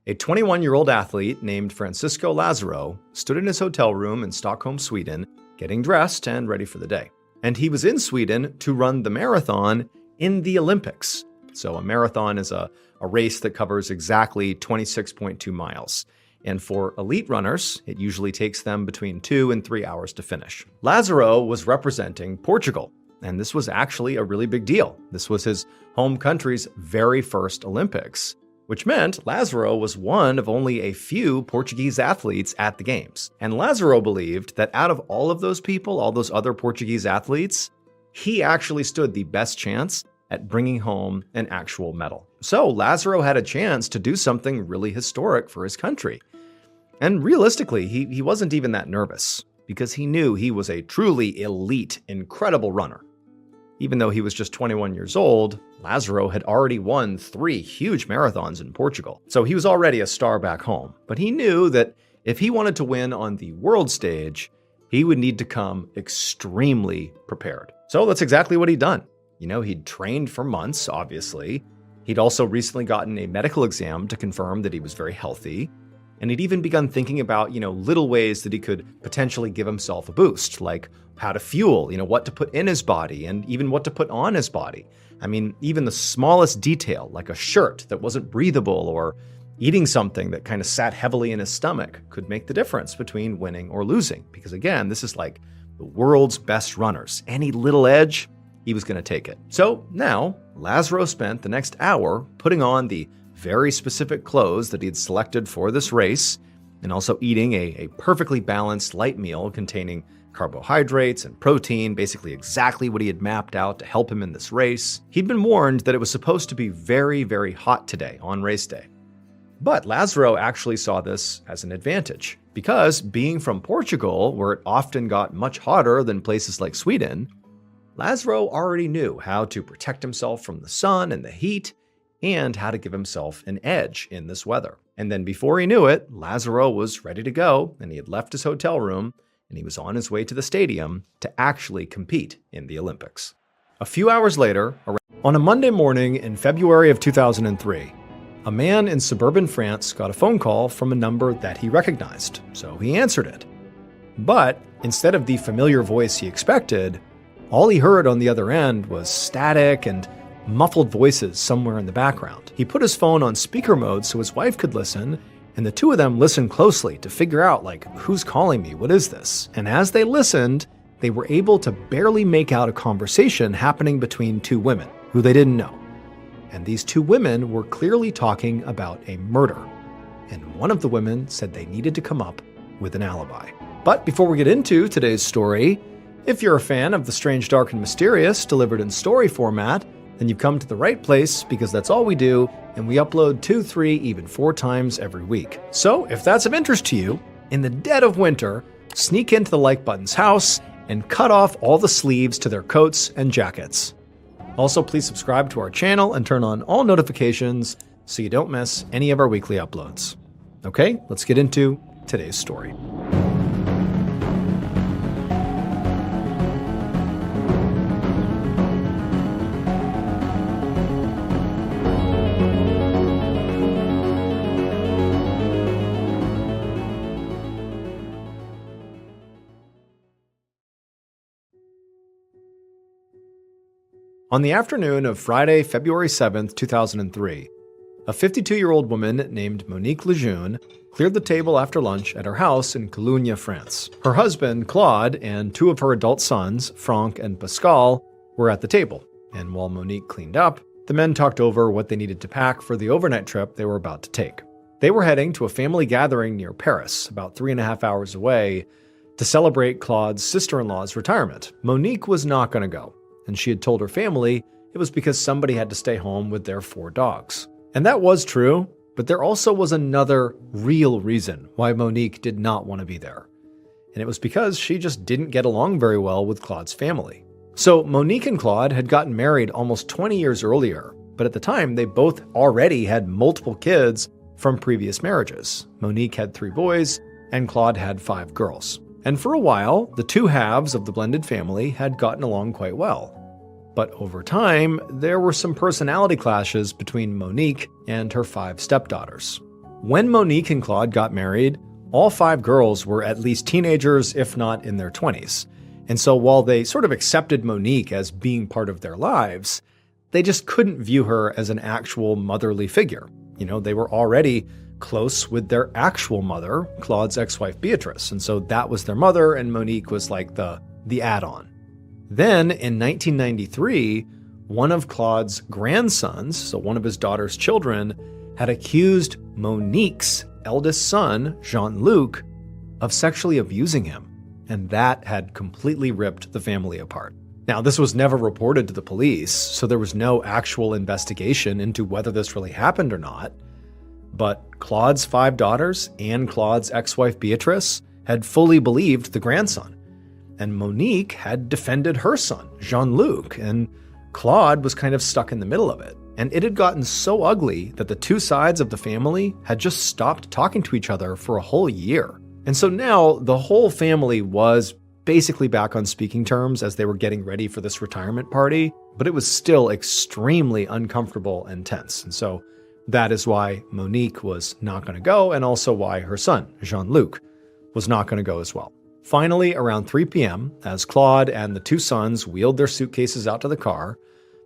a 21-year-old athlete named Francisco Lazaro stood in his hotel room in Stockholm, Sweden, getting dressed and ready for the day. And he was in Sweden to run the marathon in the Olympics. So a marathon is a race that covers exactly 26.2 miles. And for elite runners, it usually takes them between 2 and 3 hours to finish. Lazaro was representing Portugal. And this was actually a really big deal. This was his home country's very first Olympics, which meant Lazaro was one of only a few Portuguese athletes at the Games. And Lazaro believed that out of all of those people, all those other Portuguese athletes, he actually stood the best chance at bringing home an actual medal. So Lazaro had a chance to do something really historic for his country. And realistically, he wasn't even that nervous because he knew he was a truly elite, incredible runner. Even though he was just 21 years old, Lazaro had already won 3 huge marathons in Portugal. So he was already a star back home. But he knew that if he wanted to win on the world stage, he would need to come extremely prepared. So that's exactly what he'd done. He'd trained for months, obviously. He'd also recently gotten a medical exam to confirm that he was very healthy. And he'd even begun thinking about, little ways that he could potentially give himself a boost, like how to fuel, what to put in his body and even what to put on his body. I mean, even the smallest detail, like a shirt that wasn't breathable or eating something that kind of sat heavily in his stomach, could make the difference between winning or losing. Because again, this is like the world's best runners. Any little edge, he was going to take it. So now, Lazaro spent the next hour putting on the very specific clothes that he had selected for this race, and also eating a perfectly balanced light meal containing carbohydrates and protein, basically exactly what he had mapped out to help him in this race. He'd been warned that it was supposed to be very, very hot today on race day. But Lazaro actually saw this as an advantage, because being from Portugal, where it often got much hotter than places like Sweden, Lazaro already knew how to protect himself from the sun and the heat, and how to give himself an edge in this weather. And then before he knew it, Lazaro was ready to go, and he had left his hotel room, and he was on his way to the stadium to actually compete in the Olympics. A few hours later, on a Monday morning in February of 2003, a man in suburban France got a phone call from a number that he recognized, so he answered it. But instead of the familiar voice he expected, all he heard on the other end was static and muffled voices somewhere in the background. He put his phone on speaker mode so his wife could listen, and the two of them listened closely to figure out, who's calling me? What is this? And as they listened, they were able to barely make out a conversation happening between 2 women who they didn't know. And these 2 women were clearly talking about a murder. And one of the women said they needed to come up with an alibi. But before we get into today's story, if you're a fan of the strange, dark, and mysterious delivered in story format, then you've come to the right place, because that's all we do, and we upload 2, 3, even 4 times every week. So if that's of interest to you, in the dead of winter, sneak into the Like Button's house and cut off all the sleeves to their coats and jackets. Also, please subscribe to our channel and turn on all notifications so you don't miss any of our weekly uploads. Okay, let's get into today's story. On the afternoon of Friday, February 7th, 2003, a 52-year-old woman named Monique Lejeune cleared the table after lunch at her house in Cologne, France. Her husband, Claude, and 2 of her adult sons, Franck and Pascal, were at the table. And while Monique cleaned up, the men talked over what they needed to pack for the overnight trip they were about to take. They were heading to a family gathering near Paris, about 3.5 hours away, to celebrate Claude's sister-in-law's retirement. Monique was not going to go, and she had told her family it was because somebody had to stay home with their 4 dogs. And that was true, but there also was another real reason why Monique did not want to be there. And it was because she just didn't get along very well with Claude's family. So Monique and Claude had gotten married almost 20 years earlier, But at the time, they both already had multiple kids from previous marriages. Monique had 3 boys, and Claude had 5 girls. And for a while, the two halves of the blended family had gotten along quite well. But over time, there were some personality clashes between Monique and her 5 stepdaughters. When Monique and Claude got married, all 5 girls were at least teenagers, if not in their 20s. And so while they sort of accepted Monique as being part of their lives, they just couldn't view her as an actual motherly figure. They were already close with their actual mother, Claude's ex-wife Beatrice. And so that was their mother, and Monique was like the add-on. Then in 1993, one of Claude's grandsons, so one of his daughter's children, had accused Monique's eldest son, Jean-Luc, of sexually abusing him. And that had completely ripped the family apart. Now, this was never reported to the police, so there was no actual investigation into whether this really happened or not. But Claude's 5 daughters and Claude's ex-wife Beatrice had fully believed the grandson. And Monique had defended her son, Jean-Luc, and Claude was kind of stuck in the middle of it. And it had gotten so ugly that the two sides of the family had just stopped talking to each other for a whole year. And so now the whole family was basically back on speaking terms as they were getting ready for this retirement party, but it was still extremely uncomfortable and tense. And so that is why Monique was not going to go, and also why her son, Jean-Luc, was not going to go as well. Finally, around 3 p.m., as Claude and the 2 sons wheeled their suitcases out to the car,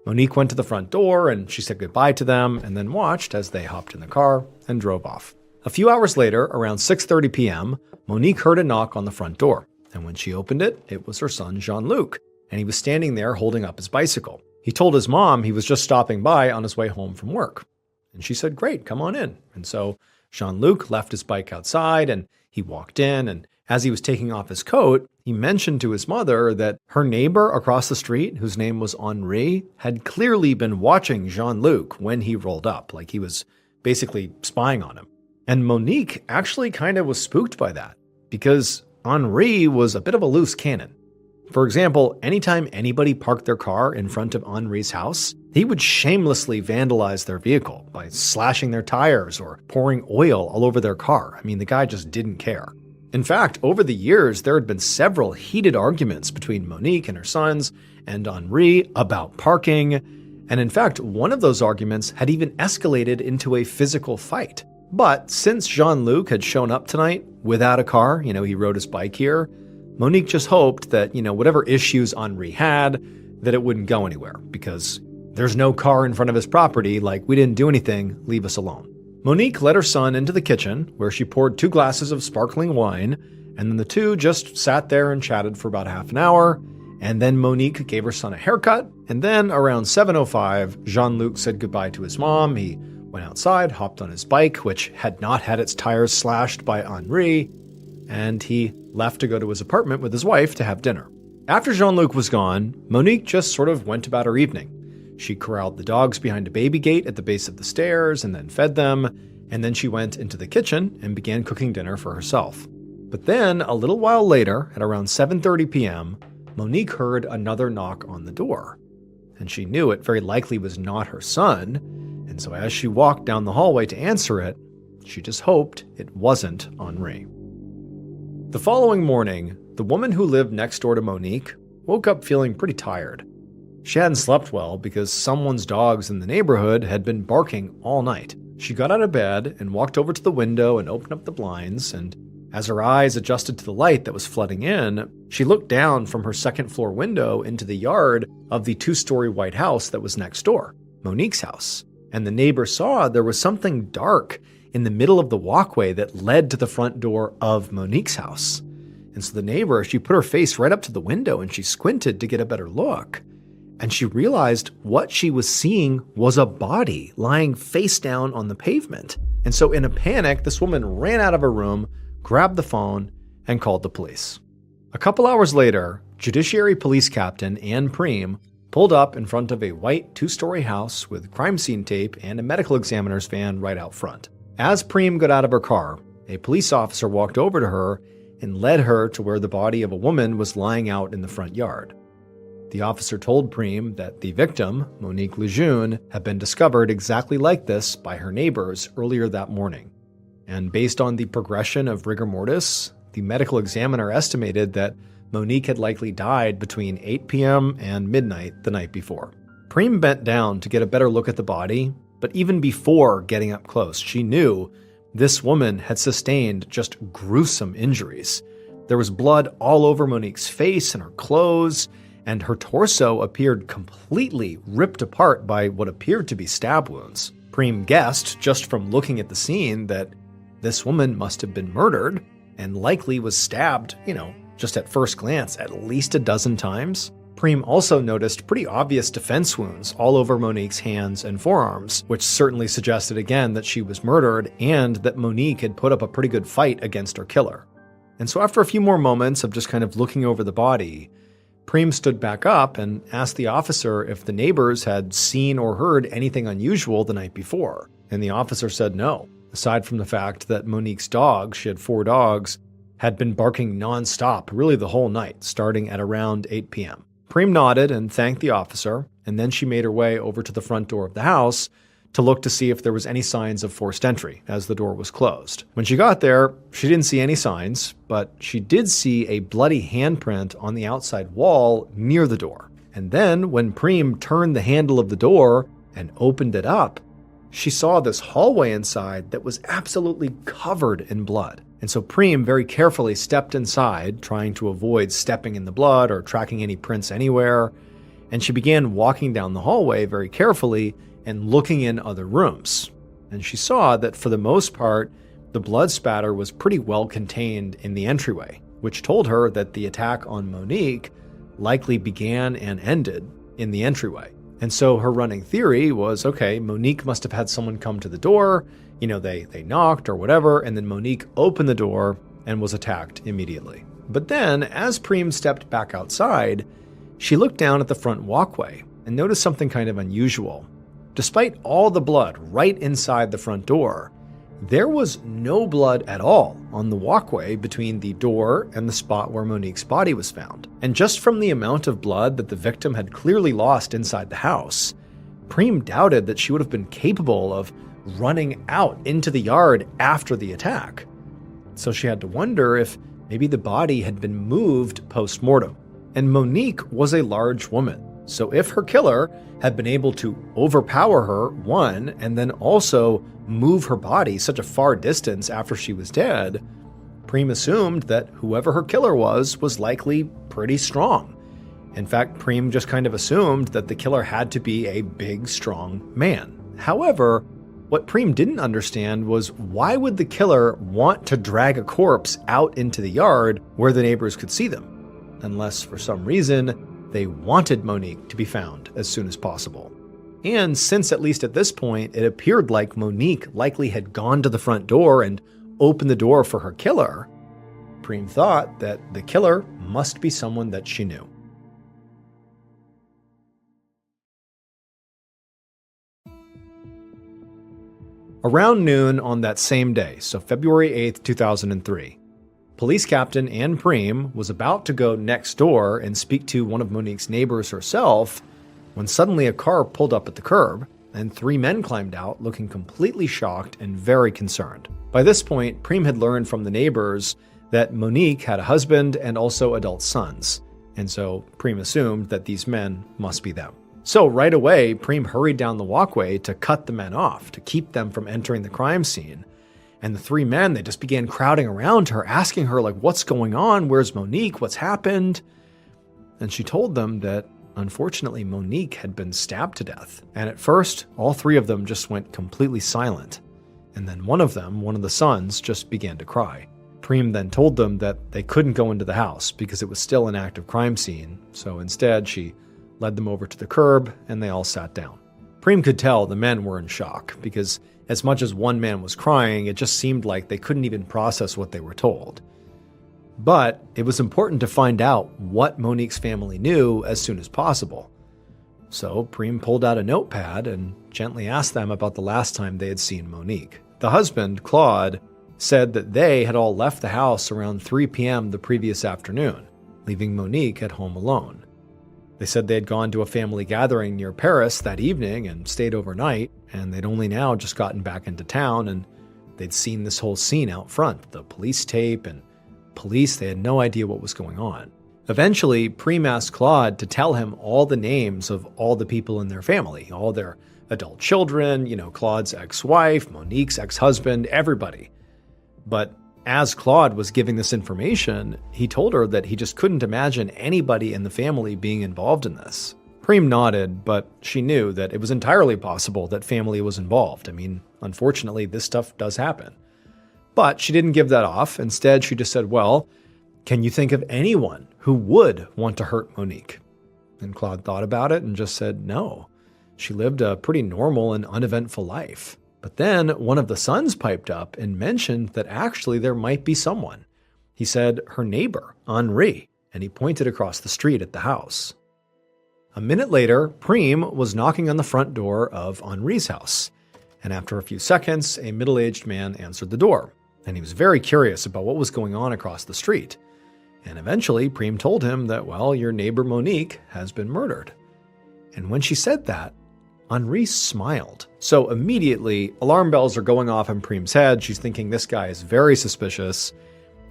Monique went to the front door and she said goodbye to them and then watched as they hopped in the car and drove off. A few hours later, around 6:30 p.m., Monique heard a knock on the front door. And when she opened it, it was her son, Jean-Luc, and he was standing there holding up his bicycle. He told his mom he was just stopping by on his way home from work. And she said, "Great, come on in." And so Jean-Luc left his bike outside and he walked in, and as he was taking off his coat, he mentioned to his mother that her neighbor across the street, whose name was Henri, had clearly been watching Jean-Luc when he rolled up, like he was basically spying on him. And Monique actually kind of was spooked by that, because Henri was a bit of a loose cannon. For example, anytime anybody parked their car in front of Henri's house, he would shamelessly vandalize their vehicle by slashing their tires or pouring oil all over their car. I mean, the guy just didn't care. In fact, over the years, there had been several heated arguments between Monique and her sons and Henri about parking. And in fact, one of those arguments had even escalated into a physical fight. But since Jean-Luc had shown up tonight without a car, he rode his bike here, Monique just hoped that, whatever issues Henri had, that it wouldn't go anywhere, because there's no car in front of his property, like, we didn't do anything, leave us alone. Monique led her son into the kitchen, where she poured 2 glasses of sparkling wine, and then the two just sat there and chatted for about half an hour, and then Monique gave her son a haircut, and then around 7:05, Jean-Luc said goodbye to his mom. He went outside, hopped on his bike, which had not had its tires slashed by Henri, and he left to go to his apartment with his wife to have dinner. After Jean-Luc was gone, Monique just sort of went about her evening. She corralled the dogs behind a baby gate at the base of the stairs and then fed them, and then she went into the kitchen and began cooking dinner for herself. But then, a little while later, at around 7:30 p.m., Monique heard another knock on the door. And she knew it very likely was not her son, and so as she walked down the hallway to answer it, she just hoped it wasn't Henri. The following morning, the woman who lived next door to Monique woke up feeling pretty tired. She hadn't slept well because someone's dogs in the neighborhood had been barking all night. She got out of bed and walked over to the window and opened up the blinds, and as her eyes adjusted to the light that was flooding in, she looked down from her second-floor window into the yard of the 2-story white house that was next door, Monique's house. And the neighbor saw there was something dark in the middle of the walkway that led to the front door of Monique's house. And so the neighbor, she put her face right up to the window and she squinted to get a better look. And she realized what she was seeing was a body lying face down on the pavement. And so in a panic, this woman ran out of her room, grabbed the phone, and called the police. A couple hours later, Judiciary Police Captain Anne Preem pulled up in front of a white 2-story house with crime scene tape and a medical examiner's van right out front. As Preem got out of her car, a police officer walked over to her and led her to where the body of a woman was lying out in the front yard. The officer told Prem that the victim, Monique Lejeune, had been discovered exactly like this by her neighbors earlier that morning. And based on the progression of rigor mortis, the medical examiner estimated that Monique had likely died between 8 p.m. and midnight the night before. Prem bent down to get a better look at the body, but even before getting up close, she knew this woman had sustained just gruesome injuries. There was blood all over Monique's face and her clothes, and her torso appeared completely ripped apart by what appeared to be stab wounds. Prem guessed, just from looking at the scene, that this woman must have been murdered and likely was stabbed, just at first glance, at least a dozen times. Prem also noticed pretty obvious defense wounds all over Monique's hands and forearms, which certainly suggested again that she was murdered and that Monique had put up a pretty good fight against her killer. And so after a few more moments of just kind of looking over the body, Prem stood back up and asked the officer if the neighbors had seen or heard anything unusual the night before. And the officer said no, aside from the fact that Monique's dog, she had 4 dogs, had been barking nonstop really the whole night, starting at around 8 p.m. Prem nodded and thanked the officer, and then she made her way over to the front door of the house to look to see if there was any signs of forced entry, as the door was closed. When she got there, she didn't see any signs, but she did see a bloody handprint on the outside wall near the door. And then, when Prem turned the handle of the door and opened it up, she saw this hallway inside that was absolutely covered in blood. And so Prem very carefully stepped inside, trying to avoid stepping in the blood or tracking any prints anywhere, and she began walking down the hallway very carefully and looking in other rooms. And she saw that for the most part, the blood spatter was pretty well contained in the entryway, which told her that the attack on Monique likely began and ended in the entryway. And so her running theory was, okay, Monique must have had someone come to the door, they knocked or whatever, and then Monique opened the door and was attacked immediately. But then, as Prem stepped back outside, she looked down at the front walkway and noticed something kind of unusual. Despite all the blood right inside the front door, there was no blood at all on the walkway between the door and the spot where Monique's body was found. And just from the amount of blood that the victim had clearly lost inside the house, Prem doubted that she would have been capable of running out into the yard after the attack. So she had to wonder if maybe the body had been moved post-mortem. And Monique was a large woman. So if her killer had been able to overpower her, one, and then also move her body such a far distance after she was dead, Prem assumed that whoever her killer was likely pretty strong. In fact, Prem just kind of assumed that the killer had to be a big, strong man. However, what Prem didn't understand was why would the killer want to drag a corpse out into the yard where the neighbors could see them? Unless, for some reason, they wanted Monique to be found as soon as possible. And since at least at this point, it appeared like Monique likely had gone to the front door and opened the door for her killer, Prem thought that the killer must be someone that she knew. Around noon on that same day, so February 8th, 2003, Police Captain Anne Prem was about to go next door and speak to one of Monique's neighbors herself when suddenly a car pulled up at the curb and 3 men climbed out looking completely shocked and very concerned. By this point, Prem had learned from the neighbors that Monique had a husband and also adult sons, and so Prem assumed that these men must be them. So right away, Prem hurried down the walkway to cut the men off, to keep them from entering the crime scene. And the 3 men, they just began crowding around her, asking her, what's going on? Where's Monique? What's happened? And she told them that, unfortunately, Monique had been stabbed to death. And at first, all 3 of them just went completely silent. And then one of the sons, just began to cry. Prem then told them that they couldn't go into the house because it was still an active crime scene. So instead, she led them over to the curb, and they all sat down. Prem could tell the men were in shock, because as much as one man was crying, it just seemed like they couldn't even process what they were told. But it was important to find out what Monique's family knew as soon as possible. So Prem pulled out a notepad and gently asked them about the last time they had seen Monique. The husband, Claude, said that they had all left the house around 3 p.m. the previous afternoon, leaving Monique at home alone. They said they had gone to a family gathering near Paris that evening and stayed overnight, and they'd only now just gotten back into town, and they'd seen this whole scene out front, the police tape, and police, they had no idea what was going on. Eventually, Preem asked Claude to tell him all the names of all the people in their family, all their adult children, Claude's ex-wife, Monique's ex-husband, everybody. But as Claude was giving this information, he told her that he just couldn't imagine anybody in the family being involved in this. Preem nodded, but she knew that it was entirely possible that family was involved. I mean, unfortunately, this stuff does happen. But she didn't give that off. Instead, she just said, well, can you think of anyone who would want to hurt Monique? And Claude thought about it and just said no. She lived a pretty normal and uneventful life. But then one of the sons piped up and mentioned that actually there might be someone. He said her neighbor, Henri, and he pointed across the street at the house. A minute later, Preem was knocking on the front door of Henri's house. And after a few seconds, a middle-aged man answered the door. And he was very curious about what was going on across the street. And eventually, Preem told him that, well, your neighbor Monique has been murdered. And when she said that, Henri smiled. So immediately, alarm bells are going off in Preem's head. She's thinking this guy is very suspicious.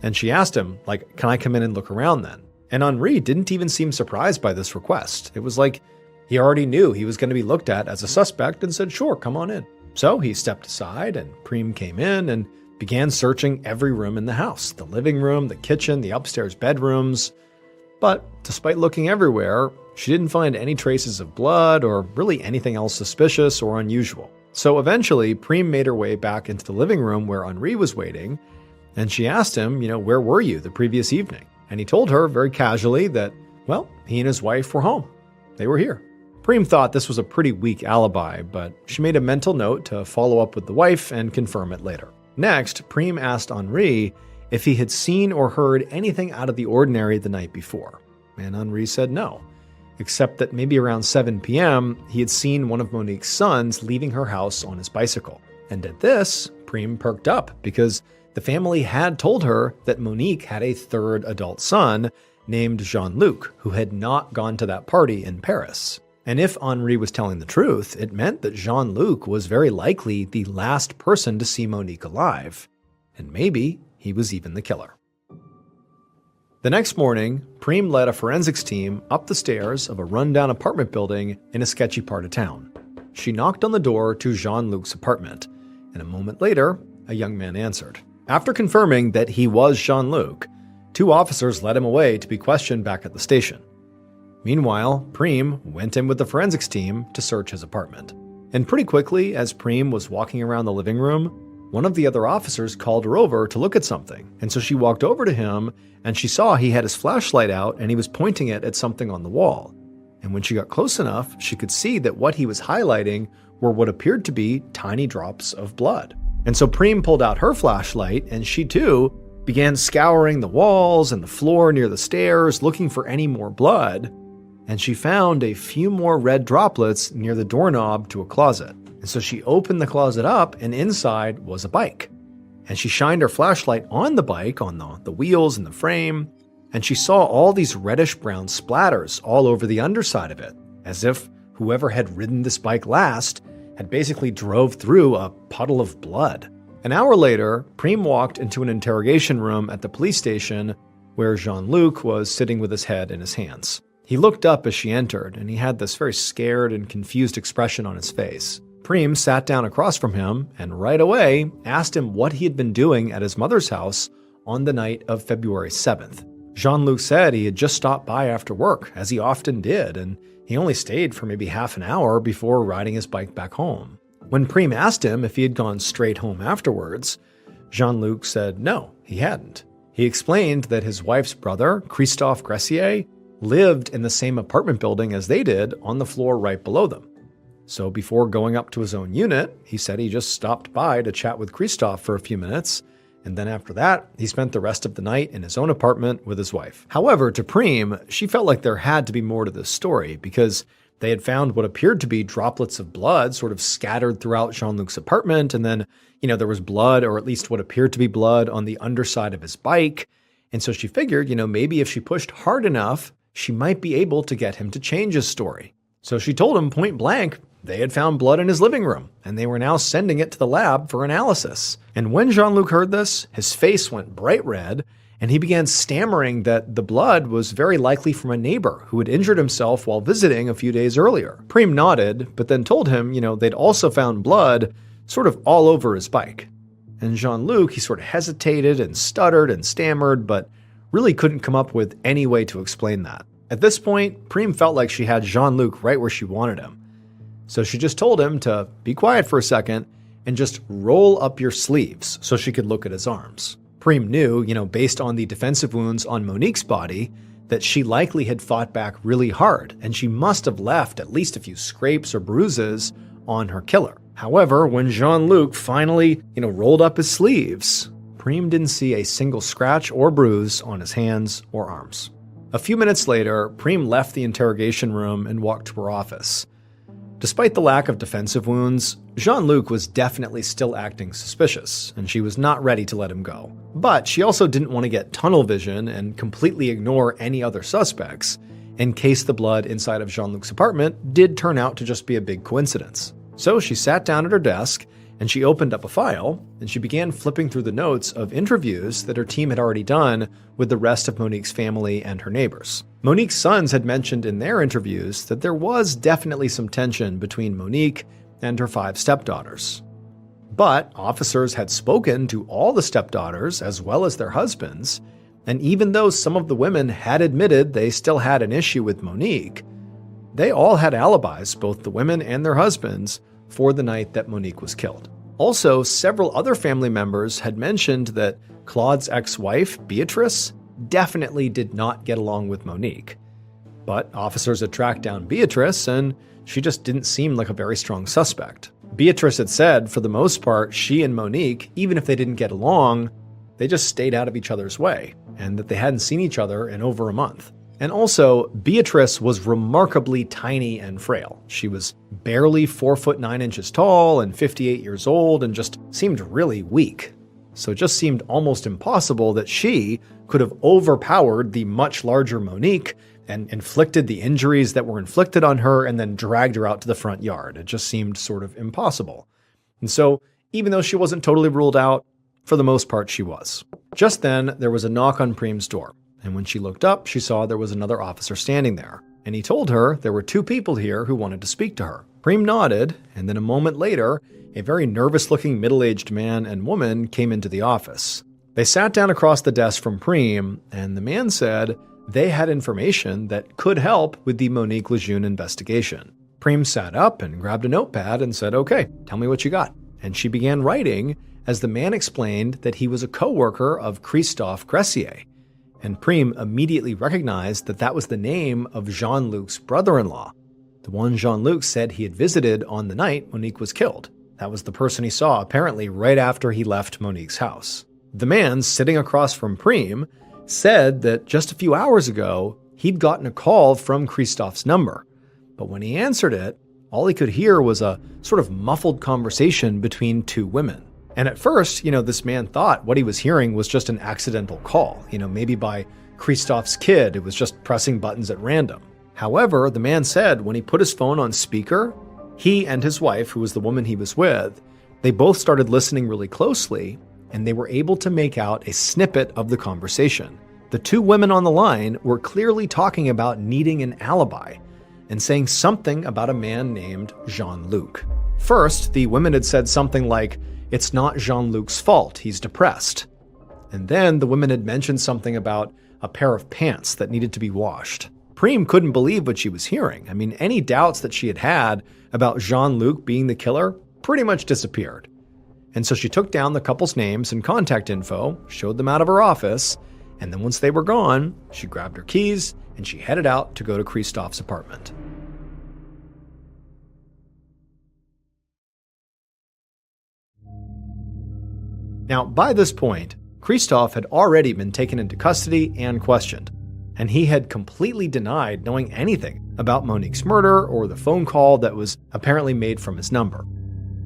And she asked him, can I come in and look around then? And Henri didn't even seem surprised by this request. It was like he already knew he was going to be looked at as a suspect and said, sure, come on in. So he stepped aside and Preem came in and began searching every room in the house, the living room, the kitchen, the upstairs bedrooms. But despite looking everywhere, she didn't find any traces of blood or really anything else suspicious or unusual. So eventually, Preem made her way back into the living room where Henri was waiting, and she asked him, where were you the previous evening? And he told her very casually that, well, he and his wife were home. They were here. Preem thought this was a pretty weak alibi, but she made a mental note to follow up with the wife and confirm it later. Next, Preem asked Henri if he had seen or heard anything out of the ordinary the night before. And Henri said no, except that maybe around 7 p.m., he had seen one of Monique's sons leaving her house on his bicycle. And at this, Preem perked up because the family had told her that Monique had a third adult son named Jean-Luc, who had not gone to that party in Paris. And if Henri was telling the truth, it meant that Jean-Luc was very likely the last person to see Monique alive. And maybe he was even the killer. The next morning, Preem led a forensics team up the stairs of a rundown apartment building in a sketchy part of town. She knocked on the door to Jean-Luc's apartment, and a moment later, a young man answered. After confirming that he was Jean-Luc, 2 officers led him away to be questioned back at the station. Meanwhile, Preem went in with the forensics team to search his apartment. And pretty quickly, as Preem was walking around the living room, one of the other officers called her over to look at something. And so she walked over to him, and she saw he had his flashlight out and he was pointing it at something on the wall. And when she got close enough, she could see that what he was highlighting were what appeared to be tiny drops of blood. And so Preem pulled out her flashlight, and she too began scouring the walls and the floor near the stairs, looking for any more blood. And she found a few more red droplets near the doorknob to a closet. And so she opened the closet up, and inside was a bike. And she shined her flashlight on the bike, on the wheels and the frame, and she saw all these reddish-brown splatters all over the underside of it, as if whoever had ridden this bike last had basically drove through a puddle of blood. An hour later, Preem walked into an interrogation room at the police station where Jean-Luc was sitting with his head in his hands. He looked up as she entered, and he had this very scared and confused expression on his face. Preem sat down across from him and right away asked him what he had been doing at his mother's house on the night of February 7th. Jean-Luc said he had just stopped by after work, as he often did, and he only stayed for maybe half an hour before riding his bike back home. When Preem asked him if he had gone straight home afterwards, Jean-Luc said no, he hadn't. He explained that his wife's brother, Christophe Gressier, lived in the same apartment building as they did on the floor right below them. So before going up to his own unit, he said he just stopped by to chat with Christophe for a few minutes, and then after that, he spent the rest of the night in his own apartment with his wife. However, to Preem, she felt like there had to be more to this story because they had found what appeared to be droplets of blood sort of scattered throughout Jean-Luc's apartment, and then, there was blood, or at least what appeared to be blood, on the underside of his bike. And so she figured, maybe if she pushed hard enough, she might be able to get him to change his story. So she told him point blank they had found blood in his living room, and they were now sending it to the lab for analysis. And when Jean-Luc heard this, his face went bright red, and he began stammering that the blood was very likely from a neighbor who had injured himself while visiting a few days earlier. Prem nodded, but then told him, they'd also found blood sort of all over his bike. And Jean-Luc, he sort of hesitated and stuttered and stammered, but really couldn't come up with any way to explain that. At this point, Prem felt like she had Jean-Luc right where she wanted him. So she just told him to be quiet for a second and just roll up your sleeves so she could look at his arms. Prem knew, based on the defensive wounds on Monique's body, that she likely had fought back really hard, and she must have left at least a few scrapes or bruises on her killer. However, when Jean-Luc finally, rolled up his sleeves, Prem didn't see a single scratch or bruise on his hands or arms. A few minutes later, Prem left the interrogation room and walked to her office. Despite the lack of defensive wounds, Jean-Luc was definitely still acting suspicious, and she was not ready to let him go. But she also didn't want to get tunnel vision and completely ignore any other suspects, in case the blood inside of Jean-Luc's apartment did turn out to just be a big coincidence. So she sat down at her desk, and she opened up a file, and she began flipping through the notes of interviews that her team had already done with the rest of Monique's family and her neighbors. Monique's sons had mentioned in their interviews that there was definitely some tension between Monique and her 5 stepdaughters. But officers had spoken to all the stepdaughters as well as their husbands, and even though some of the women had admitted they still had an issue with Monique, they all had alibis, both the women and their husbands, for the night that Monique was killed. Also, several other family members had mentioned that Claude's ex-wife, Beatrice, definitely did not get along with Monique. But officers had tracked down Beatrice, and she just didn't seem like a very strong suspect. Beatrice had said, for the most part, she and Monique, even if they didn't get along, they just stayed out of each other's way, and that they hadn't seen each other in over a month. And also, Beatrice was remarkably tiny and frail. She was barely 4 foot 9 inches tall and 58 years old and just seemed really weak. So it just seemed almost impossible that she could have overpowered the much larger Monique and inflicted the injuries that were inflicted on her and then dragged her out to the front yard. It just seemed sort of impossible. And so, even though she wasn't totally ruled out, for the most part she was. Just then, there was a knock on Prem's door. And when she looked up, she saw there was another officer standing there. And he told her there were 2 people here who wanted to speak to her. Prem nodded, and then a moment later, a very nervous-looking middle-aged man and woman came into the office. They sat down across the desk from Prem, and the man said they had information that could help with the Monique Lejeune investigation. Prem sat up and grabbed a notepad and said, "Okay, tell me what you got." And she began writing as the man explained that he was a co-worker of Christophe Gressier. And Prem immediately recognized that that was the name of Jean-Luc's brother-in-law, the one Jean-Luc said he had visited on the night Monique was killed. That was the person he saw apparently right after he left Monique's house. The man sitting across from Prem said that just a few hours ago, he'd gotten a call from Christophe's number. But when he answered it, all he could hear was a sort of muffled conversation between 2 women. And at first, this man thought what he was hearing was just an accidental call, maybe by Christophe's kid who was just pressing buttons at random. However, the man said when he put his phone on speaker, he and his wife, who was the woman he was with, they both started listening really closely, and they were able to make out a snippet of the conversation. The 2 women on the line were clearly talking about needing an alibi and saying something about a man named Jean-Luc. First, the women had said something like, "It's not Jean-Luc's fault, he's depressed." And then the women had mentioned something about a pair of pants that needed to be washed. Prem couldn't believe what she was hearing. I mean, any doubts that she had had about Jean-Luc being the killer pretty much disappeared. And so she took down the couple's names and contact info, showed them out of her office, and then once they were gone, she grabbed her keys and she headed out to go to Christophe's apartment. Now, by this point, Christophe had already been taken into custody and questioned, and he had completely denied knowing anything about Monique's murder or the phone call that was apparently made from his number.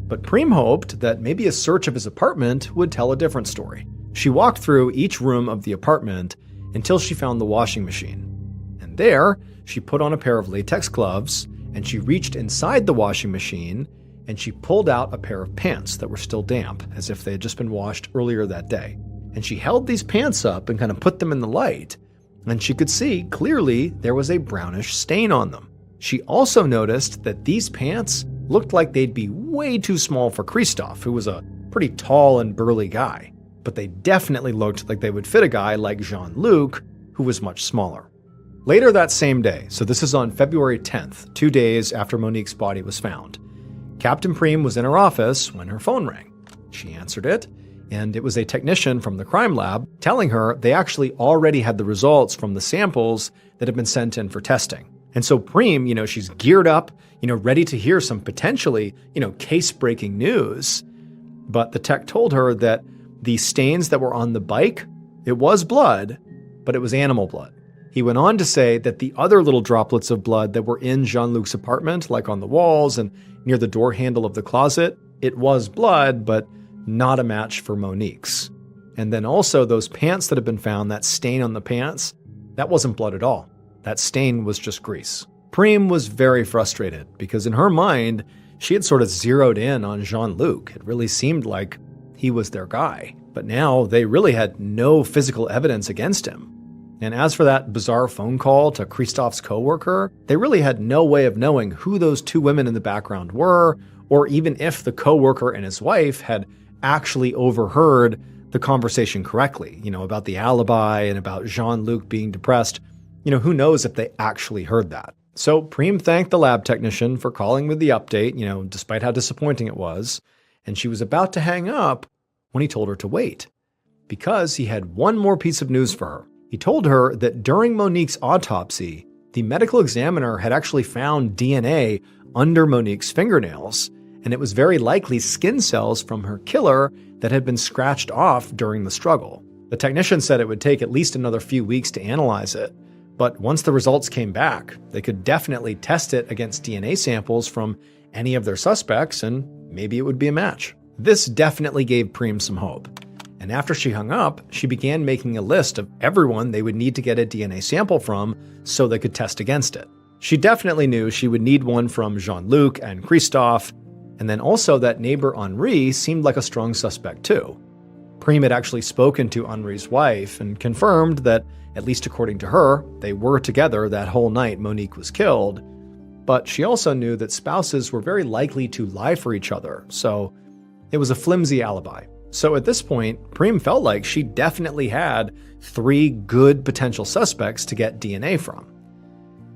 But Prem hoped that maybe a search of his apartment would tell a different story. She walked through each room of the apartment until she found the washing machine. And And there, she put on a pair of latex gloves, and she reached inside the washing machine, and she pulled out a pair of pants that were still damp, as if they had just been washed earlier that day. And she held these pants up and kind of put them in the light, and she could see clearly there was a brownish stain on them. She also noticed that these pants looked like they'd be way too small for Christoph, who was a pretty tall and burly guy. But they definitely looked like they would fit a guy like Jean-Luc, who was much smaller. Later that same day, so this is on February 10th, 2 days after Monique's body was found, Captain Preem was in her office when her phone rang. She answered it, and it was a technician from the crime lab telling her they actually already had the results from the samples that had been sent in for testing. And so Preem, she's geared up, ready to hear some potentially, case-breaking news. But the tech told her that the stains that were on the bike, it was blood, but it was animal blood. He went on to say that the other little droplets of blood that were in Jean-Luc's apartment, like on the walls and near the door handle of the closet, it was blood, but not a match for Monique's. And then also those pants that had been found, that stain on the pants, that wasn't blood at all. That stain was just grease. Preem was very frustrated because in her mind, she had sort of zeroed in on Jean-Luc. It really seemed like he was their guy. But now they really had no physical evidence against him. And as for that bizarre phone call to Christoph's coworker, they really had no way of knowing who those two women in the background were, or even if the coworker and his wife had actually overheard the conversation correctly, about the alibi and about Jean-Luc being depressed. Who knows if they actually heard that. So Preem thanked the lab technician for calling with the update, despite how disappointing it was. And she was about to hang up when he told her to wait, because he had one more piece of news for her. He told her that during Monique's autopsy, the medical examiner had actually found DNA under Monique's fingernails, and it was very likely skin cells from her killer that had been scratched off during the struggle. The technician said it would take at least another few weeks to analyze it, but once the results came back, they could definitely test it against DNA samples from any of their suspects, and maybe it would be a match. This definitely gave Preem some hope. And after she hung up, she began making a list of everyone they would need to get a DNA sample from so they could test against it. She definitely knew she would need one from Jean-Luc and Christoph, and then also that neighbor Henri seemed like a strong suspect too. Preem had actually spoken to Henri's wife and confirmed that, at least according to her, they were together that whole night Monique was killed. But she also knew that spouses were very likely to lie for each other, so it was a flimsy alibi. So at this point, Preem felt like she definitely had 3 good potential suspects to get DNA from.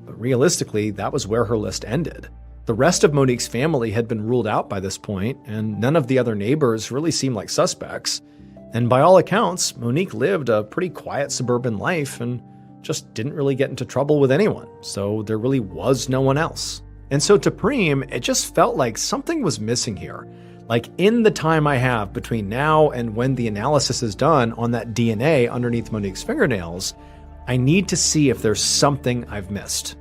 But realistically, that was where her list ended. The rest of Monique's family had been ruled out by this point, and none of the other neighbors really seemed like suspects. And by all accounts, Monique lived a pretty quiet suburban life and just didn't really get into trouble with anyone, so there really was no one else. And so to Preem, it just felt like something was missing here. Like in the time I have between now and when the analysis is done on that DNA underneath Monique's fingernails, I need to see if there's something I've missed.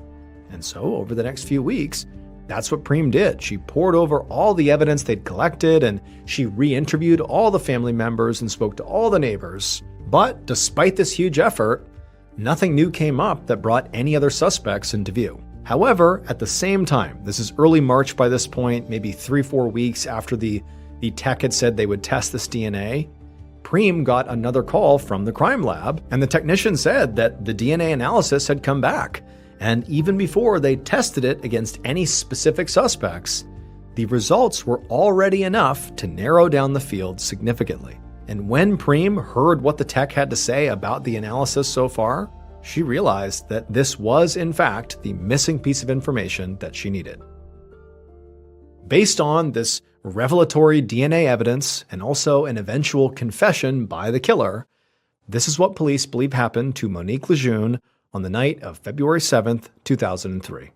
And so over the next few weeks, that's what Preem did. She pored over all the evidence they'd collected, and she re-interviewed all the family members and spoke to all the neighbors. But despite this huge effort, nothing new came up that brought any other suspects into view. However, at the same time, this is early March by this point, maybe 3-4 weeks after the tech had said they would test this DNA, Preem got another call from the crime lab, and the technician said that the DNA analysis had come back. And even before they tested it against any specific suspects, the results were already enough to narrow down the field significantly. And when Preem heard what the tech had to say about the analysis so far, she realized that this was, in fact, the missing piece of information that she needed. Based on this revelatory DNA evidence and also an eventual confession by the killer, this is what police believe happened to Monique Lejeune on the night of February 7th, 2003.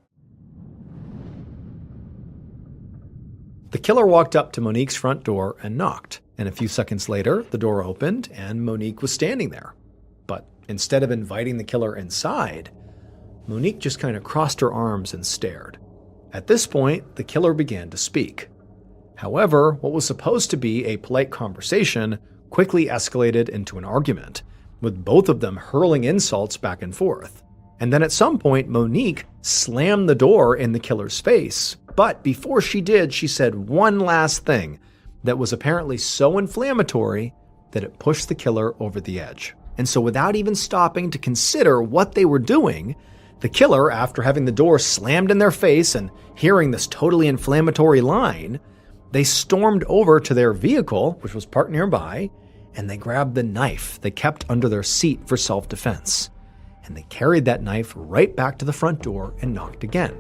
The killer walked up to Monique's front door and knocked, and a few seconds later, the door opened and Monique was standing there. But instead of inviting the killer inside, Monique just kind of crossed her arms and stared. At this point, the killer began to speak. However, what was supposed to be a polite conversation quickly escalated into an argument, with both of them hurling insults back and forth. And then at some point, Monique slammed the door in the killer's face. But before she did, she said one last thing that was apparently so inflammatory that it pushed the killer over the edge. And so without even stopping to consider what they were doing, the killer, after having the door slammed in their face and hearing this totally inflammatory line, they stormed over to their vehicle, which was parked nearby, and they grabbed the knife they kept under their seat for self-defense. And they carried that knife right back to the front door and knocked again.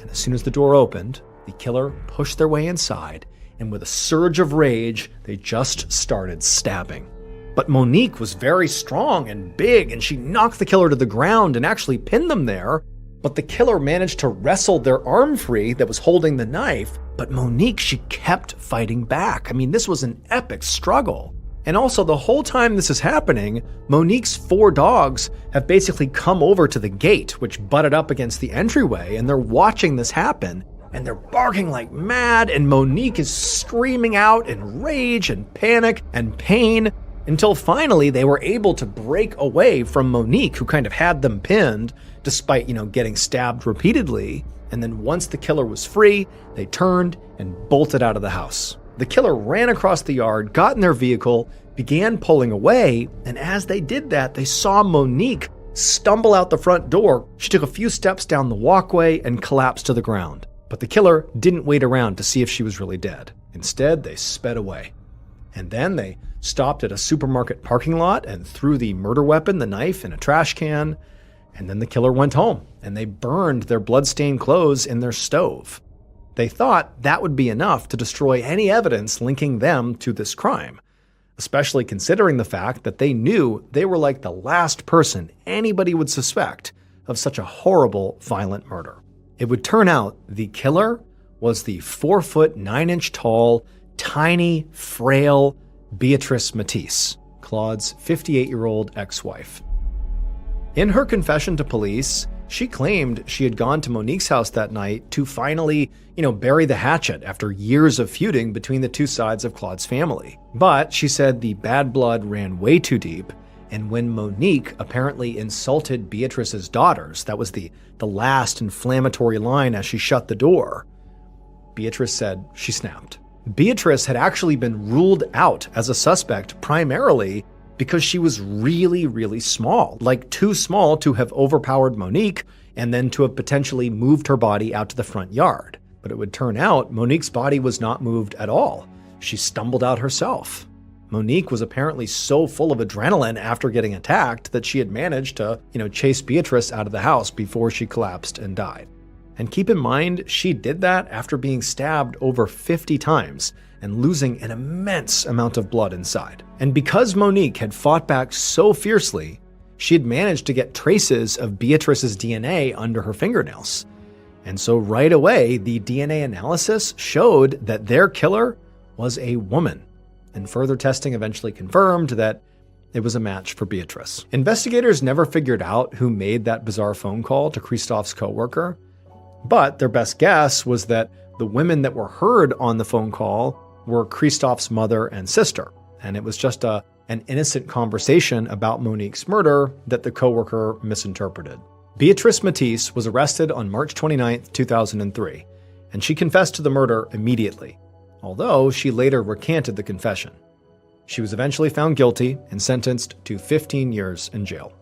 And as soon as the door opened, the killer pushed their way inside, and with a surge of rage, they just started stabbing. But Monique was very strong and big, and she knocked the killer to the ground and actually pinned them there. But the killer managed to wrestle their arm free that was holding the knife. But Monique, she kept fighting back. I mean, this was an epic struggle. And also, the whole time this is happening, Monique's 4 dogs have basically come over to the gate, which butted up against the entryway, and they're watching this happen. And they're barking like mad, and Monique is screaming out in rage and panic and pain, until finally they were able to break away from Monique, who kind of had them pinned, despite, getting stabbed repeatedly. And then once the killer was free, they turned and bolted out of the house. The killer ran across the yard, got in their vehicle, began pulling away, and as they did that, they saw Monique stumble out the front door. She took a few steps down the walkway and collapsed to the ground. But the killer didn't wait around to see if she was really dead. Instead, they sped away. And then they stopped at a supermarket parking lot and threw the murder weapon, the knife, in a trash can. And then the killer went home, and they burned their bloodstained clothes in their stove. They thought that would be enough to destroy any evidence linking them to this crime, especially considering the fact that they knew they were like the last person anybody would suspect of such a horrible, violent murder. It would turn out the killer was the 4-foot 9-inch tall, tiny, frail Beatrice Matisse, Claude's 58-year-old ex-wife. In her confession to police, she claimed she had gone to Monique's house that night to finally, bury the hatchet after years of feuding between the two sides of Claude's family. But she said the bad blood ran way too deep, and when Monique apparently insulted Beatrice's daughters, that was the last inflammatory line as she shut the door, Beatrice said she snapped. Beatrice had actually been ruled out as a suspect primarily because she was really, really small, like too small to have overpowered Monique and then to have potentially moved her body out to the front yard. But it would turn out Monique's body was not moved at all. She stumbled out herself. Monique was apparently so full of adrenaline after getting attacked that she had managed to, chase Beatrice out of the house before she collapsed and died. And keep in mind, she did that after being stabbed over 50 times and losing an immense amount of blood inside. And because Monique had fought back so fiercely, she had managed to get traces of Beatrice's DNA under her fingernails. And so right away, the DNA analysis showed that their killer was a woman. And further testing eventually confirmed that it was a match for Beatrice. Investigators never figured out who made that bizarre phone call to Christophe's coworker, but their best guess was that the women that were heard on the phone call were Christophe's mother and sister. And it was just an innocent conversation about Monique's murder that the coworker misinterpreted. Beatrice Matisse was arrested on March 29, 2003, and she confessed to the murder immediately, although she later recanted the confession. She was eventually found guilty and sentenced to 15 years in jail.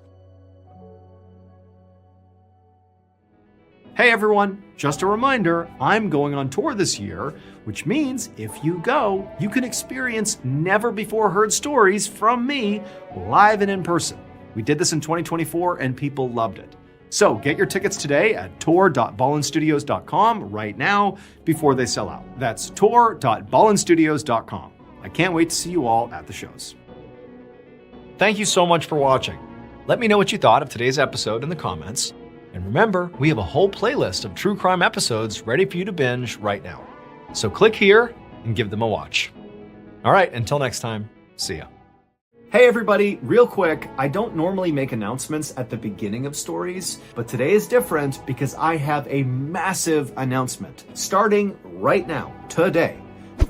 Hey everyone, just a reminder, I'm going on tour this year, which means if you go, you can experience never-before-heard stories from me live and in person. We did this in 2024 and people loved it. So get your tickets today at tour.ballenstudios.com right now before they sell out. That's tour.ballenstudios.com. I can't wait to see you all at the shows. Thank you so much for watching. Let me know what you thought of today's episode in the comments. And remember, we have a whole playlist of true crime episodes ready for you to binge right now. So click here and give them a watch. All right, until next time, see ya. Hey everybody, real quick, I don't normally make announcements at the beginning of stories, but today is different because I have a massive announcement starting right now, today.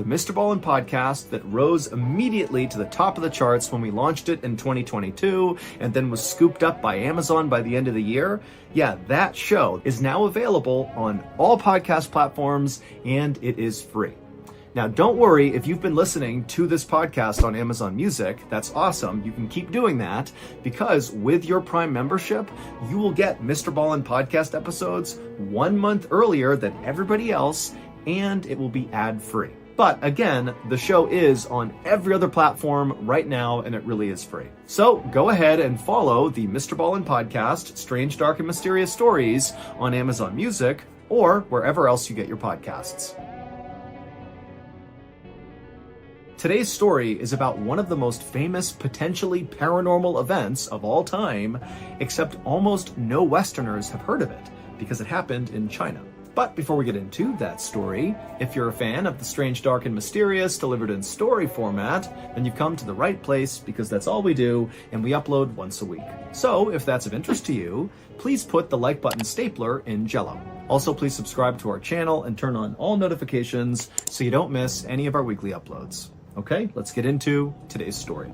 the Mr. Ballin podcast that rose immediately to the top of the charts when we launched it in 2022 and then was scooped up by Amazon by the end of the year. Yeah, that show is now available on all podcast platforms and it is free. Now, don't worry if you've been listening to this podcast on Amazon Music. That's awesome. You can keep doing that because with your Prime membership, you will get Mr. Ballin podcast episodes 1 month earlier than everybody else, and it will be ad-free. But again, the show is on every other platform right now, and it really is free. So go ahead and follow the Mr. Ballin podcast, Strange, Dark, and Mysterious Stories on Amazon Music or wherever else you get your podcasts. Today's story is about one of the most famous, potentially paranormal events of all time, except almost no Westerners have heard of it because it happened in China. But before we get into that story, if you're a fan of the strange, dark, and mysterious delivered in story format, then you've come to the right place because that's all we do and we upload once a week. So if that's of interest to you, please put the like button stapler in Jello. Also, please subscribe to our channel and turn on all notifications so you don't miss any of our weekly uploads. Okay, let's get into today's story.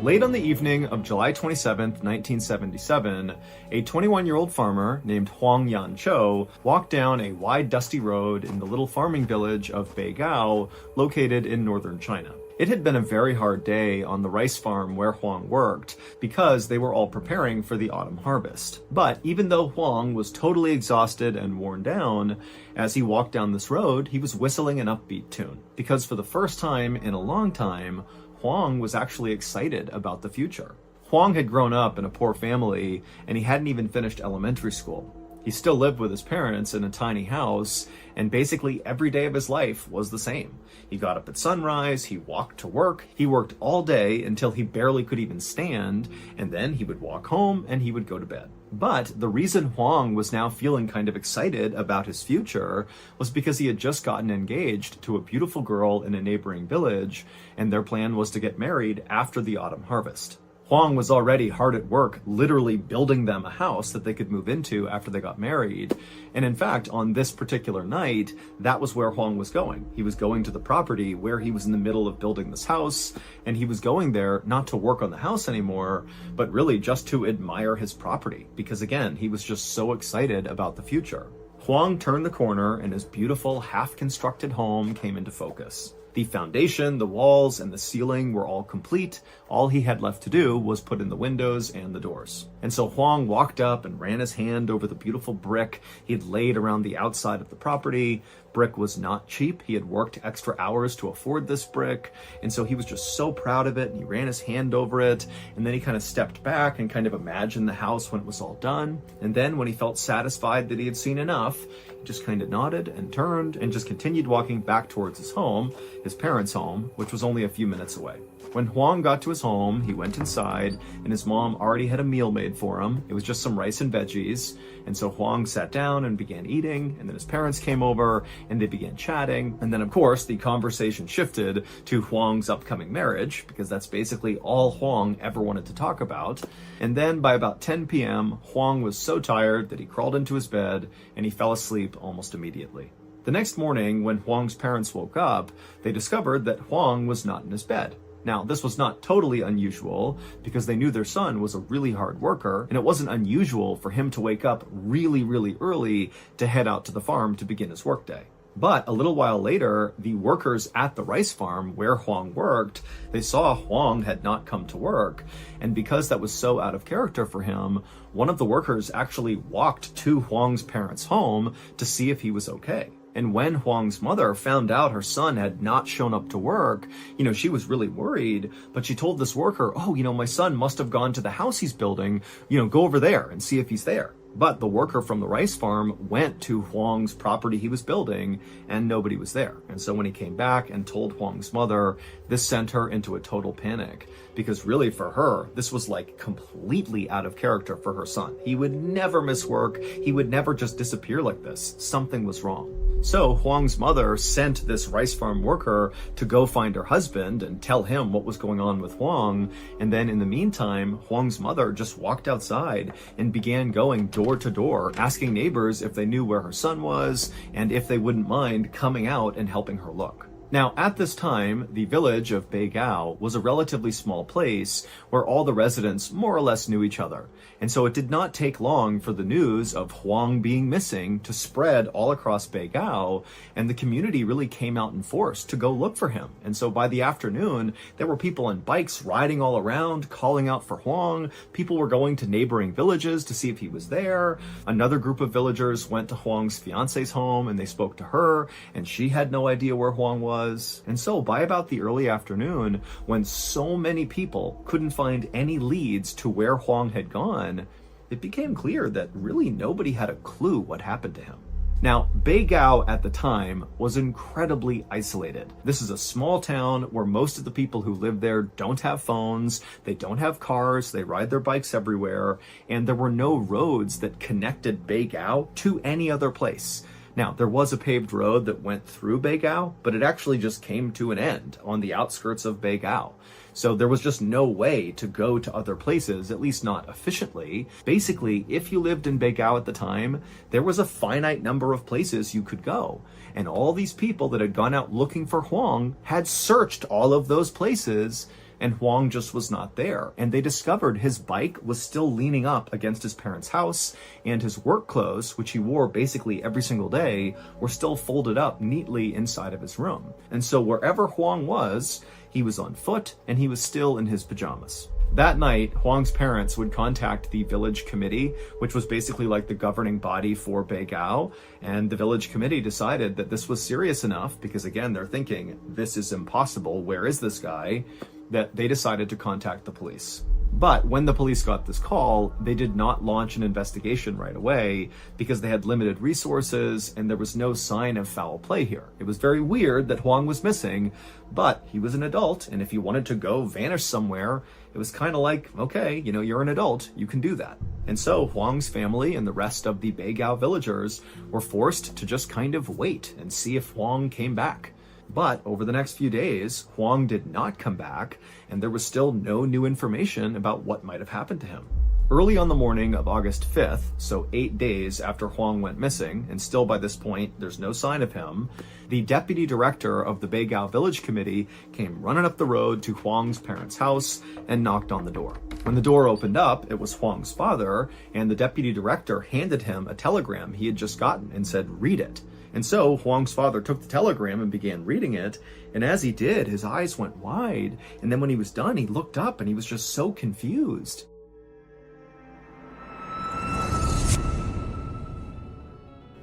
Late on the evening of July 27th, 1977, a 21-year-old farmer named Huang Yanqiu walked down a wide, dusty road in the little farming village of Beigao, located in northern China. It had been a very hard day on the rice farm where Huang worked because they were all preparing for the autumn harvest. But even though Huang was totally exhausted and worn down, as he walked down this road, he was whistling an upbeat tune. Because for the first time in a long time, Huang was actually excited about the future. Huang had grown up in a poor family and he hadn't even finished elementary school. He still lived with his parents in a tiny house, and basically every day of his life was the same. He got up at sunrise, he walked to work, he worked all day until he barely could even stand, and then he would walk home and he would go to bed. But the reason Huang was now feeling kind of excited about his future was because he had just gotten engaged to a beautiful girl in a neighboring village, and their plan was to get married after the autumn harvest. Huang was already hard at work, literally building them a house that they could move into after they got married. And in fact, on this particular night, that was where Huang was going. He was going to the property where he was in the middle of building this house, and he was going there not to work on the house anymore, but really just to admire his property, because again, he was just so excited about the future. Huang turned the corner and his beautiful, half-constructed home came into focus. The foundation, the walls, and the ceiling were all complete. All he had left to do was put in the windows and the doors. And so Huang walked up and ran his hand over the beautiful brick he had laid around the outside of the property. Brick was not cheap. He had worked extra hours to afford this brick. And so he was just so proud of it. And he ran his hand over it. And then he kind of stepped back and kind of imagined the house when it was all done. And then when he felt satisfied that he had seen enough, he just kind of nodded and turned and just continued walking back towards his home, his parents' home, which was only a few minutes away. When Huang got to his home, he went inside, and his mom already had a meal made for him. It was just some rice and veggies. And so Huang sat down and began eating, and then his parents came over, and they began chatting. And then, of course, the conversation shifted to Huang's upcoming marriage, because that's basically all Huang ever wanted to talk about. And then by about 10 p.m., Huang was so tired that he crawled into his bed, and he fell asleep almost immediately. The next morning, when Huang's parents woke up, they discovered that Huang was not in his bed. Now, this was not totally unusual because they knew their son was a really hard worker, and it wasn't unusual for him to wake up really, really early to head out to the farm to begin his workday. But a little while later, the workers at the rice farm where Huang worked, they saw Huang had not come to work, and because that was so out of character for him, one of the workers actually walked to Huang's parents' home to see if he was okay. And when Huang's mother found out her son had not shown up to work, she was really worried, but she told this worker, my son must have gone to the house he's building, go over there and see if he's there. But the worker from the rice farm went to Huang's property he was building, and nobody was there. And so when he came back and told Huang's mother, this sent her into a total panic. Because really for her, this was like completely out of character for her son. He would never miss work. He would never just disappear like this. Something was wrong. So Huang's mother sent this rice farm worker to go find her husband and tell him what was going on with Huang. And then in the meantime, Huang's mother just walked outside and began going door to door, asking neighbors if they knew where her son was and if they wouldn't mind coming out and helping her look. Now, at this time, the village of Beigao was a relatively small place where all the residents more or less knew each other. And so it did not take long for the news of Huang being missing to spread all across Beigao, and the community really came out in force to go look for him. And so by the afternoon, there were people on bikes riding all around, calling out for Huang. People were going to neighboring villages to see if he was there. Another group of villagers went to Huang's fiance's home and they spoke to her, and she had no idea where Huang was. And so by about the early afternoon, when so many people couldn't find any leads to where Huang had gone, it became clear that really nobody had a clue what happened to him. Now, Beigao at the time was incredibly isolated. This is a small town where most of the people who live there don't have phones, they don't have cars, they ride their bikes everywhere, and there were no roads that connected Beigao to any other place. Now, there was a paved road that went through Beigao, but it actually just came to an end on the outskirts of Beigao. So there was just no way to go to other places, at least not efficiently. Basically, if you lived in Beigao at the time, there was a finite number of places you could go. And all these people that had gone out looking for Huang had searched all of those places, and Huang just was not there. And they discovered his bike was still leaning up against his parents' house, and his work clothes, which he wore basically every single day, were still folded up neatly inside of his room. And so wherever Huang was, he was on foot, and he was still in his pajamas. That night, Huang's parents would contact the village committee, which was basically like the governing body for Beigao, and the village committee decided that this was serious enough, because again, they're thinking, this is impossible, where is this guy? That they decided to contact the police. But when the police got this call, they did not launch an investigation right away because they had limited resources and there was no sign of foul play here. It was very weird that Huang was missing, but he was an adult, and if he wanted to go vanish somewhere, it was kind of like, okay, you're an adult, you can do that. And so Huang's family and the rest of the Beigao villagers were forced to just kind of wait and see if Huang came back. But over the next few days, Huang did not come back, and there was still no new information about what might have happened to him. Early on the morning of August 5th, so 8 days after Huang went missing, and still by this point there's no sign of him, the deputy director of the Beigao Village Committee came running up the road to Huang's parents' house and knocked on the door. When the door opened up, it was Huang's father, and the deputy director handed him a telegram he had just gotten and said, "Read it." And so Huang's father took the telegram and began reading it, and as he did, his eyes went wide, and then when he was done, he looked up and he was just so confused.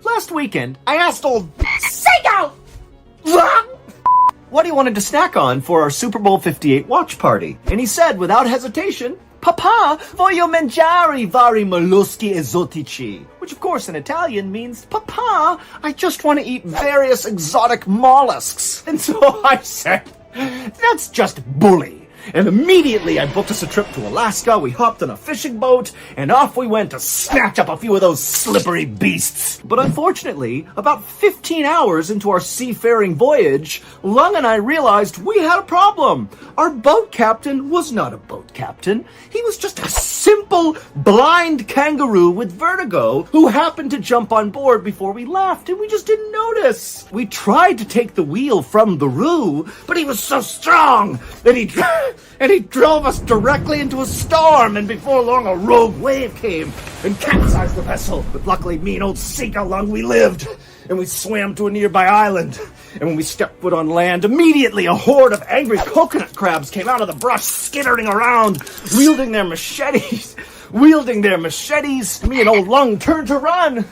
Last weekend, I asked old Sego what he wanted to snack on for our Super Bowl 58 watch party, and he said without hesitation, "Papà, voglio mangiare vari molluschi esotici," which of course in Italian means, "Papà, I just want to eat various exotic mollusks." And so I said, "That's just bully." And immediately I booked us a trip to Alaska, we hopped on a fishing boat, and off we went to snatch up a few of those slippery beasts. But unfortunately, about 15 hours into our seafaring voyage, Lung and I realized we had a problem. Our boat captain was not a boat captain. He was just a simple, blind kangaroo with vertigo who happened to jump on board before we left, and we just didn't notice. We tried to take the wheel from the roo, but he was so strong that he drove us directly into a storm, and before long a rogue wave came and capsized the vessel. But luckily me and old Sika Lung, we lived, and we swam to a nearby island. And when we stepped foot on land, immediately a horde of angry coconut crabs came out of the brush, skittering around, wielding their machetes. Me and old Lung turned to run.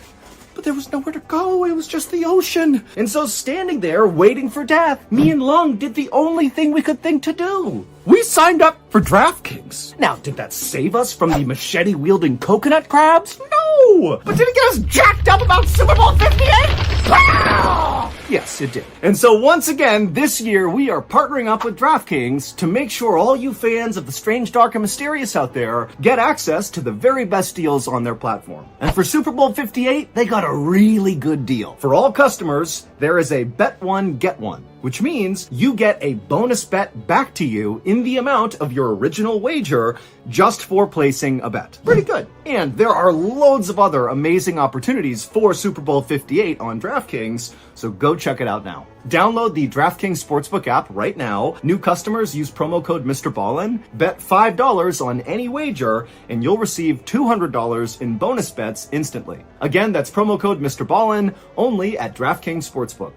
But there was nowhere to go, it was just the ocean. And so standing there, waiting for death, me and Lung did the only thing we could think to do. We signed up for DraftKings. Now, did that save us from the machete-wielding coconut crabs? No! But did it get us jacked up about Super Bowl 58? Wow! Yes, it did. And so once again, this year we are partnering up with DraftKings to make sure all you fans of the strange, dark, and mysterious out there get access to the very best deals on their platform. And for Super Bowl 58, they got a really good deal. For all customers, there is a bet one, get one, which means you get a bonus bet back to you in the amount of your original wager just for placing a bet. Pretty good. And there are loads of other amazing opportunities for Super Bowl 58 on DraftKings, so go check it out now. Download the DraftKings Sportsbook app right now. New customers use promo code MrBallen, bet $5 on any wager, and you'll receive $200 in bonus bets instantly. Again, that's promo code MrBallen, only at DraftKings Sportsbook.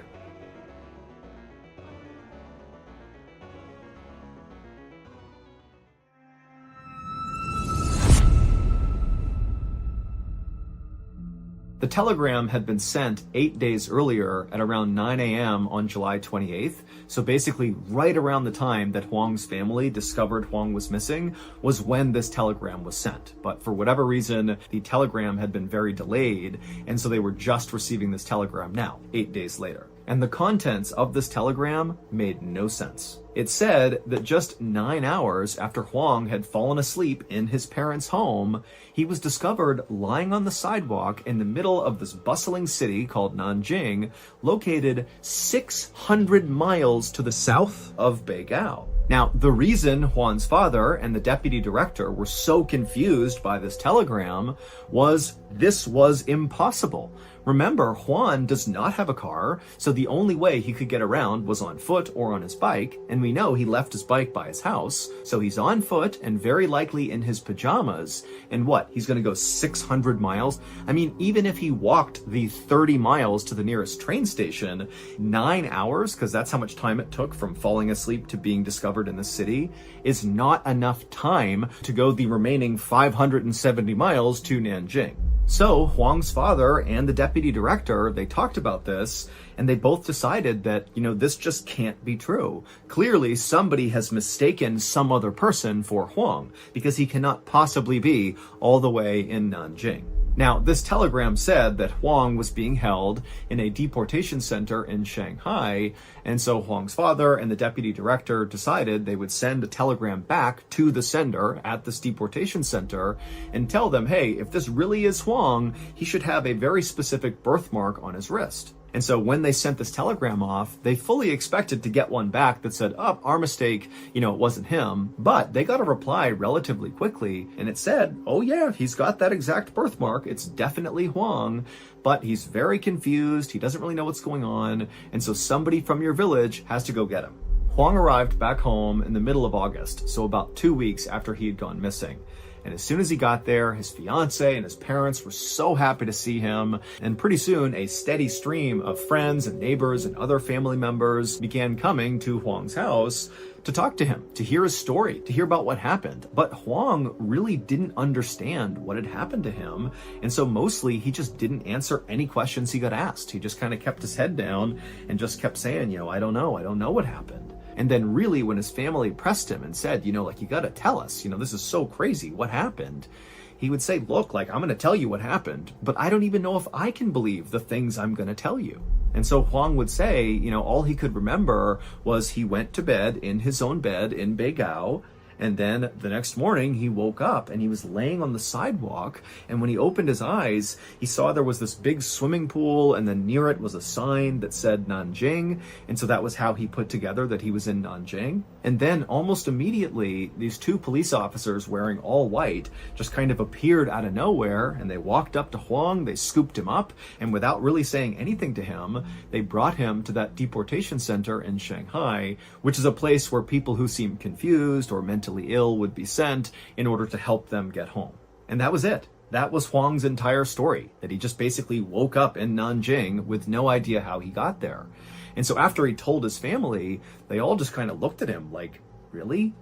The telegram had been sent 8 days earlier at around 9 a.m. on July 28th. So basically right around the time that Huang's family discovered Huang was missing was when this telegram was sent. But for whatever reason, the telegram had been very delayed, and so they were just receiving this telegram now, 8 days later. And the contents of this telegram made no sense. It said that just 9 hours after Huang had fallen asleep in his parents' home, he was discovered lying on the sidewalk in the middle of this bustling city called Nanjing, located 600 miles to the south of Beigao. Now, the reason Huang's father and the deputy director were so confused by this telegram was this was impossible. Remember, Huang does not have a car, so the only way he could get around was on foot or on his bike, and we know he left his bike by his house, so he's on foot and very likely in his pajamas. And what, he's gonna go 600 miles? I mean, even if he walked the 30 miles to the nearest train station, 9 hours, because that's how much time it took from falling asleep to being discovered in the city, is not enough time to go the remaining 570 miles to Nanjing. So Huang's father and the deputy director, they talked about this, and they both decided that, this just can't be true. Clearly, somebody has mistaken some other person for Huang, because he cannot possibly be all the way in Nanjing. Now, this telegram said that Huang was being held in a deportation center in Shanghai, and so Huang's father and the deputy director decided they would send a telegram back to the sender at this deportation center and tell them, hey, if this really is Huang, he should have a very specific birthmark on his wrist. And so when they sent this telegram off, they fully expected to get one back that said, oh, our mistake, it wasn't him. But they got a reply relatively quickly, and it said, oh yeah, he's got that exact birthmark. It's definitely Huang, but he's very confused. He doesn't really know what's going on. And so somebody from your village has to go get him. Huang arrived back home in the middle of August, so about 2 weeks after he had gone missing. And as soon as he got there, his fiance and his parents were so happy to see him. And pretty soon, a steady stream of friends and neighbors and other family members began coming to Huang's house to talk to him, to hear his story, to hear about what happened. But Huang really didn't understand what had happened to him. And so mostly he just didn't answer any questions he got asked. He just kind of kept his head down and just kept saying, I don't know what happened. And then really when his family pressed him and said, you gotta tell us, this is so crazy, what happened? He would say, look, I'm gonna tell you what happened, but I don't even know if I can believe the things I'm gonna tell you. And so Huang would say, all he could remember was he went to bed in his own bed in Beigao. And then the next morning he woke up and he was laying on the sidewalk. And when he opened his eyes, he saw there was this big swimming pool, and then near it was a sign that said Nanjing. And so that was how he put together that he was in Nanjing. And then almost immediately, these two police officers wearing all white just kind of appeared out of nowhere, and they walked up to Huang, they scooped him up, and without really saying anything to him, they brought him to that deportation center in Shanghai, which is a place where people who seem confused or mentally ill would be sent in order to help them get home. And that was it. That was Huang's entire story, that he just basically woke up in Nanjing with no idea how he got there. And so after he told his family, they all just kind of looked at him like, really?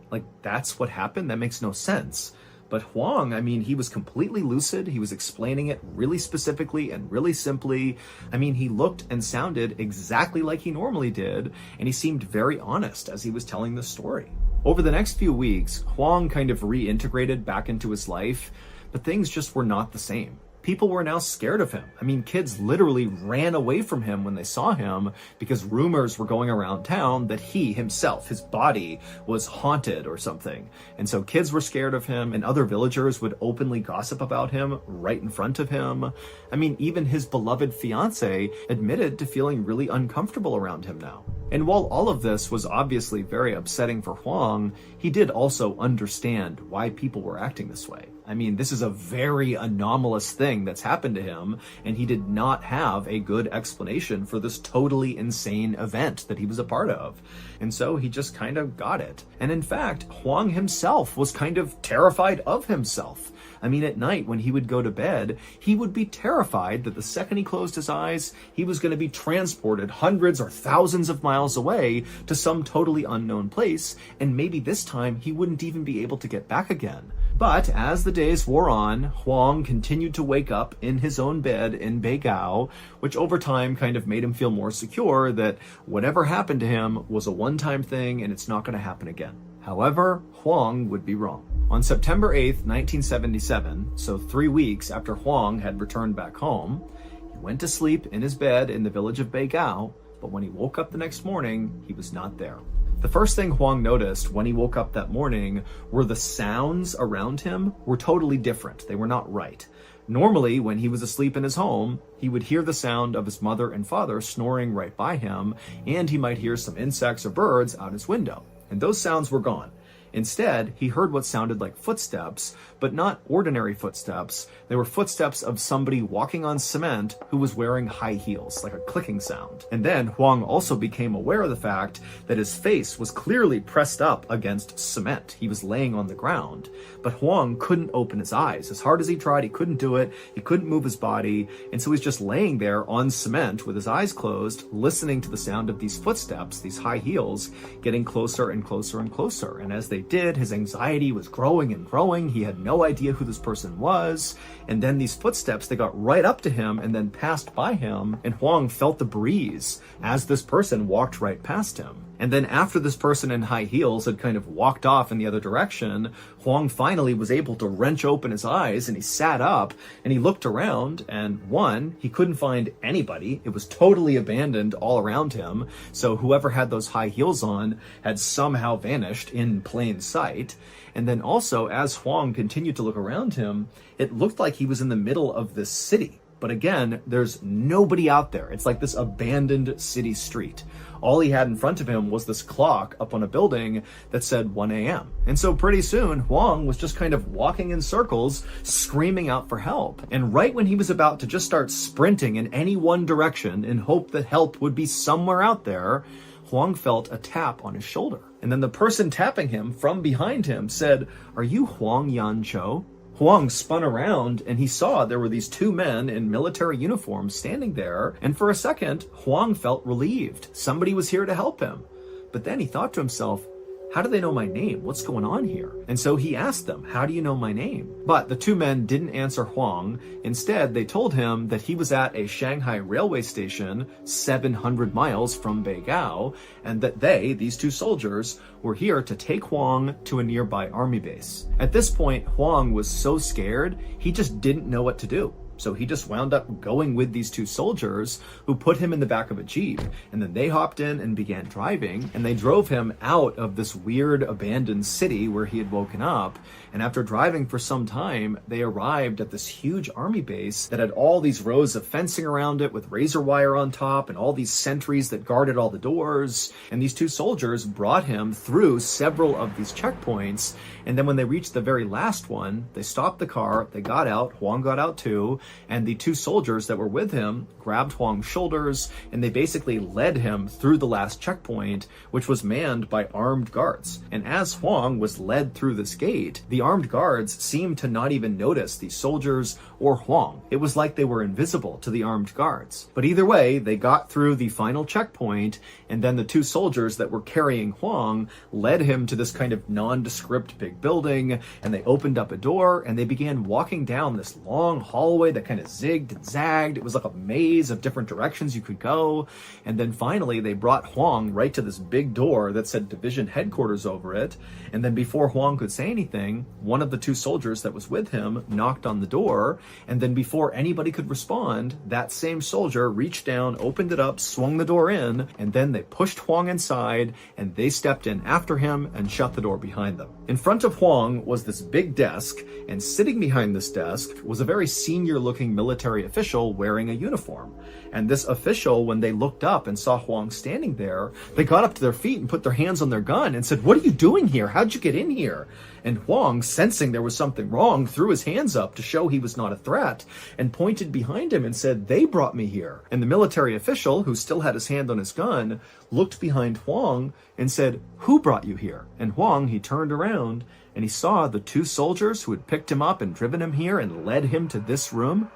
That's what happened? That makes no sense. But Huang, he was completely lucid. He was explaining it really specifically and really simply. He looked and sounded exactly like he normally did, and he seemed very honest as he was telling the story. Over the next few weeks, Huang kind of reintegrated back into his life, but things just were not the same. people were now scared of him. I mean, kids literally ran away from him when they saw him because rumors were going around town that he himself, his body, was haunted or something. And so kids were scared of him, and other villagers would openly gossip about him right in front of him. I mean, even his beloved fiance admitted to feeling really uncomfortable around him now. And while all of this was obviously very upsetting for Huang, he did also understand why people were acting this way. I mean, this is a very anomalous thing that's happened to him, and he did not have a good explanation for this totally insane event that he was a part of. And so he just kind of got it. And in fact, Huang himself was kind of terrified of himself. I mean, at night when he would go to bed, he would be terrified that the second he closed his eyes, he was going to be transported hundreds or thousands of miles away to some totally unknown place, and maybe this time he wouldn't even be able to get back again. But as the days wore on, Huang continued to wake up in his own bed in Beigao, which over time kind of made him feel more secure that whatever happened to him was a one-time thing and it's not going to happen again. However, Huang would be wrong. On September 8th, 1977, so 3 weeks after Huang had returned back home, he went to sleep in his bed in the village of Beigao, but when he woke up the next morning, he was not there. The first thing Huang noticed when he woke up that morning were the sounds around him were totally different. They were not right. Normally, when he was asleep in his home, he would hear the sound of his mother and father snoring right by him, and he might hear some insects or birds out his window. And those sounds were gone. Instead, he heard what sounded like footsteps, but not ordinary footsteps. They were footsteps of somebody walking on cement who was wearing high heels, like a clicking sound. And then Huang also became aware of the fact that his face was clearly pressed up against cement. He was laying on the ground, but Huang couldn't open his eyes. As hard as he tried, he couldn't do it. He couldn't move his body, and so he's just laying there on cement with his eyes closed, listening to the sound of these footsteps, these high heels, getting closer and closer and closer. And as they did, his anxiety was growing and growing. He had no idea who this person was. And then these footsteps, they got right up to him and then passed by him. And Huang felt the breeze as this person walked right past him. And then after this person in high heels had kind of walked off in the other direction, Huang finally was able to wrench open his eyes, and he sat up and he looked around, and one, he couldn't find anybody. It was totally abandoned all around him. So whoever had those high heels on had somehow vanished in plain sight. And then also, as Huang continued to look around him, it looked like he was in the middle of this city. But again, there's nobody out there. It's like this abandoned city street. All he had in front of him was this clock up on a building that said 1 a.m. And so pretty soon, Huang was just kind of walking in circles, screaming out for help. And right when he was about to just start sprinting in any one direction in hope that help would be somewhere out there, Huang felt a tap on his shoulder. And then the person tapping him from behind him said, "Are you Huang Yanzhou?" Huang spun around and he saw there were these two men in military uniforms standing there, and for a second, Huang felt relieved. Somebody was here to help him. But then he thought to himself, how do they know my name? What's going on here? And so he asked them, how do you know my name? But the two men didn't answer Huang. Instead, they told him that he was at a Shanghai railway station 700 miles from Beigao, and that they, these two soldiers, were here to take Huang to a nearby army base. At this point, Huang was so scared, he just didn't know what to do. So he just wound up going with these two soldiers who put him in the back of a Jeep. And then they hopped in and began driving, and they drove him out of this weird abandoned city where he had woken up. And after driving for some time, they arrived at this huge army base that had all these rows of fencing around it with razor wire on top and all these sentries that guarded all the doors. And these two soldiers brought him through several of these checkpoints. And then when they reached the very last one, they stopped the car, they got out, Huang got out too, and the two soldiers that were with him grabbed Huang's shoulders, and they basically led him through the last checkpoint, which was manned by armed guards. And as Huang was led through this gate, the armed guards seemed to not even notice the soldiers or Huang. It was like they were invisible to the armed guards. But either way, they got through the final checkpoint, and then the two soldiers that were carrying Huang led him to this kind of nondescript big building, and they opened up a door, and they began walking down this long hallway that kind of zigged and zagged. It was like a maze of different directions you could go. And then finally, they brought Huang right to this big door that said division headquarters over it. And then before Huang could say anything, one of the two soldiers that was with him knocked on the door, and then before anybody could respond, that same soldier reached down, opened it up, swung the door in, and then they pushed Huang inside, and they stepped in after him and shut the door behind them. In front of Huang was this big desk, and sitting behind this desk was a very senior-looking military official wearing a uniform. And this official, when they looked up and saw Huang standing there, they got up to their feet and put their hands on their gun and said, "What are you doing here? How'd you get in here?" And Huang, sensing there was something wrong, threw his hands up to show he was not a threat and pointed behind him and said, "They brought me here." And the military official, who still had his hand on his gun, looked behind Huang and said, "Who brought you here?" And Huang, he turned around and he saw the two soldiers who had picked him up and driven him here and led him to this room.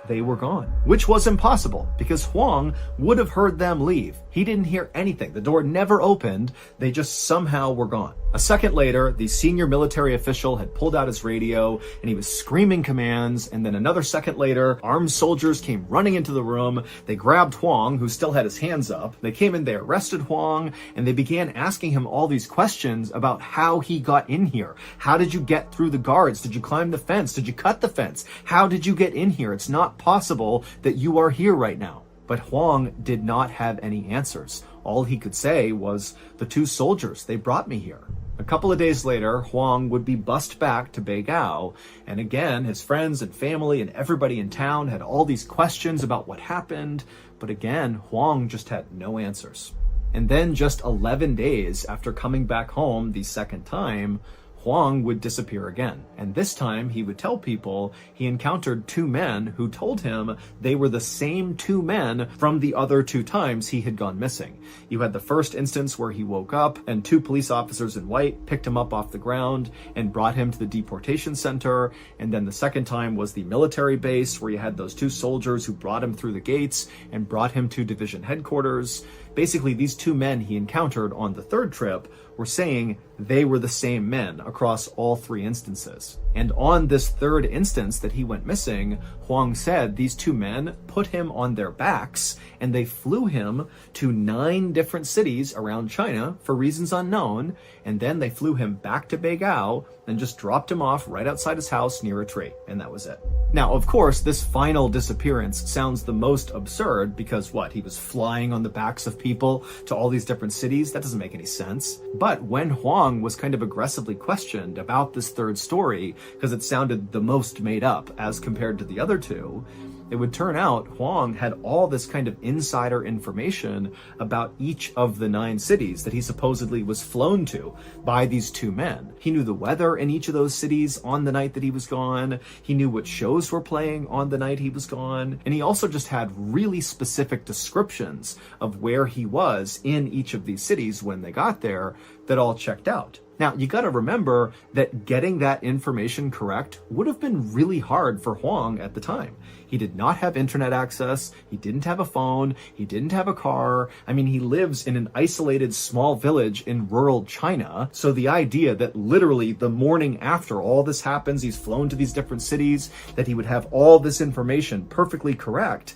They were gone, which was impossible because Huang would have heard them leave. He didn't hear anything. The door never opened. They just somehow were gone. A second later, the senior military official had pulled out his radio and he was screaming commands. And then another second later, armed soldiers came running into the room. They grabbed Huang, who still had his hands up. They came in, they arrested Huang, and they began asking him all these questions about how he got in here. How did you get through the guards? Did you climb the fence? Did you cut the fence? How did you get in here? It's not possible that you are here right now. But Huang did not have any answers. All he could say was, "The two soldiers, they brought me here." A couple of days later, Huang would be bussed back to Beigao, and again, his friends and family and everybody in town had all these questions about what happened, but again, Huang just had no answers. And then just 11 days after coming back home the second time, Huang would disappear again. And this time he would tell people he encountered two men who told him they were the same two men from the other two times he had gone missing. You had the first instance where he woke up and two police officers in white picked him up off the ground and brought him to the deportation center. And then the second time was the military base where you had those two soldiers who brought him through the gates and brought him to division headquarters. Basically, these two men he encountered on the third trip were saying they were the same men across all three instances. And on this third instance that he went missing, Huang said these two men put him on their backs and they flew him to 9 different cities around China for reasons unknown, and then they flew him back to Beigao and just dropped him off right outside his house near a tree, and that was it. Now, of course, this final disappearance sounds the most absurd because what? He was flying on the backs of people to all these different cities? That doesn't make any sense. But when Huang was kind of aggressively questioned about this third story, because it sounded the most made up as compared to the other two, it would turn out Huang had all this kind of insider information about each of the 9 cities that he supposedly was flown to by these two men. He knew the weather in each of those cities on the night that he was gone. He knew what shows were playing on the night he was gone. And he also just had really specific descriptions of where he was in each of these cities when they got there that all checked out. Now, you gotta remember that getting that information correct would have been really hard for Huang at the time. He did not have internet access, he didn't have a phone, he didn't have a car. I mean, he lives in an isolated small village in rural China. So the idea that literally the morning after all this happens, he's flown to these different cities, that he would have all this information perfectly correct,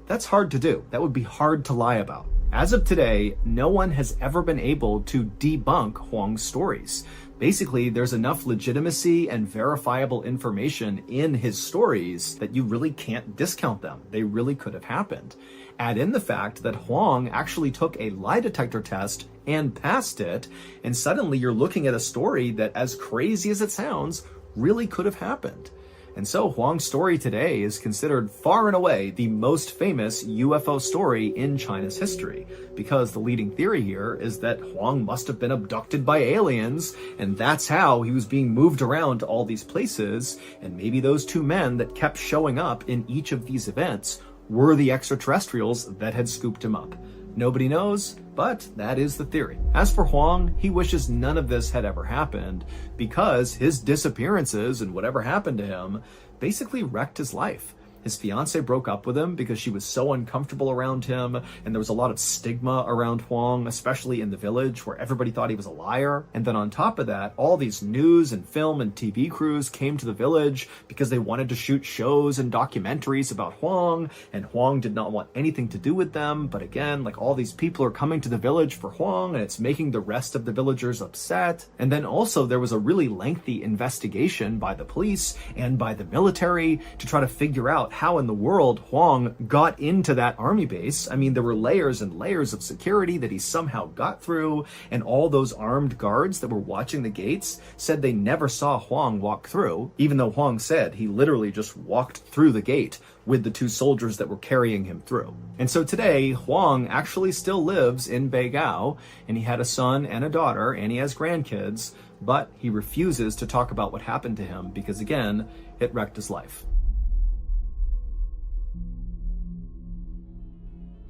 that's hard to do. That would be hard to lie about. As of today, no one has ever been able to debunk Huang's stories. Basically, there's enough legitimacy and verifiable information in his stories that you really can't discount them. They really could have happened. Add in the fact that Huang actually took a lie detector test and passed it, and suddenly you're looking at a story that, as crazy as it sounds, really could have happened. And so Huang's story today is considered far and away the most famous UFO story in China's history, because the leading theory here is that Huang must have been abducted by aliens, and that's how he was being moved around to all these places, and maybe those two men that kept showing up in each of these events were the extraterrestrials that had scooped him up. Nobody knows, but that is the theory. As for Huang, he wishes none of this had ever happened because his disappearances and whatever happened to him basically wrecked his life. His fiance broke up with him because she was so uncomfortable around him, and there was a lot of stigma around Huang, especially in the village where everybody thought he was a liar. And then on top of that, all these news and film and TV crews came to the village because they wanted to shoot shows and documentaries about Huang, and Huang did not want anything to do with them. But again, like, all these people are coming to the village for Huang, and it's making the rest of the villagers upset. And then also there was a really lengthy investigation by the police and by the military to try to figure out how in the world Huang got into that army base. I mean, there were layers and layers of security that he somehow got through, and all those armed guards that were watching the gates said they never saw Huang walk through, even though Huang said he literally just walked through the gate with the two soldiers that were carrying him through. And so today, Huang actually still lives in Beigao, and he had a son and a daughter, and he has grandkids, but he refuses to talk about what happened to him because, again, it wrecked his life.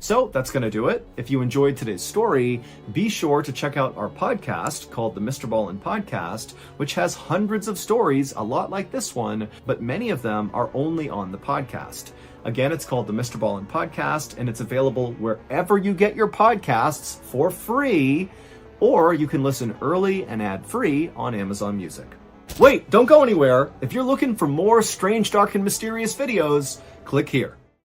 So that's going to do it. If you enjoyed today's story, be sure to check out our podcast called the MrBallen's Podcast, which has hundreds of stories, a lot like this one, but many of them are only on the podcast. Again, it's called the MrBallen's Podcast, and it's available wherever you get your podcasts for free, or you can listen early and ad-free on Amazon Music. Wait, don't go anywhere. If you're looking for more strange, dark, and mysterious videos, click here.